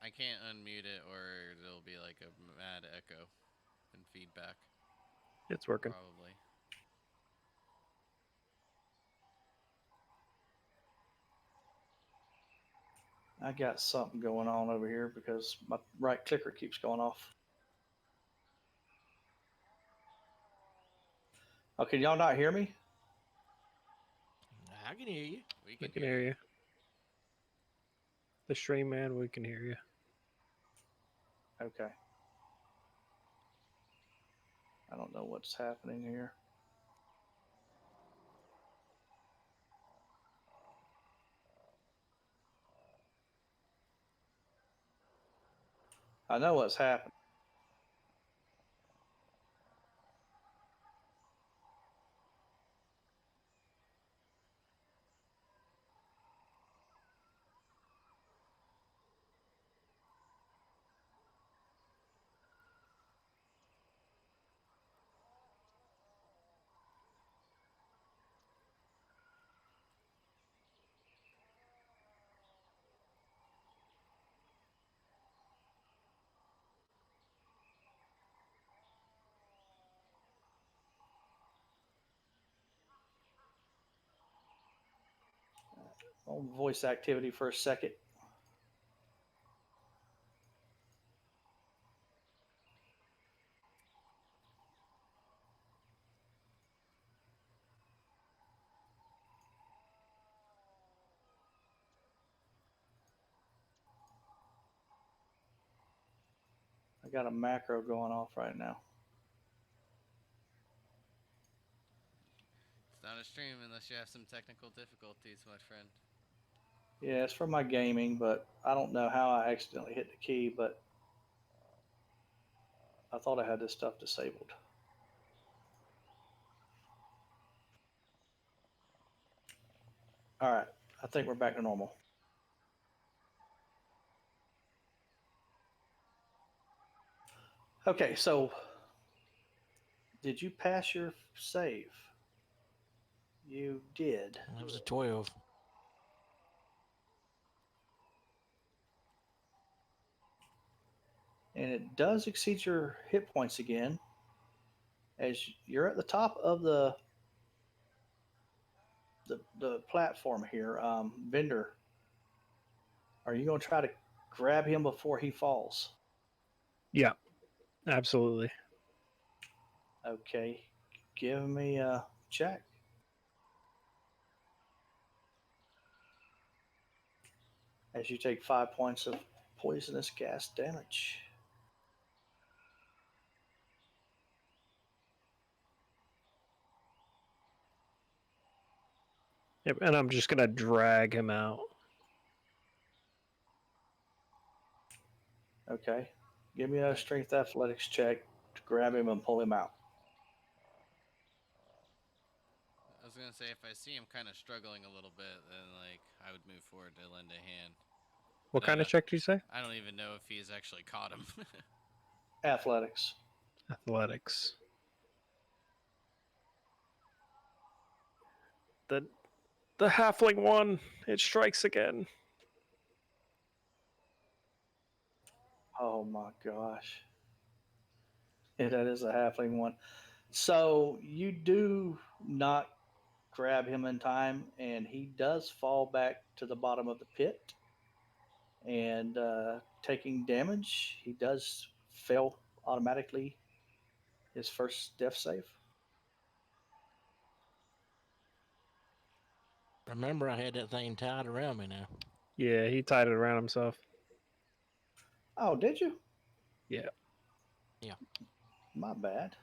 I can't unmute it or it'll be like a mad echo. and feedback. It's working. Probably. I got something going on over here because my right clicker keeps going off. Oh, can y'all not hear me? I can hear you. We We can can hear you. The stream man, we can hear you. Okay. I don't know what's happening here. I know what's happening. On voice activity for a second. I got a macro going off right now. It's not a stream unless you have some technical difficulties, my friend. Yeah, it's for my gaming, but I don't know how I accidentally hit the key, but I thought I had this stuff disabled. All right, I think we're back to normal. Okay, so did you pass your save? You did. That was a 12. And it does exceed your hit points again. As you're at the top of the platform here, vendor, are you going to try to grab him before he falls? Yeah, absolutely. Okay, give me a check. As you take 5 points of poisonous gas damage. Yep, and I'm just gonna drag him out. Okay, give me a strength athletics check to grab him and pull him out. I was gonna say if I see him kind of struggling a little bit, then like I would move forward to lend a hand. What kind of check do you say? I don't even know if he's actually caught him. Athletics. Athletics. The halfling one. It strikes again. Oh my gosh. Yeah, that is a halfling one. So you do not grab him in time, and he does fall back to the bottom of the pit. And taking damage, he does fail automatically his first death save. Remember, I had that thing tied around me now. Yeah, he tied it around himself. Oh, did you? Yeah. Yeah. My bad.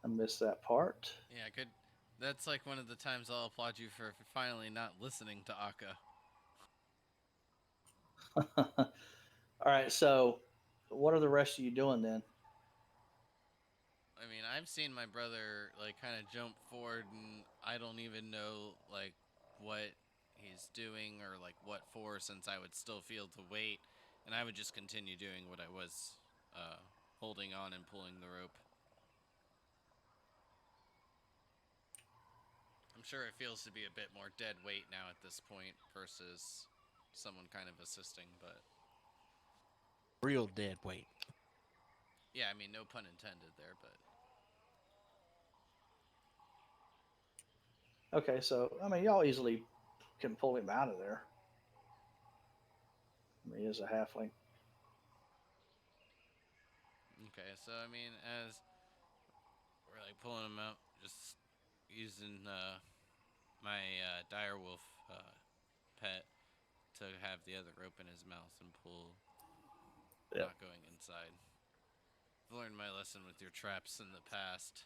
I missed that part. Yeah, good. That's like one of the times I'll applaud you for finally not listening to Akka. All right, so what are the rest of you doing then? I mean, I've seen my brother like kind of jump forward, and I don't even know like what he's doing or like what for, since I would still feel to wait, and I would just continue doing what I was, holding on and pulling the rope. I'm sure it feels to be a bit more dead weight now at this point versus someone kind of assisting, but Real dead weight. Yeah, I mean, no pun intended there, but Okay, so I mean, y'all easily can pull him out of there. I mean, he is a halfling. okay. So I mean, as we're like pulling him out, just using my direwolf pet to have the other rope in his mouth and pull, Yeah. not going inside. I've learned my lesson with your traps in the past.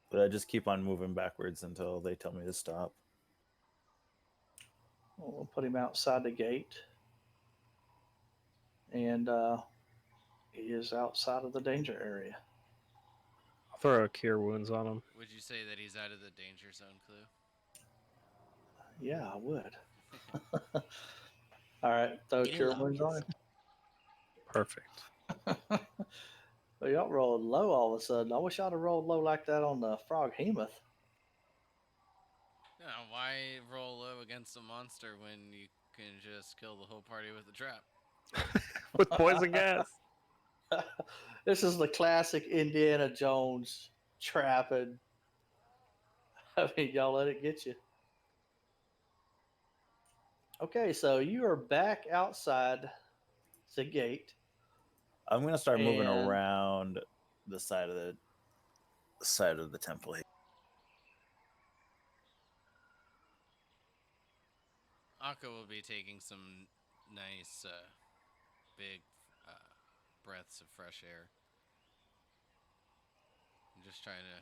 But I just keep on moving backwards until they tell me to stop. We'll put him outside the gate, and he is outside of the danger area. I'll throw a cure wounds on him. Would you say that he's out of the danger zone, Clue? Yeah, I would. All right, throw Get him cure wounds on locked. him. Perfect. Well, y'all rolled low all of a sudden. I wish I'd have rolled low like that on the frog hemoth. No, why roll low against a monster when you can just kill the whole party with a trap? With poison gas. This is the classic Indiana Jones trapping. I mean, y'all let it get you. Okay, so you are back outside the gate. I'm gonna start moving And- around the side of the temple here. Akka will be taking some nice, big breaths of fresh air. I'm just trying to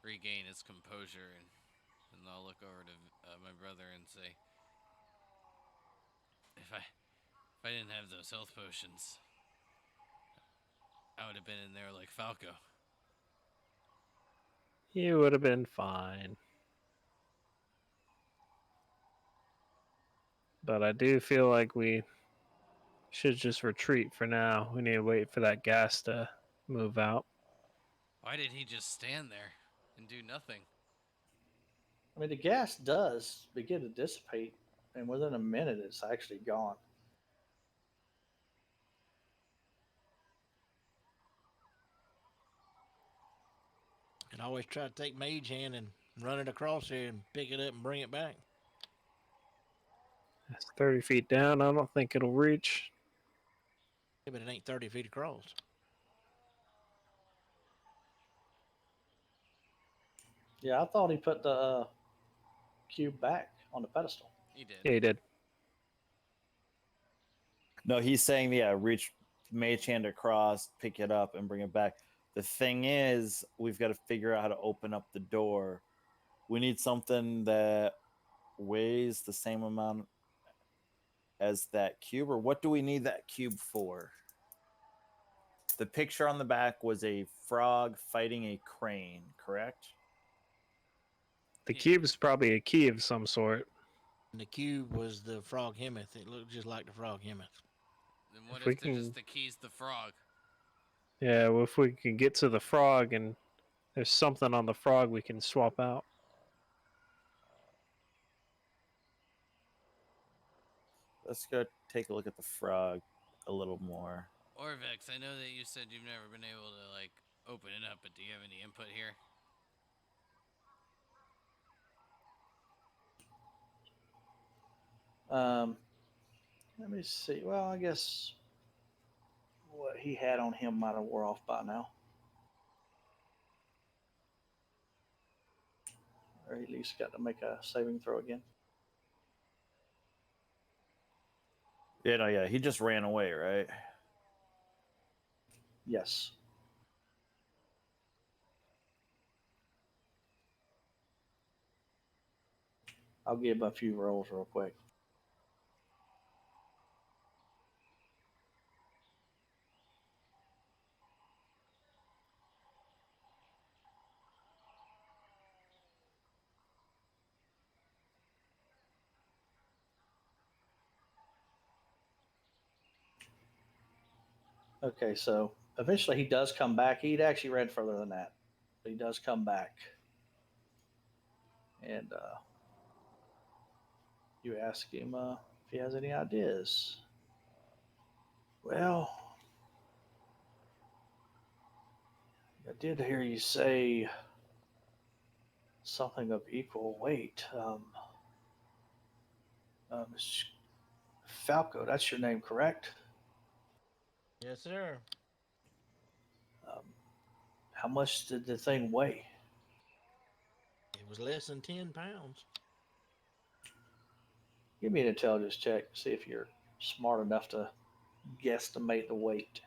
regain his composure, and I'll look over to my brother and say, if I didn't have those health potions, I would have been in there like Falco. You would have been fine. But I do feel like we should just retreat for now. We need to wait for that gas to move out. Why did he just stand there and do nothing? I mean, the gas does begin to dissipate, and within a minute, it's actually gone. And always try to take mage hand and run it across here and pick it up and bring it back. That's 30 feet down. I don't think it'll reach. Yeah, but it ain't 30 feet across. Yeah, I thought he put the cube back on the pedestal. He did. Yeah, he did. No, he's saying, yeah, reach mage hand across, pick it up, and bring it back. The thing is, we've got to figure out how to open up the door. We need something that weighs the same amount as that cube, or what do we need that cube for? The picture on the back was a frog fighting a crane, correct? The Yeah. cube's probably a key of some sort. And the cube was the frog hemoth. It looked just like the frog hemoth. Then what If we if they're just can- the keys the frog? Yeah, well, if we can get to the frog and there's something on the frog we can swap out. Let's go take a look at the frog a little more. Orvex, I know that you said you've never been able to like open it up, but do you have any input here? Let me see. Well, I guess what he had on him might have wore off by now. Or at least got to make a saving throw again. Yeah, no, yeah, he just ran away, right? Yes. I'll give him a few rolls real quick. Okay, so eventually he does come back. He'd actually ran further than that. But he does come back. And you ask him if he has any ideas. Well, I did hear you say something of equal weight. Sh- Falco, that's your name, correct? Yes, sir. Um, how much did the thing weigh? It was less than 10 pounds. Give me an intelligence check. See if you're smart enough to guesstimate the weight.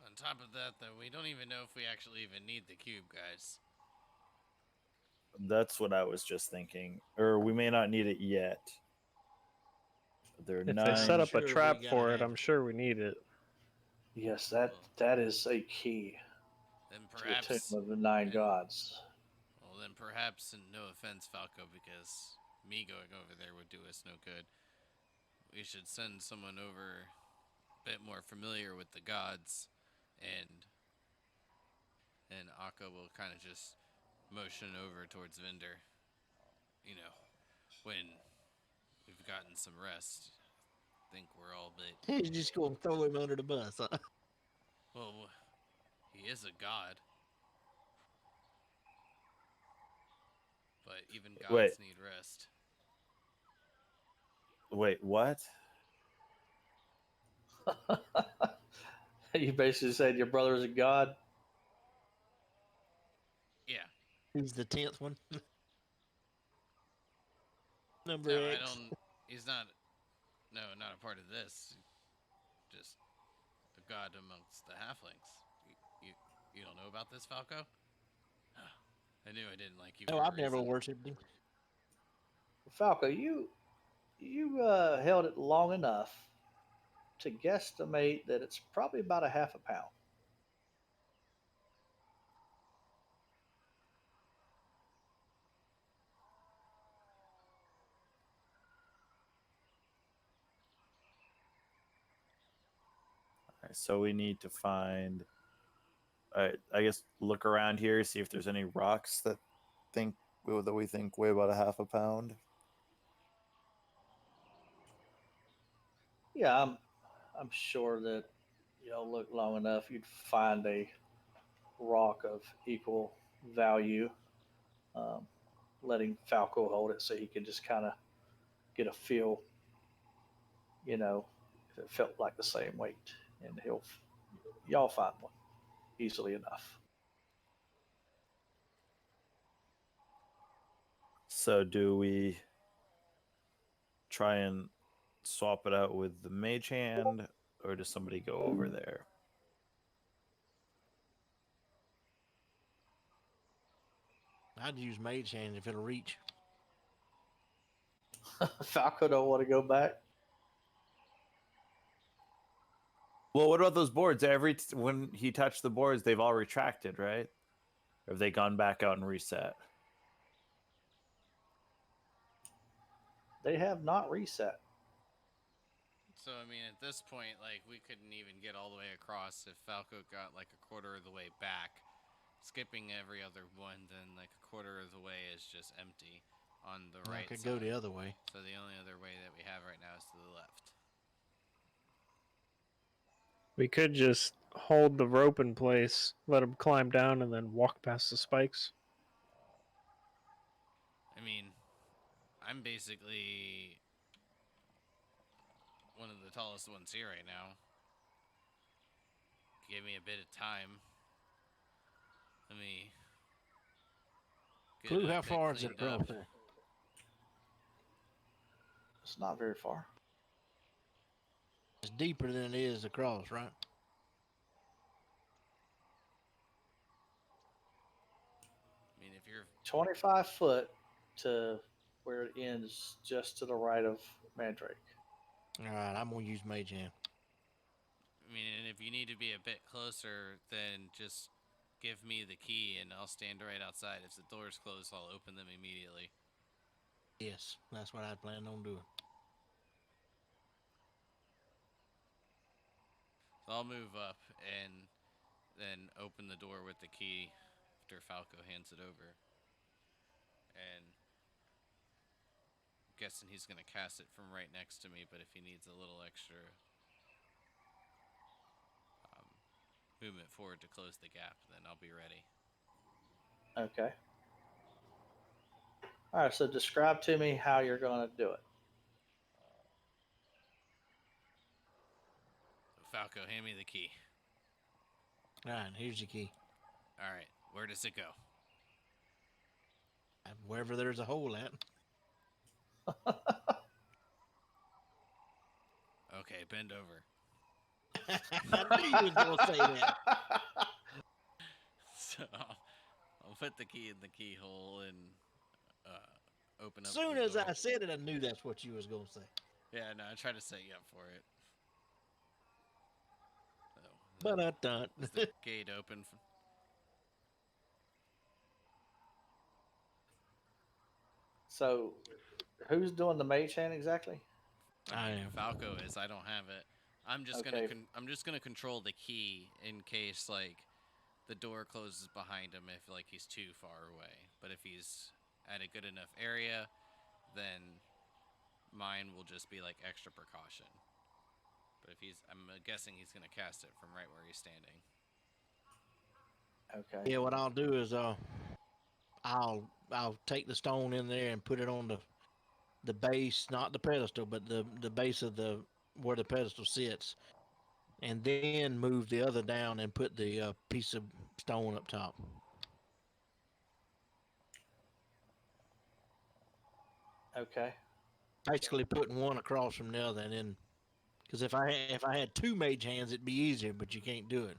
On top of that, though, we don't even know if we actually even need the cube, guys. That's what I was just thinking. Or we may not need it yet. There are If they set nine. up a Sure, we trap gotta for it, have I'm sure we need it. Yes, that is a key Then to the Tomb perhaps, of the Nine and Gods. well, then perhaps, and no offense, Falco, because me going over there would do us no good. We should send someone over a bit more familiar with the gods, and Akka will kind of just motion over towards Vinder. You know, when we've gotten some rest, I think we're all but He's just going to throw him under the bus. Huh? well. He is a god, but even Wait, gods need rest. wait, what? You basically said your brother is a god. Yeah. He's the 10th one. Number No, I X. don't. He's not. No, not a part of this. Just a god amongst the halflings. You, you don't know about this, Falco? I knew I didn't like you No, for a I've never reason. worshipped him. Falco, you held it long enough to guesstimate that it's probably about a half a pound. Alright, so we need to find. I guess look around here, see if there's any rocks think that we think weigh about a half a pound. Yeah, I'm sure that look long enough, you'd find a rock of equal value. Um, letting Falco hold it so he can just kind of get a feel, if it felt like the same weight, and y'all find one easily enough. So do we try and swap it out with the mage hand, or does somebody go over there? I'd use Mage Hand if it'll reach. Falco don't want to go back. Well, what about those boards? When he touched the boards, they've all retracted, right? Or have they gone back out and reset? They have not reset. So I mean, at this point, like we couldn't even get all the way across if Falco got like a quarter of the way back. Skipping every other one, then like a quarter of the way is just empty on the I right could side. go the other way. So the only other way that we have right now is to the left. We could just hold the rope in place, let him climb down, and then walk past the spikes. I mean, I'm basically one of the tallest ones here right now. Give me a bit of time. Let me get Clue, a how bit far is it cleaned up. across there? It's not very far. It's deeper than it is across, right? I mean, if you're 25 foot to where it ends, just to the right of Mandrake. All right, I'm going to use Mage Hand. I mean, and if you need to be a bit closer, then just give me the key and I'll stand right outside. If the door's closed, I'll open them immediately. Yes, that's what I planned on doing. So I'll move up and then open the door with the key after Falco hands it over. and I'm guessing he's gonna cast it from right next to me. But if he needs a little extra um, movement forward to close the gap, then I'll be ready. Okay. All right. So describe to me how you're going to do it. So Falco, hand me the key. All right, here's your key. All right, where does it go? Wherever there's a hole at. Okay, bend over. I knew you was gonna say that. So I'll put the key in the keyhole and open As up. soon the as door. I said it, I knew that's what you was gonna say. Yeah, no, I tried to set you up for it. Oh, But I don't. is the gate open? So, who's doing the mage hand exactly? I am. Falco is. I don't have it. I'm just Okay. I'm just gonna control the key in case like the door closes behind him if like he's too far away. But if he's at a good enough area, then mine will just be like extra precaution. But if I'm guessing he's gonna cast it from right where he's standing. Okay. Yeah, what I'll do is I'll take the stone in there and put it on the base, not the pedestal, but the base of the where the pedestal sits, and then move the other down and put the piece of stone up top. Okay. Basically, putting one across from the other, and then because if I had two mage hands, it'd be easier, but you can't do it.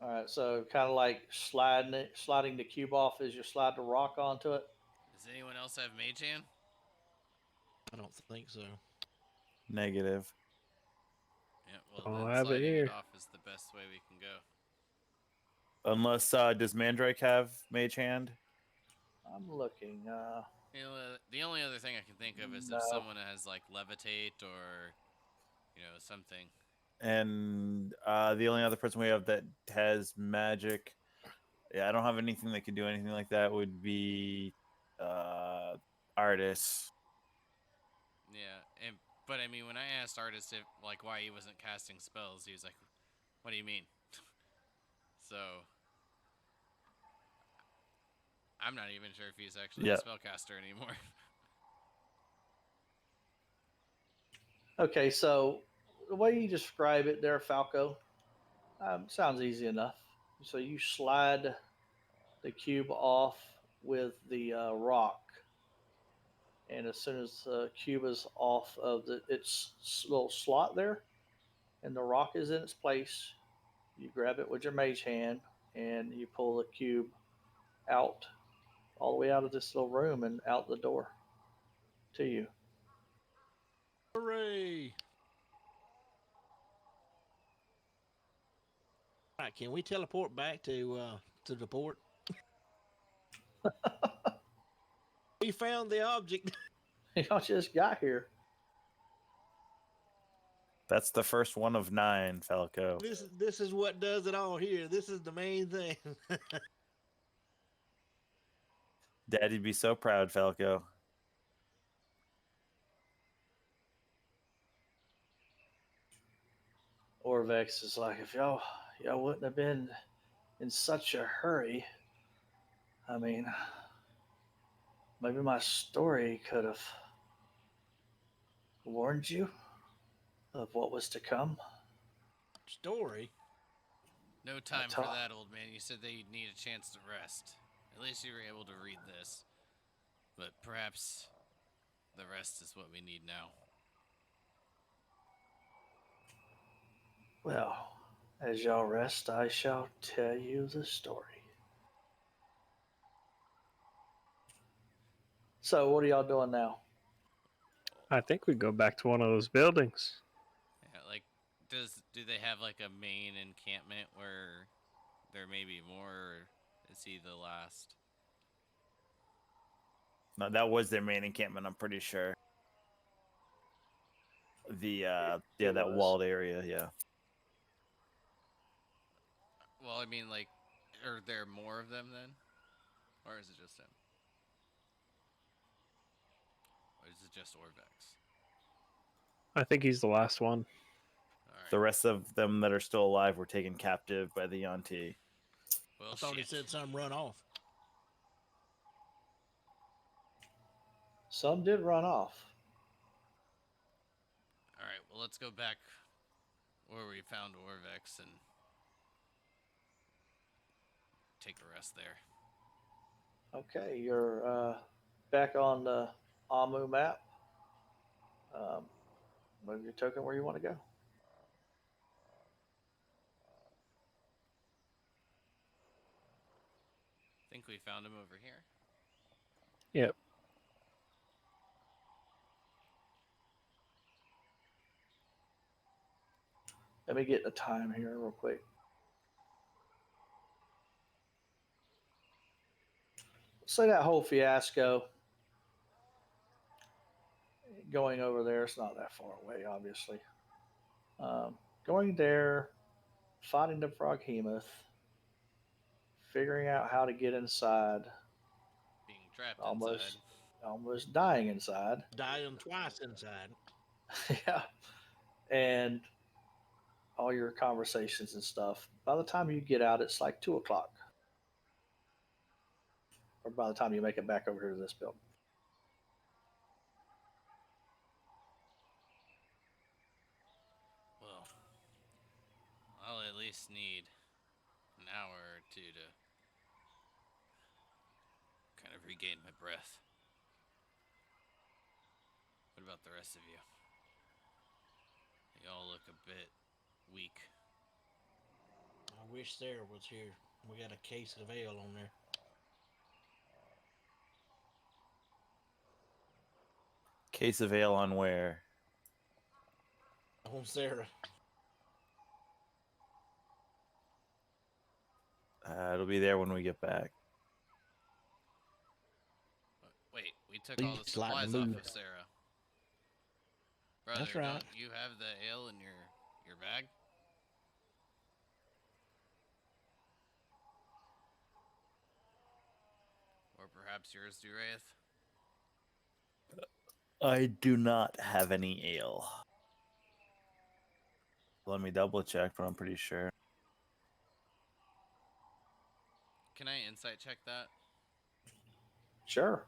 All right. So, kind of like sliding the cube off as you slide the rock onto it. Does anyone else have Mage Hand? I don't think so. Negative. Yeah, well I'll then have it sliding it here. off is the best way we can go. Unless does Mandrake have Mage Hand? I'm looking. You know, the only other thing I can think of is No. if someone has like levitate or something. And the only other person we have that has magic, yeah, I don't have anything that can do anything like that, would be Artis. Yeah, but I mean, when I asked Artist if like why he wasn't casting spells, he was like, "What do you mean?" So I'm not even sure if he's actually a spellcaster anymore. Okay. So, the way you describe it there, Falco, sounds easy enough. So you slide the cube off with the rock, and as soon as the cube is off of its little slot there, and the rock is in its place, you grab it with your mage hand and you pull the cube out, all the way out of this little room and out the door to you. Hooray! All right, can we teleport back to the port? We found the object. Y'all just got here. That's the first one of 9, Falco. This is what does it all here. This is the main thing. Daddy'd be so proud, Falco. Orvex is like, if y'all wouldn't have been in such a hurry, I mean, maybe my story could have warned you of what was to come. Story? No time for that, old man. You said that you'd need a chance to rest. At least you were able to read this. But perhaps the rest is what we need now. Well, as y'all rest, I shall tell you the story. So, what are y'all doing now? I think we go back to one of those buildings. Yeah, like, do they have like a main encampment where there may be more, or is he the last? No, that was their main encampment, I'm pretty sure. That walled area, yeah. Well, I mean, like, are there more of them then? Or is it just him? Or is it just Orvex? I think he's the last one. All right. The rest of them that are still alive were taken captive by the Yanti. Well, I thought he shit. said something run off. Some did run off. All right. Well, let's go back where we found Orvex and take a rest there. Okay, you're back on the Amu map. Move your token where you want to go. Think we found him over here. Yep. Let me get the time here real quick. Say that whole fiasco going over there, it's not that far away, obviously. Going there, fighting the Froghemoth, figuring out how to get inside, Being trapped almost inside. almost dying inside. Dying twice inside. Yeah. And all your conversations and stuff. By the time you get out, it's like 2 o'clock. Or by the time you make it back over here to this building. Well, I'll at least need an hour or two to kind of regain my breath. What about the rest of you? You all look a bit weak. I wish Sarah was here. We got a case of ale on there. Case of ale on where? On Sarah. It'll be there when we get back. Wait, we took all the Please lighten the supplies off mood. of Sarah. Brother, That's right. don't you have the ale in your bag? Or perhaps yours, Duraith? I do not have any ale. Let me double check, but I'm pretty sure. Can I insight check that? Sure.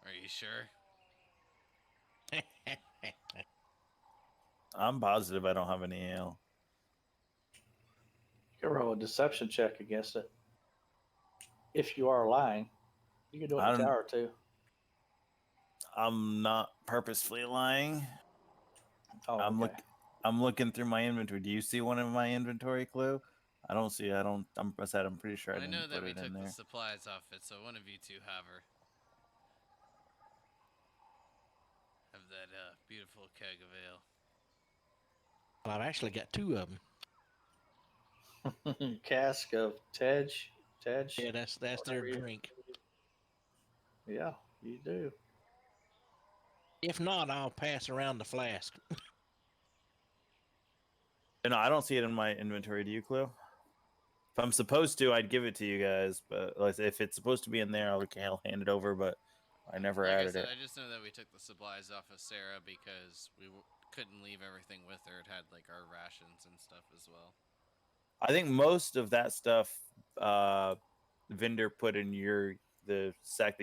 Are you sure? I'm positive I don't have any ale. You can roll a deception check against it. If you are lying, you can do it in I a don't- tower too. I'm not purposefully lying. Oh, I'm okay. I'm looking through my inventory. Do you see one in my inventory, Clue? I don't see. I'm pretty sure I I didn't know that put we it in took the there. supplies off it, so one of you two have her. Have that beautiful keg of ale. Well, I've actually got two of them. Cask of Tej. Yeah, that's their Whatever you- drink. Yeah, you do. If not, I'll pass around the flask. No, I don't see it in my inventory. Do you, Clue? If I'm supposed to, I'd give it to you guys. But like, if it's supposed to be in there, I'll hand it over. But I never Like I added said, it. I just know that we took the supplies off of Sarah because we couldn't leave everything with her. It had like our rations and stuff as well. I think most of that stuff, Vendor put in the sack.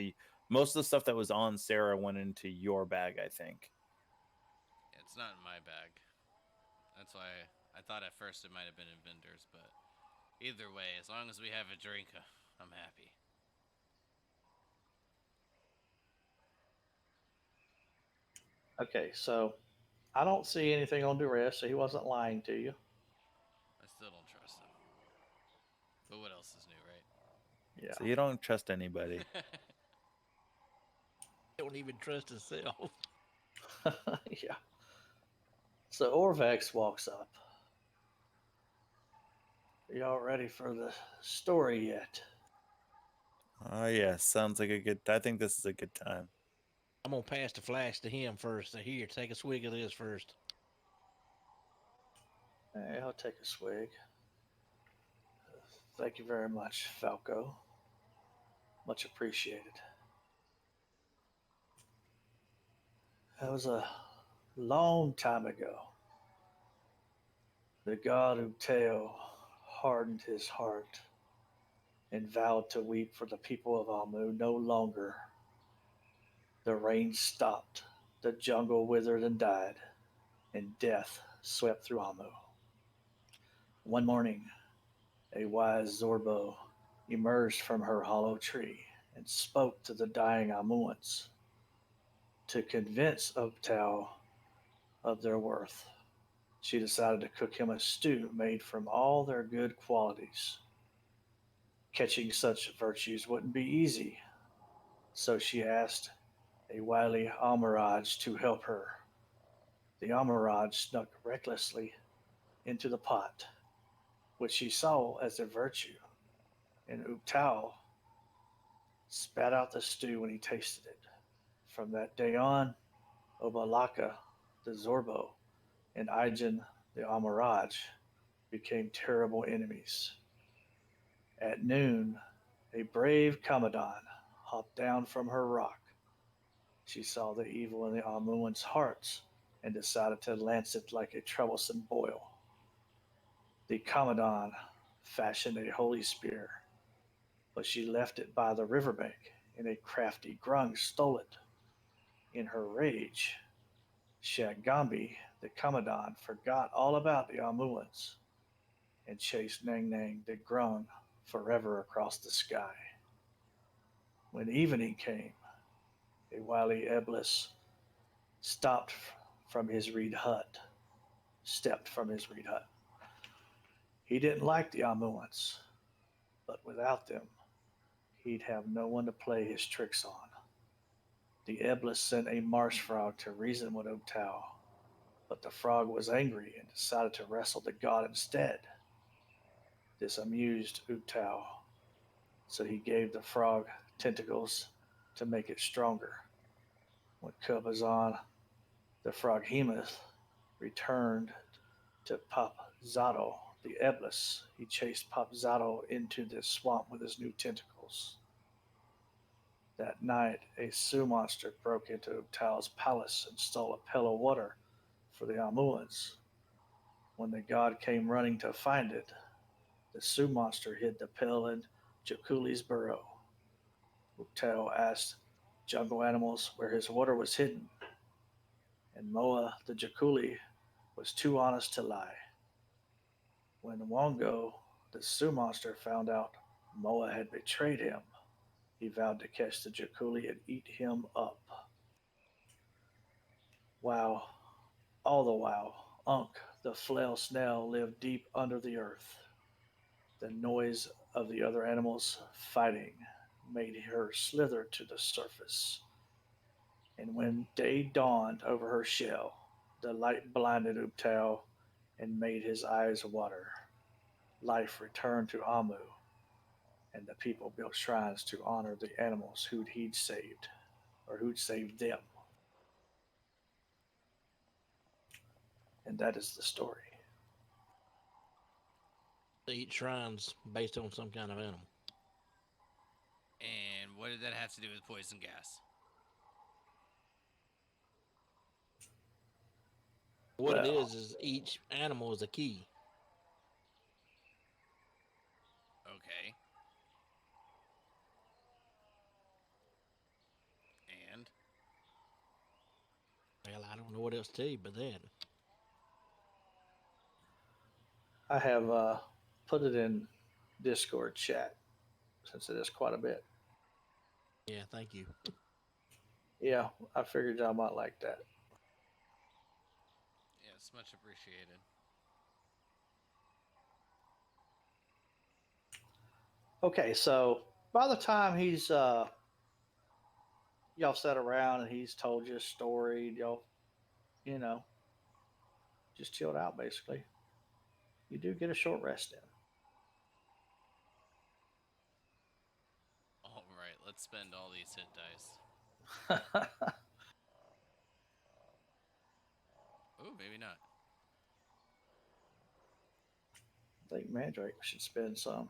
Most of the stuff that was on Sarah went into your bag. I think. It's not in my bag. That's why I thought at first it might have been in Vendor's, but either way, as long as we have a drink, I'm happy. Okay, so I don't see anything on Duress, so he wasn't lying to you. I still don't trust him. But what else is new, right? Yeah. So you don't trust anybody. Don't even trust himself. Yeah. So Orvex walks up. Are y'all ready for the story yet? Oh yeah, sounds like a good. I think this is a good time. I'm gonna pass the flask to him first. So here, take a swig of this first. Hey, I'll take a swig. Thank you very much, Falco. Much appreciated. That was a long time ago. The god Uteo hardened his heart and vowed to weep for the people of Amu no longer. The rain stopped, the jungle withered and died, and death swept through Amu. One morning, a wise Zorbo emerged from her hollow tree and spoke to the dying Amuans to convince Optao of their worth. She decided to cook him a stew made from all their good qualities. Catching such virtues wouldn't be easy, so she asked a wily Amaraj to help her. The Amaraj snuck recklessly into the pot, which she saw as a virtue, and Uptao spat out the stew when he tasted it. From that day on, Obalaka, the Zorbo, and Ijan, the Amaraj, became terrible enemies. At noon, a brave Kamadan hopped down from her rock. She saw the evil in the Amuans' hearts and decided to lance it like a troublesome boil. The Kamadan fashioned a holy spear, but she left it by the riverbank, and a crafty Grung stole it. In her rage, Shagambi, the Kamadan, forgot all about the Amuans and chased Nang Nang the Grung forever across the sky. When evening came, a wily Eblis stopped from his reed hut, stepped from his reed hut. He didn't like the Amuans, but without them, he'd have no one to play his tricks on. The Eblis sent a marsh frog to reason with Otao, but the frog was angry and decided to wrestle the god instead. This amused Utao, so he gave the frog tentacles to make it stronger. When Kubazan, the froghemoth, returned to Pop Zato, the Eblis, he chased Pop Zato into the swamp with his new tentacles. That night, a Sioux monster broke into Utao's palace and stole a pail of water for the Amuans. When the god came running to find it, the Sioux monster hid the pail in Jakuli's burrow. Utao asked jungle animals where his water was hidden, and Moa the Jakuli was too honest to lie. When Wongo, the Sioux monster, found out Moa had betrayed him, he vowed to catch the Jakuli and eat him up. Wow, all the while, Unk, the flail snail, lived deep under the earth. The noise of the other animals fighting made her slither to the surface, and when day dawned over her shell, the light blinded Uptao and made his eyes water. Life returned to Amu, and the people built shrines to honor the animals he'd saved, or who'd saved them. And that is the story. They eat shrines based on some kind of animal. And what did that have to do with poison gas? What it Well, is each animal is a key. Okay. And Well, I don't know what else to tell you but that. I have put it in Discord chat since it is quite a bit. Yeah, thank you. Yeah, I figured y'all might like that. yes, much appreciated. Okay, so by the time y'all sat around and he's told you a story, y'all, you know, just chilled out basically. You do get a short rest All right, let's spend all these hit dice. in. Oh, maybe not. I think Mandrake should spend some.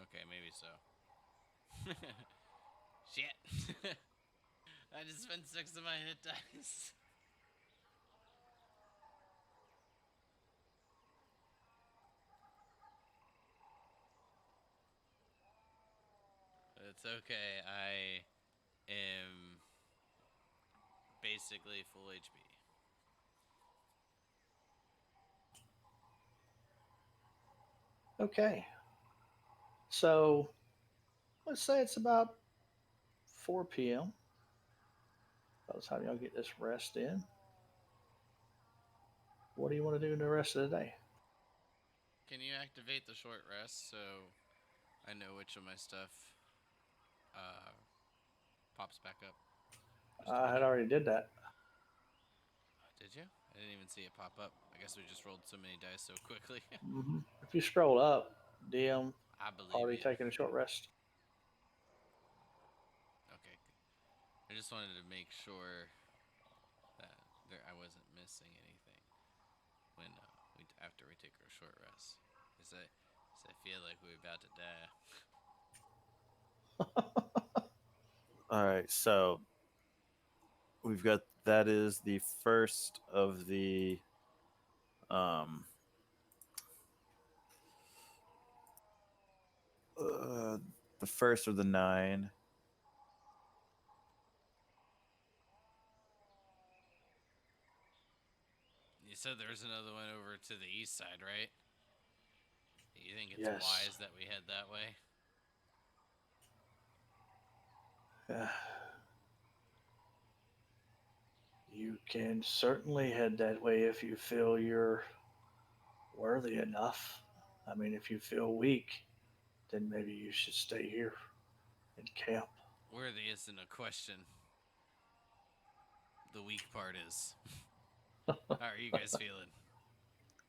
Okay, maybe so. Shit. I just spent 6 of my hit dice. It's okay. I am basically full HP. Okay. So let's say it's about 4 p.m. By the time y'all get this rest in, what do you want to do in the rest of the day? Can you activate the short rest so I know which of my stuff uh, pops back up? Just to be I had sure. already did that. Did you? I didn't even see it pop up. I guess we just rolled so many dice so quickly. If you scroll up, DM I believe already you. taking a short rest. Okay. I just wanted to make sure that I wasn't missing anything when after we take our short rest. Cause I feel like we're about to die. All right, so we've got that is the first of um uh, the first of the 9. You said there's another one over to the east side, right? You think it's Yes. wise that we head that way? You can certainly head that way if you feel you're worthy enough. I mean, if you feel weak, then maybe you should stay here and camp. Worthy isn't a question. The weak part is. How are you guys feeling?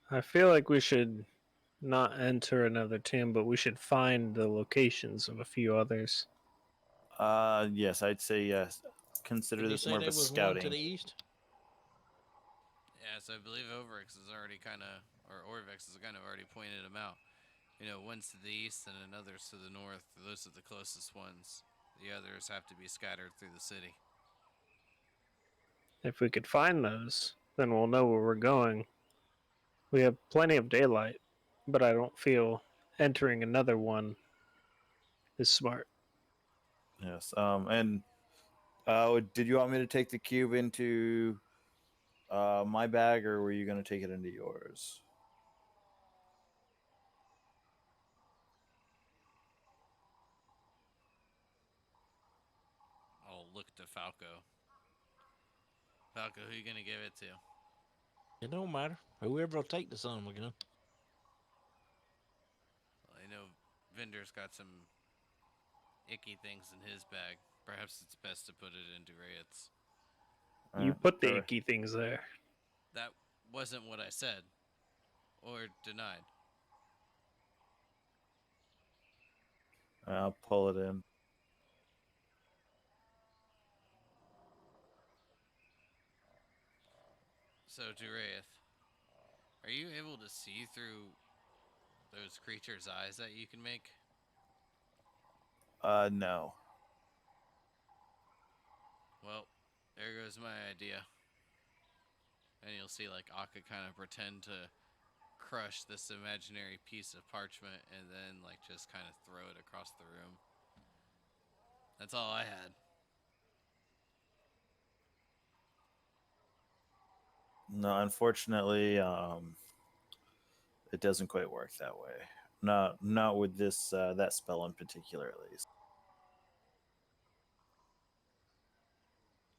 I feel like we should not enter another tomb, but we should find the locations of a few others. Yes, I'd say yes. Consider Did you this say more of there a was one to scouting. the east? Yeah, so I believe Overix has already kind of, or Orvex has kind of already pointed them out. You know, one's to the east and another's to the north. Those are the closest ones. The others have to be scattered through the city. If we could find those, then we'll know where we're going. We have plenty of daylight, but I don't feel entering another one is smart. Yes. And did you want me to take the cube into my bag, or were you going to take it into yours? I'll look to Falco. Falco, who you gonna give it to? It don't matter. Whoever will take the son of a gun. Well, I know Vinder's got some icky things in his bag. Perhaps it's best to put it into Rayet's. You put the Sure. icky things there. That wasn't what I said. Or denied. I'll pull it in. So, Durayeth, are you able to see through those creatures' eyes that you can make? No. Well, there goes my idea. And you'll see, like, Akka kind of pretend to crush this imaginary piece of parchment and then, like, just kind of throw it across the room. That's all I had. No, unfortunately, it doesn't quite work that way. Not with this that spell in particular, at least.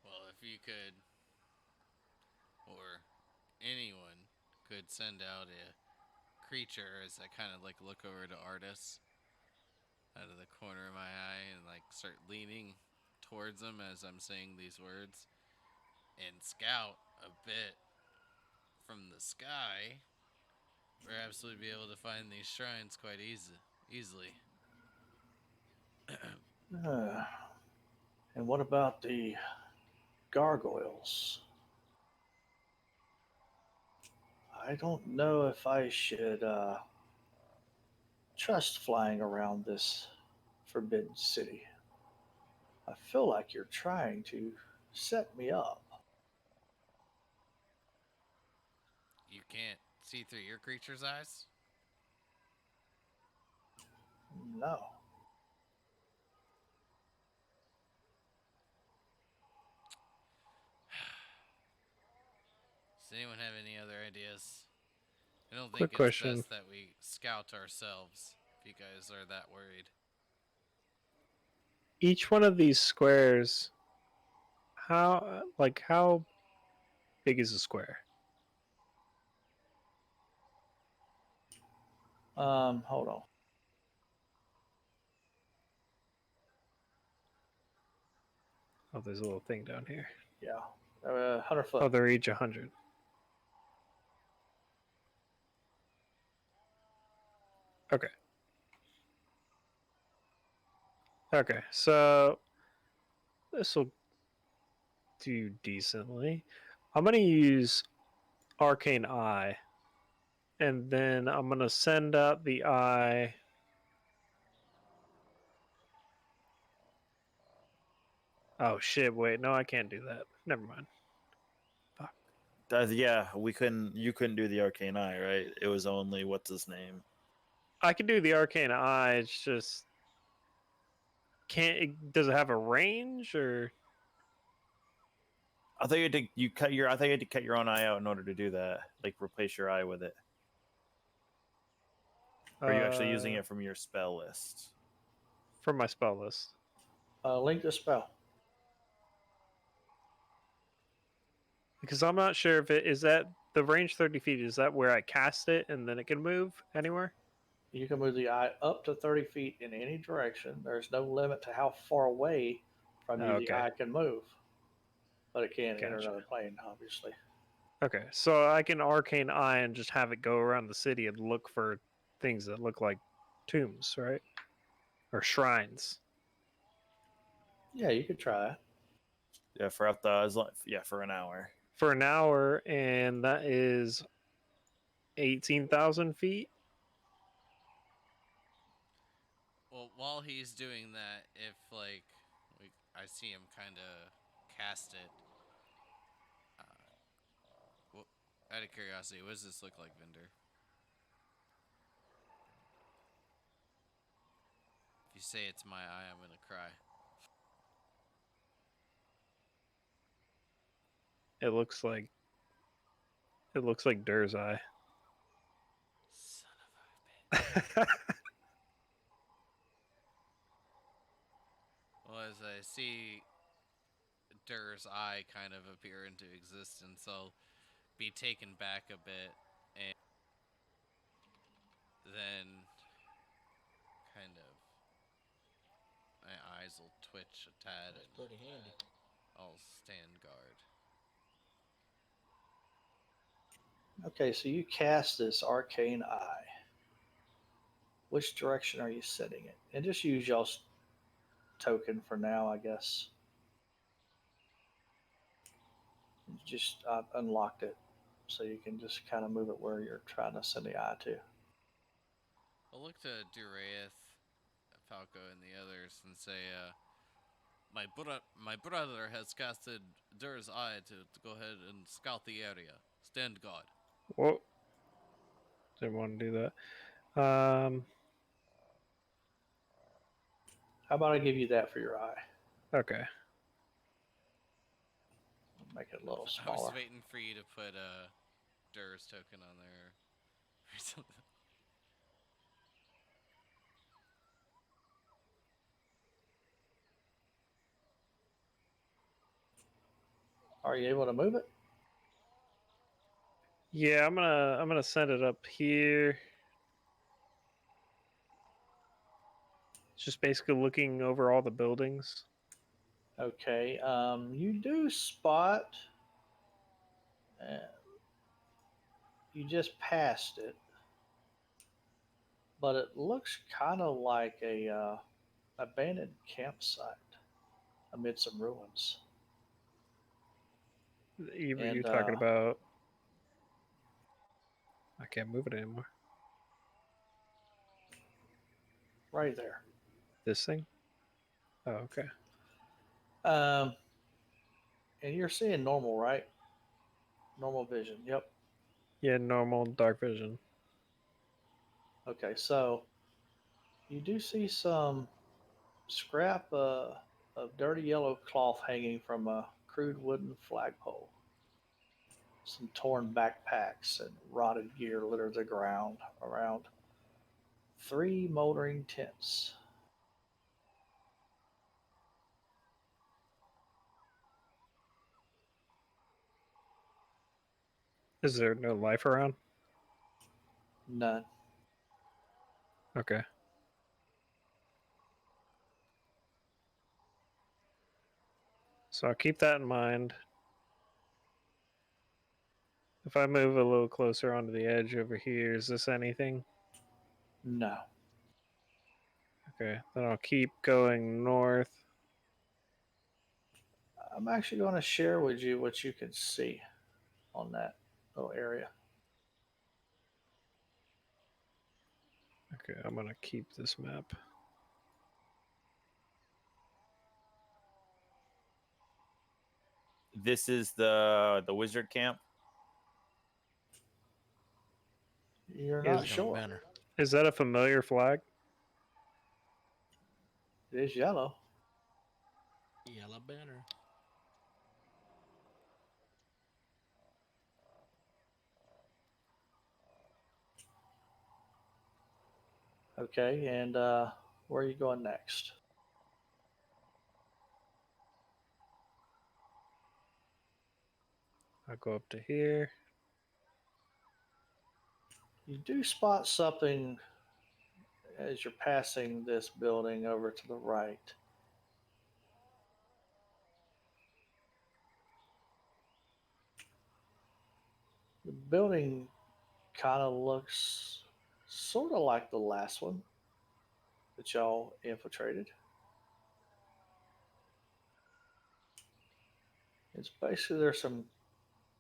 Well, if you could, or anyone could send out a creature as I kind of like look over to Artis out of the corner of my eye and like start leaning towards him as I'm saying these words and scout a bit from the sky Perhaps we'd be able to find these shrines quite easily. Uh, and what about the gargoyles? I don't know if I should trust flying around this forbidden city. I feel like you're trying to set me up. You can't see through your creature's eyes? No. Does anyone have any other ideas? I don't think Quick it's question. best that we scout ourselves if you guys are that worried. Each one of these squares, how big is a square? Hold on. Oh, there's a little thing down here. Yeah. 100 Oh, foot. they're each 100. Okay. Okay, so this will do decently. I'm going to use Arcane Eye, and then I'm going to send out the eye. Oh, shit, wait. No, I can't do that. Never mind. Fuck. Yeah, we couldn't. You couldn't do the arcane eye, right? It was only what's his name. I can do the Arcane Eye, it's just... Does it have a range, or... I thought you had to. You cut your. I thought you had to cut your own eye out in order to do that. Like replace your eye with it. Or are you actually using it from your spell list? From my spell list? Link the spell. Because I'm not sure if it... Is that... The range 30 feet, is that where I cast it, and then it can move anywhere? You can move the eye up to 30 feet in any direction. There's no limit to how far away from you the Okay. eye can move. But it can't enter Gotcha. another plane, obviously. Okay, so I can Arcane Eye and just have it go around the city and look for things that look like tombs, right? Or shrines. Yeah, you could try it. Yeah, for up the for an hour. For an hour, and that is 18,000 feet. Well, while he's doing that, if like I see him kind of cast it. Well, out of curiosity, what does this look like, Vendor? If you say it's my eye, I'm gonna cry. It looks like Dur's eye. Son of a bitch. Well, as I see Dur's eye kind of appear into existence, I'll be taken back a bit, and then kind of my eyes will twitch a tad, That's and pretty handy. I'll stand guard. Okay, so you cast this arcane eye. Which direction are you setting it? And just use y'all's token for now, I guess. Just unlocked it, so you can just kind of move it where you're trying to send the eye to. I'll look to Duraeth, Falco, and the others and say, my brother has casted Dur's eye to go ahead and scout the area. Stand guard. Whoa. Didn't want to do that. How about I give you that for your eye? Okay. Make it a little I was smaller. waiting for you to put Dur's token on there or something. Are you able to move it? Yeah, I'm gonna send it up here. It's just basically looking over all the buildings. Okay. You do spot. Uh, you just passed it. but it looks kind of like a abandoned campsite amid some ruins. Eve, are you And talking about? I can't move it anymore. right there. This thing? Oh, okay. Um, and you're seeing normal, right? Normal vision. Yep. Yeah, normal dark vision. Okay, so you do see some scrap of dirty yellow cloth hanging from a crude wooden flagpole. Some torn backpacks and rotted gear litter the ground around three moldering tents. Is there no life around? None. Okay. So I'll keep that in mind. If I move a little closer onto the edge over here, is this anything? No. Okay. Then I'll keep going north. I'm actually going to share with you what you can see on that little area. Okay, I'm gonna keep this map. This is the wizard camp. You're Is- not sure. Banner. Is that a familiar flag? It is yellow. Yellow banner. Okay, and where are you going next? I'll go up to here. You do spot something as you're passing this building over to the right. The building kind of looks sort of like the last one that y'all infiltrated. It's basically there's some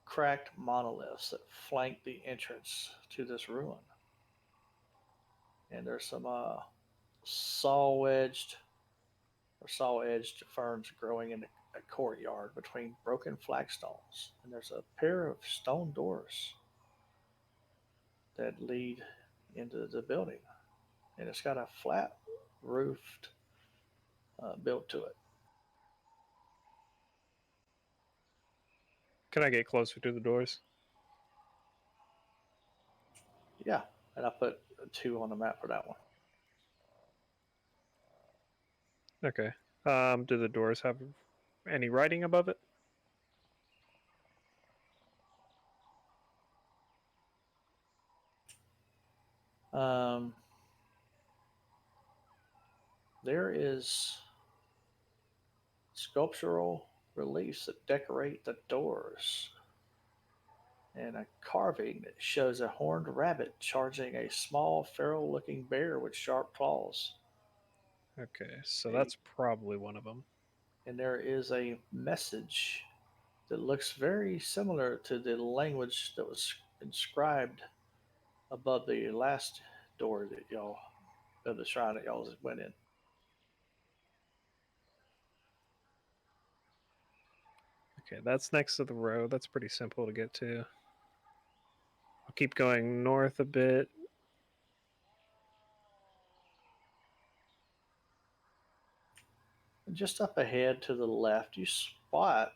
cracked monoliths that flank the entrance to this ruin, and there's some saw edged ferns growing in a courtyard between broken flagstones, and there's a pair of stone doors that lead into the building, and it's got a flat roofed built to it. Can I get closer to the doors? Yeah, and I put a 2 on the map for that one. Okay. Do the doors have any writing above it? Um, there is sculptural reliefs that decorate the doors, and a carving that shows a horned rabbit charging a small feral-looking bear with sharp claws. Okay, so A, that's probably one of them. and there is a message that looks very similar to the language that was inscribed above the last door that y'all of the shrine that y'all went in. Okay, that's next to the road. That's pretty simple to get to. I'll keep going north a bit. And just up ahead to the left, you spot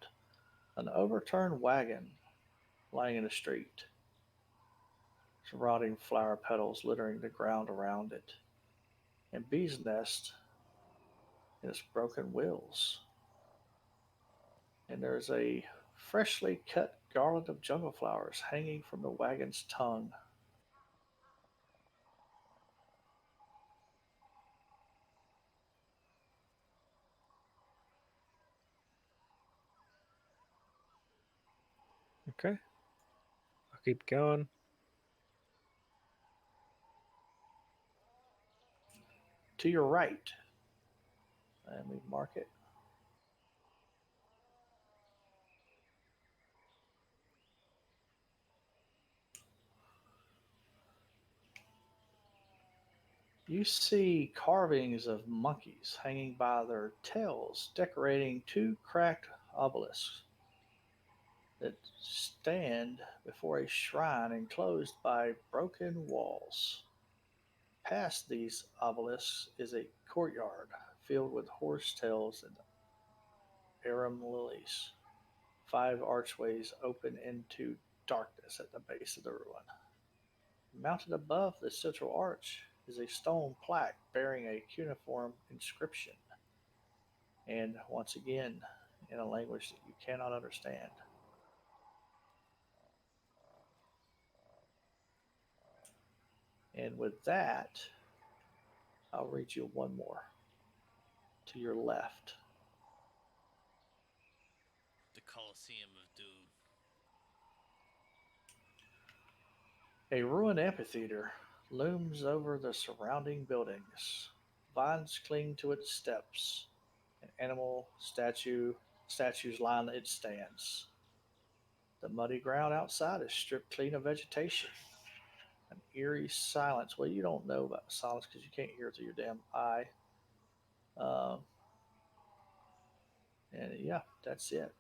an overturned wagon lying in the street. Some rotting flower petals littering the ground around it, and bees' nest in its broken wheels. And there's a freshly cut garland of jungle flowers hanging from the wagon's tongue. Okay, I'll keep going. to your right, let me mark it. You see carvings of monkeys hanging by their tails, decorating two cracked obelisks that stand before a shrine enclosed by broken walls. Past these obelisks is a courtyard filled with horse tails and arum lilies. Five archways open into darkness at the base of the ruin. Mounted above the central arch is a stone plaque bearing a cuneiform inscription, and once again, in a language that you cannot understand. And with that, I'll read you one more to your left. The Colosseum of Doom. A ruined amphitheater looms over the surrounding buildings. Vines cling to its steps. An animal statues line its stands. The muddy ground outside is stripped clean of vegetation. An eerie silence. Well, you don't know about silence because you can't hear it through your damn eye. Um, and yeah, that's it.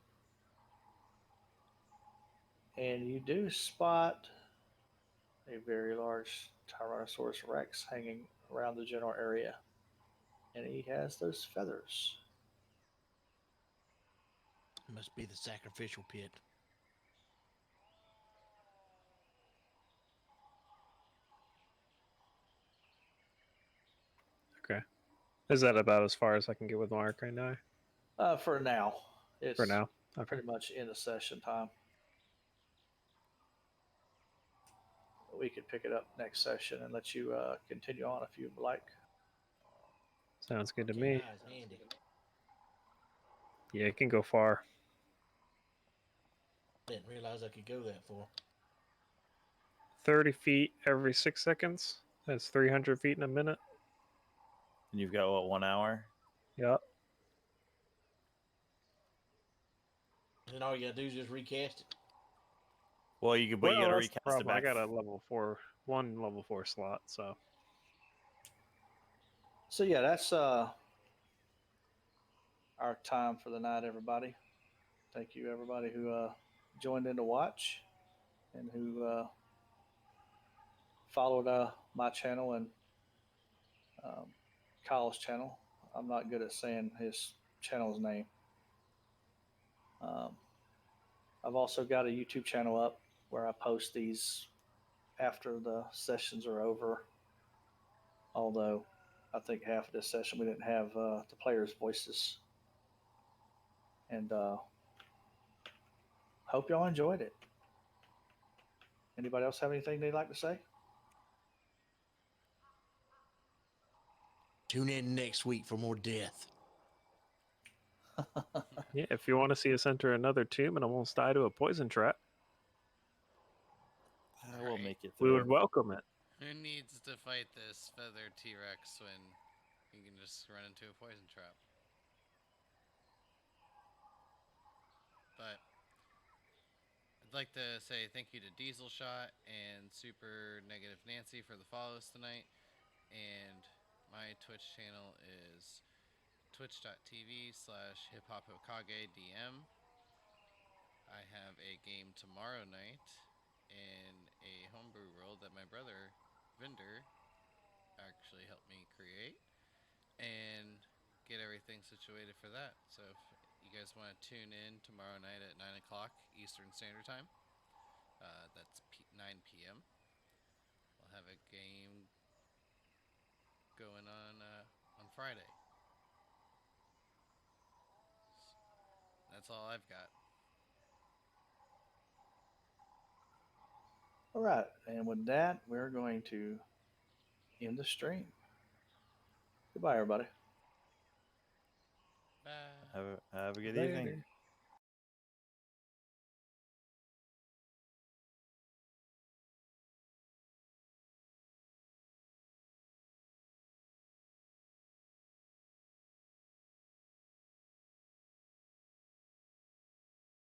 And you do spot a very large Tyrannosaurus Rex hanging around the general area. And he has those feathers. Must be the sacrificial pit. Okay. Is that about as far as I can get with Mark right now? For now, it's For now. Okay. pretty much in the session time. We could pick it up next session and let you continue on if you'd like. Sounds good to King me. Eye is handy. Yeah, it can go far. Didn't realize I could go that far. 30 feet every 6 seconds. That's 300 feet in a minute. And you've got what, 1 hour? Yep. And all you gotta do is just recast it. Well, you got to that's the recast it problem. I back. got a one level 4 slot, so. So yeah, that's our time for the night, everybody. Thank you, everybody who joined in to watch and who followed my channel and um, Kyle's channel. I'm not good at saying his channel's name. I've also got a YouTube channel up where I post these after the sessions are over. Although I think half of this session we didn't have the players' voices. And hope y'all enjoyed it. Anybody else have anything they'd like to say? Tune in next week for more death. Yeah, if you want to see us enter another tomb and almost die to a poison trap, I will Right. make it we through. would welcome it. Who needs to fight this feathered T-Rex when you can just run into a poison trap? But I'd like to say thank you to Diesel Shot and Super Negative Nancy for the follows tonight. And my Twitch channel is twitch.tv/hiphopokagedm. I have a game tomorrow night in a homebrew world that my brother, Vinder, actually helped me create and get everything situated for that. So if you guys want to tune in tomorrow night at 9 o'clock Eastern Standard Time, that's 9 p.m. We'll have a game going on Friday. That's all I've got. All right. And with that, we're going to end the stream. Goodbye, everybody. Bye. Have a good Later. evening.